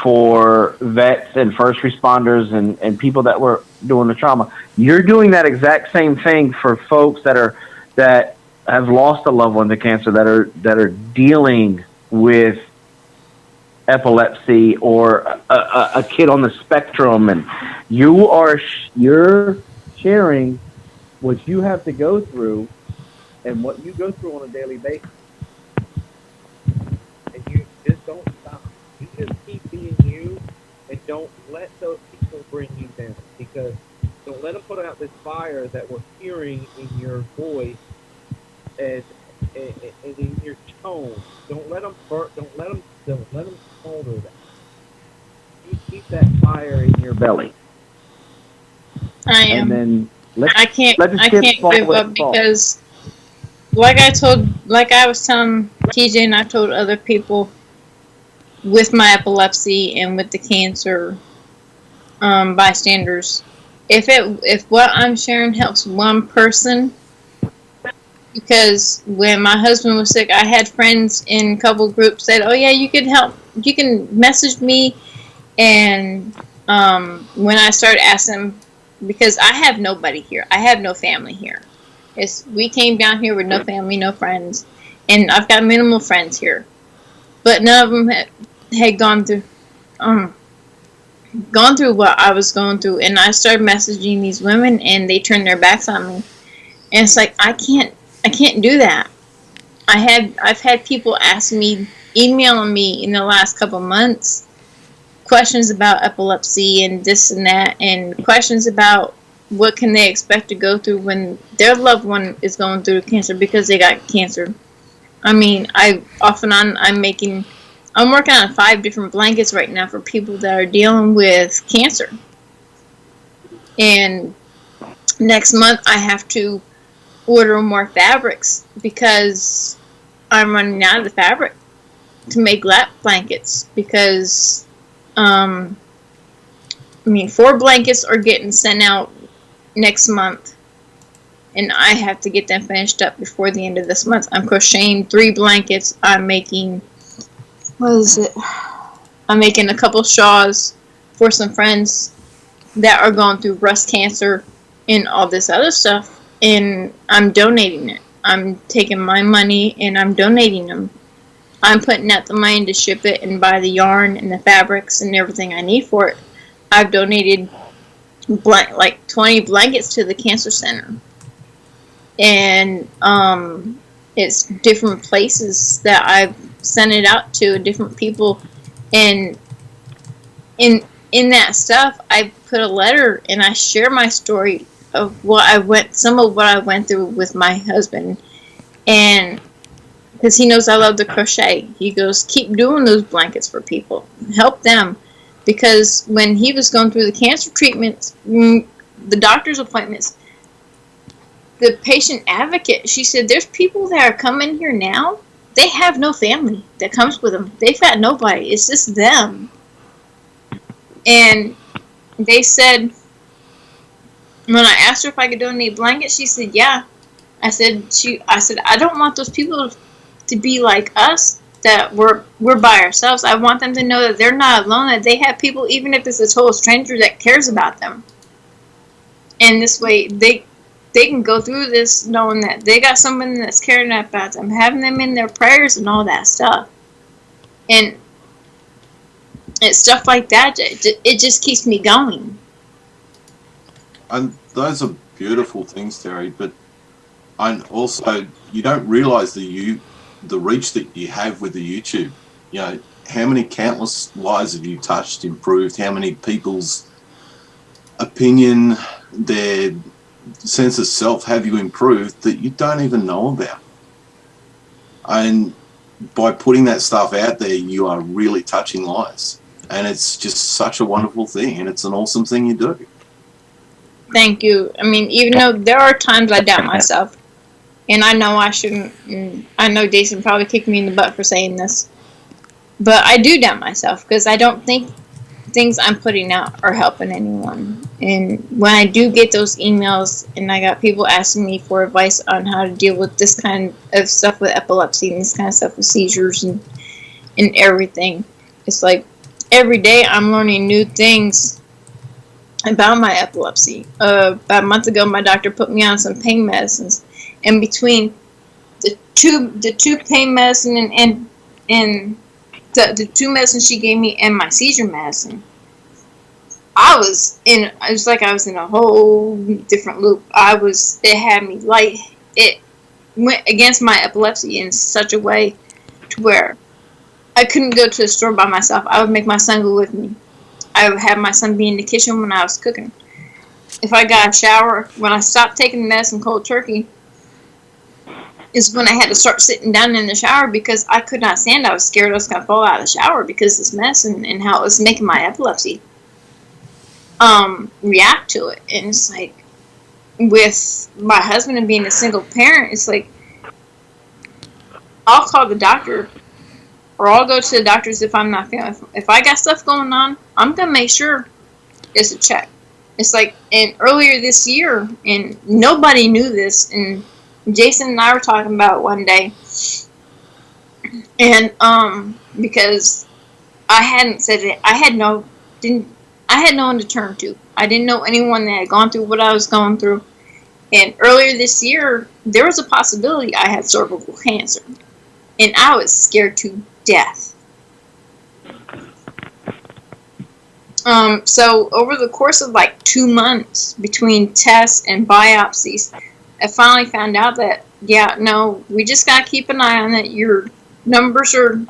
S11: for vets and first responders and people that were doing the trauma. You're doing that exact same thing for folks that have lost a loved one to cancer, that are dealing with epilepsy or a kid on the spectrum, and you're sharing what you have to go through and what you go through on a daily basis. And you just don't stop. You just keep being you, and don't let those people bring you down, because don't let them put out this fire that we're hearing in your voice and in your tone. Don't let them burn. Don't let them smolder that. You keep that fire in your belly.
S5: I am.
S11: And then
S5: I can't give up, because like I was telling TJ, and I told other people with my epilepsy and with the cancer bystanders, if what I'm sharing helps one person, because when my husband was sick, I had friends in a couple groups said, "Oh yeah, you can help. You can message me." And when I started asking, because I have nobody here, I have no family here. We came down here with no family, no friends, and I've got minimal friends here, but none of them had gone through what I was going through. And I started messaging these women, and they turned their backs on me. And it's like, I can't do that. I've had people emailing me in the last couple months, questions about epilepsy and this and that, and questions about what can they expect to go through when their loved one is going through cancer because they got cancer. I mean, I'm working on 5 different blankets right now for people that are dealing with cancer. And next month I have to order more fabrics because I'm running out of the fabric to make lap blankets, because 4 blankets are getting sent out next month, and I have to get them finished up before the end of this month. I'm crocheting 3 blankets. I'm making, what is it? I'm making a couple straws for some friends that are going through breast cancer and all this other stuff, and I'm donating it. I'm taking my money and I'm donating them. I'm putting out the money to ship it and buy the yarn and the fabrics and everything I need for it. I've donated like 20 blankets to the cancer center, and it's different places that I've sent it out to, different people, and in that stuff I put a letter and I share my story of some of what I went through with my husband, and because he knows I love to crochet, he goes, keep doing those blankets for people, help them. Because when he was going through the cancer treatments, the doctor's appointments, the patient advocate, she said, there's people that are coming here now, they have no family that comes with them. They've got nobody. It's just them. And they said, when I asked her if I could donate blankets, she said, yeah. I said, I don't want those people to be like us, that we're by ourselves. I want them to know that they're not alone, that they have people, even if it's a total stranger, that cares about them. And this way, they can go through this knowing that they got someone that's caring about them, having them in their prayers and all that stuff. And it's stuff like that. It just keeps me going.
S9: And those are beautiful things, Terry. But also, you don't realise the reach that you have with the YouTube. You know, how many countless lives have you touched, improved? How many people's opinion, their sense of self have you improved that you don't even know about? And by putting that stuff out there, you are really touching lives. And it's just such a wonderful thing, and it's an awesome thing you do.
S5: Thank you. I mean, even though there are times I doubt myself, and I know I shouldn't, and I know Jason probably kicked me in the butt for saying this, but I do doubt myself because I don't think things I'm putting out are helping anyone. And when I do get those emails and I got people asking me for advice on how to deal with this kind of stuff with epilepsy and this kind of stuff with seizures and everything, it's like every day I'm learning new things about my epilepsy. About a month ago, my doctor put me on some pain medicines, and between the two pain medicine and the two medicines she gave me and my seizure medicine, it was like I was in a whole different loop. It had me like, it went against my epilepsy in such a way to where I couldn't go to the store by myself. I would make my son go with me. I would have my son be in the kitchen when I was cooking. If I got a shower, when I stopped taking the medicine cold turkey, is when I had to start sitting down in the shower because I could not stand. I was scared I was going to fall out of the shower because of this medicine and how it was making my epilepsy react to it. And it's like, with my husband and being a single parent, it's like, I'll call the doctor, or I'll go to the doctors if I'm not feeling. If I got stuff going on, I'm going to make sure it's a check. It's like, and earlier this year, and nobody knew this, and Jason and I were talking about it one day, and because I hadn't said it, I had no one to turn to. I didn't know anyone that had gone through what I was going through. And earlier this year, there was a possibility I had cervical cancer, and I was scared to death. So over the course of like 2 months between tests and biopsies, I finally found out that, yeah, no, we just got to keep an eye on it. Your numbers are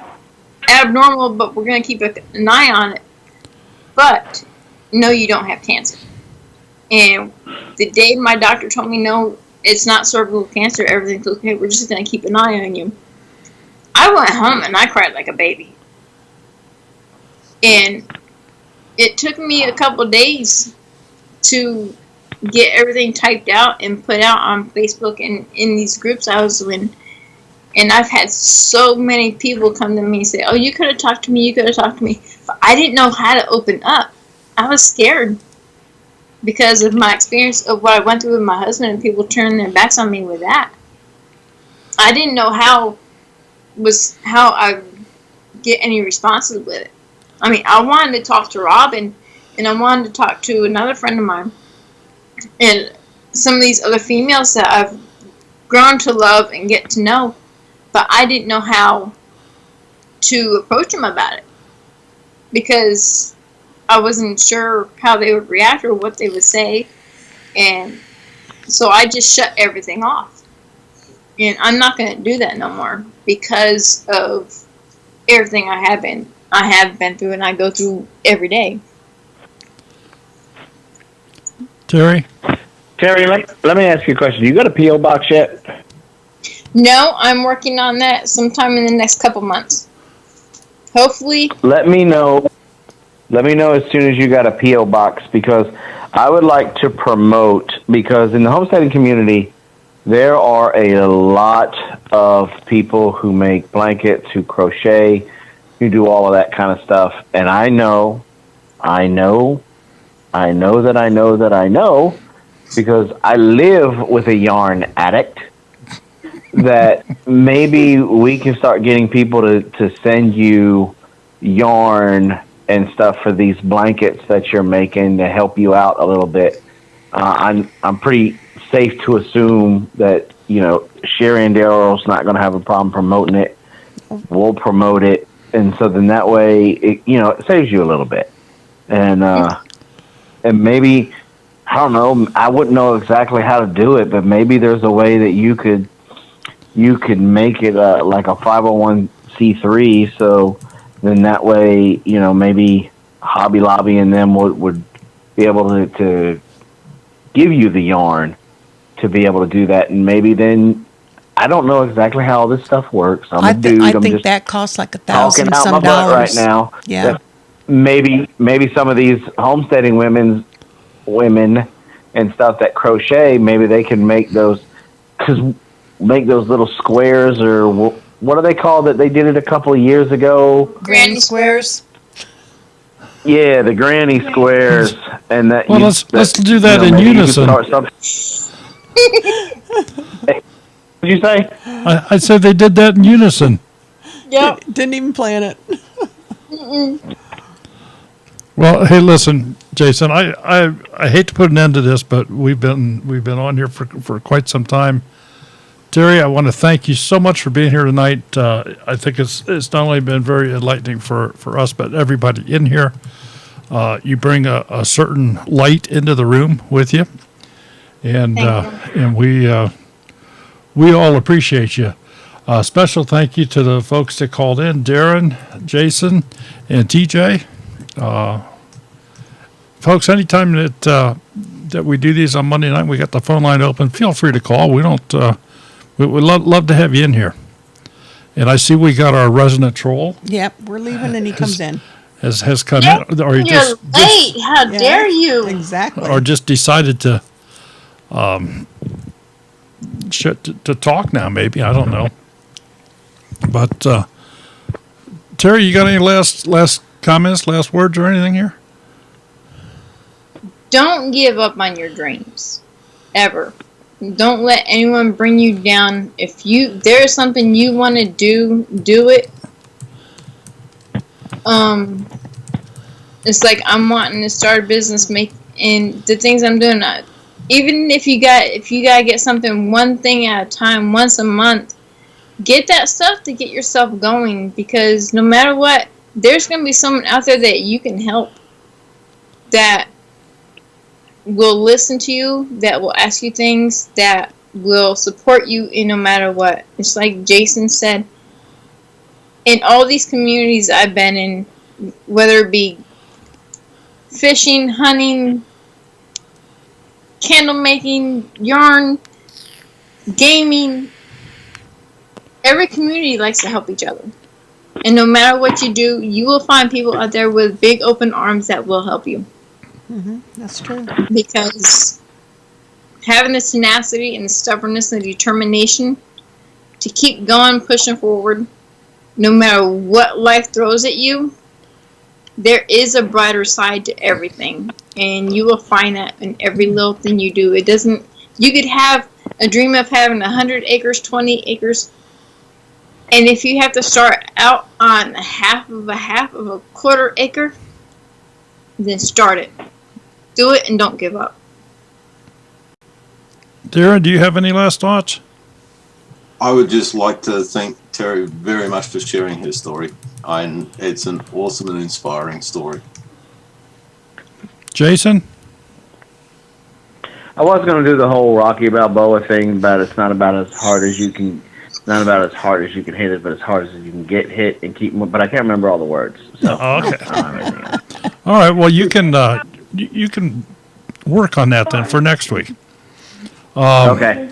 S5: abnormal, but we're going to keep an eye on it. But no, you don't have cancer. And the day my doctor told me, no, it's not cervical cancer, everything's okay, we're just going to keep an eye on you, I went home and I cried like a baby. And it took me a couple days to get everything typed out and put out on Facebook and in these groups I was in. And I've had so many people come to me and say, oh, you could have talked to me, you could have talked to me. But I didn't know how to open up. I was scared because of my experience of what I went through with my husband and people turning their backs on me with that. I didn't know how I get any responses with it. I mean, I wanted to talk to Robin, and I wanted to talk to another friend of mine, and some of these other females that I've grown to love and get to know, but I didn't know how to approach them about it because I wasn't sure how they would react or what they would say, and so I just shut everything off. And I'm not going to do that no more because of everything I have been through and I go through every day.
S3: Terry,
S11: let me ask you a question. You got a P.O. box yet?
S5: No, I'm working on that sometime in the next couple months. Hopefully.
S11: Let me know as soon as you got a P.O. box, because I would like to promote, because in the homesteading community, there are a lot of people who make blankets, who crochet, who do all of that kind of stuff. And I know, because I live with a yarn addict, that maybe we can start getting people to send you yarn and stuff for these blankets that you're making to help you out a little bit. I'm pretty safe to assume that, Sherry and Daryl's not going to have a problem promoting it. We'll promote it. And so then that way, it saves you a little bit. And maybe, I don't know, I wouldn't know exactly how to do it, but maybe there's a way that you could make it like a 501c3. So then that way, maybe Hobby Lobby and them would be able to give you the yarn to be able to do that. And maybe then, I don't know exactly how all this stuff works. I'm a dude.
S2: I
S11: I'm
S2: think
S11: just
S2: that costs like
S11: talking
S2: $1,000
S11: out
S2: some
S11: my butt
S2: dollars
S11: right now.
S2: Yeah.
S11: That maybe some of these homesteading women and stuff that crochet, maybe they can make those little squares, or what are they called that they did it a couple of years ago?
S5: Granny squares.
S11: Yeah, the granny squares, and that.
S3: Well, let's do that in unison.
S11: What did you say?
S3: I said they did that in unison.
S5: Yep.
S2: Didn't even plan it.
S3: Well, hey, listen, Jason. I hate to put an end to this, but we've been on here for quite some time. Terry, I want to thank you so much for being here tonight. I think it's not only been very enlightening for us, but everybody in here. You bring a certain light into the room with you, and we all appreciate you. Special thank you to the folks that called in, Darren, Jason, and TJ. Folks, anytime that we do these on Monday night, we got the phone line open. Feel free to call. We don't. We'd love to have you in here. And I see we got our resident troll.
S2: Yep, we're leaving and he comes in.
S3: Has come in. Or you
S5: You're late. How dare you?
S2: Exactly.
S3: Or just decided to to talk now, maybe. I don't know. But Terry, you got any last comments, last words, or anything here?
S5: Don't give up on your dreams, ever. Don't let anyone bring you down. If there's something you want to do it. It's like I'm wanting to start a business, and the things I'm doing. Even if you gotta get something one thing at a time, once a month, get that stuff to get yourself going. Because no matter what, there's gonna be someone out there that you can help, that will listen to you, that will ask you things, that will support you in no matter what. It's like Jason said. In all these communities I've been in, whether it be fishing, hunting, candle making, yarn, gaming, every community likes to help each other. And no matter what you do, you will find people out there with big open arms that will help you.
S2: Mm-hmm. That's true.
S5: Because having the tenacity and the stubbornness and the determination to keep going, pushing forward, no matter what life throws at you, there is a brighter side to everything. And you will find that in every little thing you do. You could have a dream of having 100 acres, 20 acres, And if you have to start out on half of a quarter acre, then start it. Do it and don't give up.
S3: Darren, do you have any last thoughts?
S9: I would just like to thank Terry very much for sharing his story. And it's an awesome and inspiring story.
S3: Jason?
S11: I was going to do the whole Rocky Balboa thing, but it's not about as hard as you can. It's not about as hard as you can hit it, but as hard as you can get hit and keep. But I can't remember all the words. So.
S3: Okay. All right. Well, you can work on that then for next week.
S11: Okay.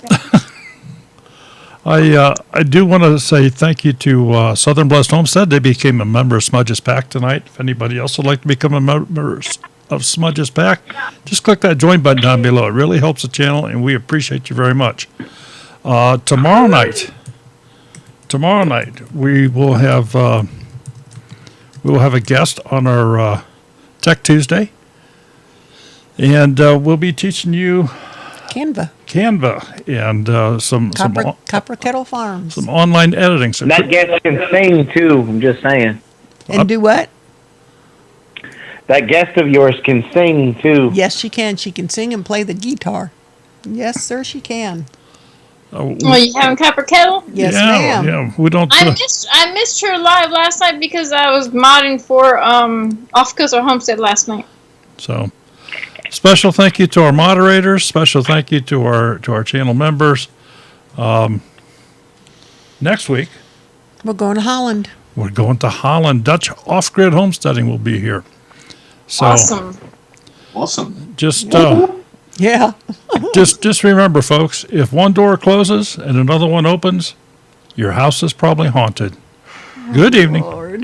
S3: I do want to say thank you to Southern Blessed Homestead. They became a member of Smudge's Pack tonight. If anybody else would like to become a member of Smudge's Pack, just click that join button down below. It really helps the channel, and we appreciate you very much. Tomorrow night, we will have a guest on our Tech Tuesday, and we'll be teaching you Canva and some
S2: Copper Kettle Farms.
S3: Some online editing. So
S11: that guest can sing too. I'm just saying.
S2: And do what?
S11: That guest of yours can sing too.
S2: Yes, she can. She can sing and play the guitar. Yes, sir, she can.
S5: Oh, you having Copper Kettle?
S2: Yes, ma'am.
S3: Yeah, we don't.
S5: I missed her live last night because I was modding for Off Coast or Homestead last night.
S3: So, special thank you to our moderators. Special thank you to our channel members. Next week,
S2: we're going to Holland.
S3: We're going to Holland. Dutch off-grid homesteading will be here. So,
S9: Awesome.
S3: Just
S2: yeah.
S3: just remember, folks. If one door closes and another one opens, your house is probably haunted. Good evening.
S2: Lord.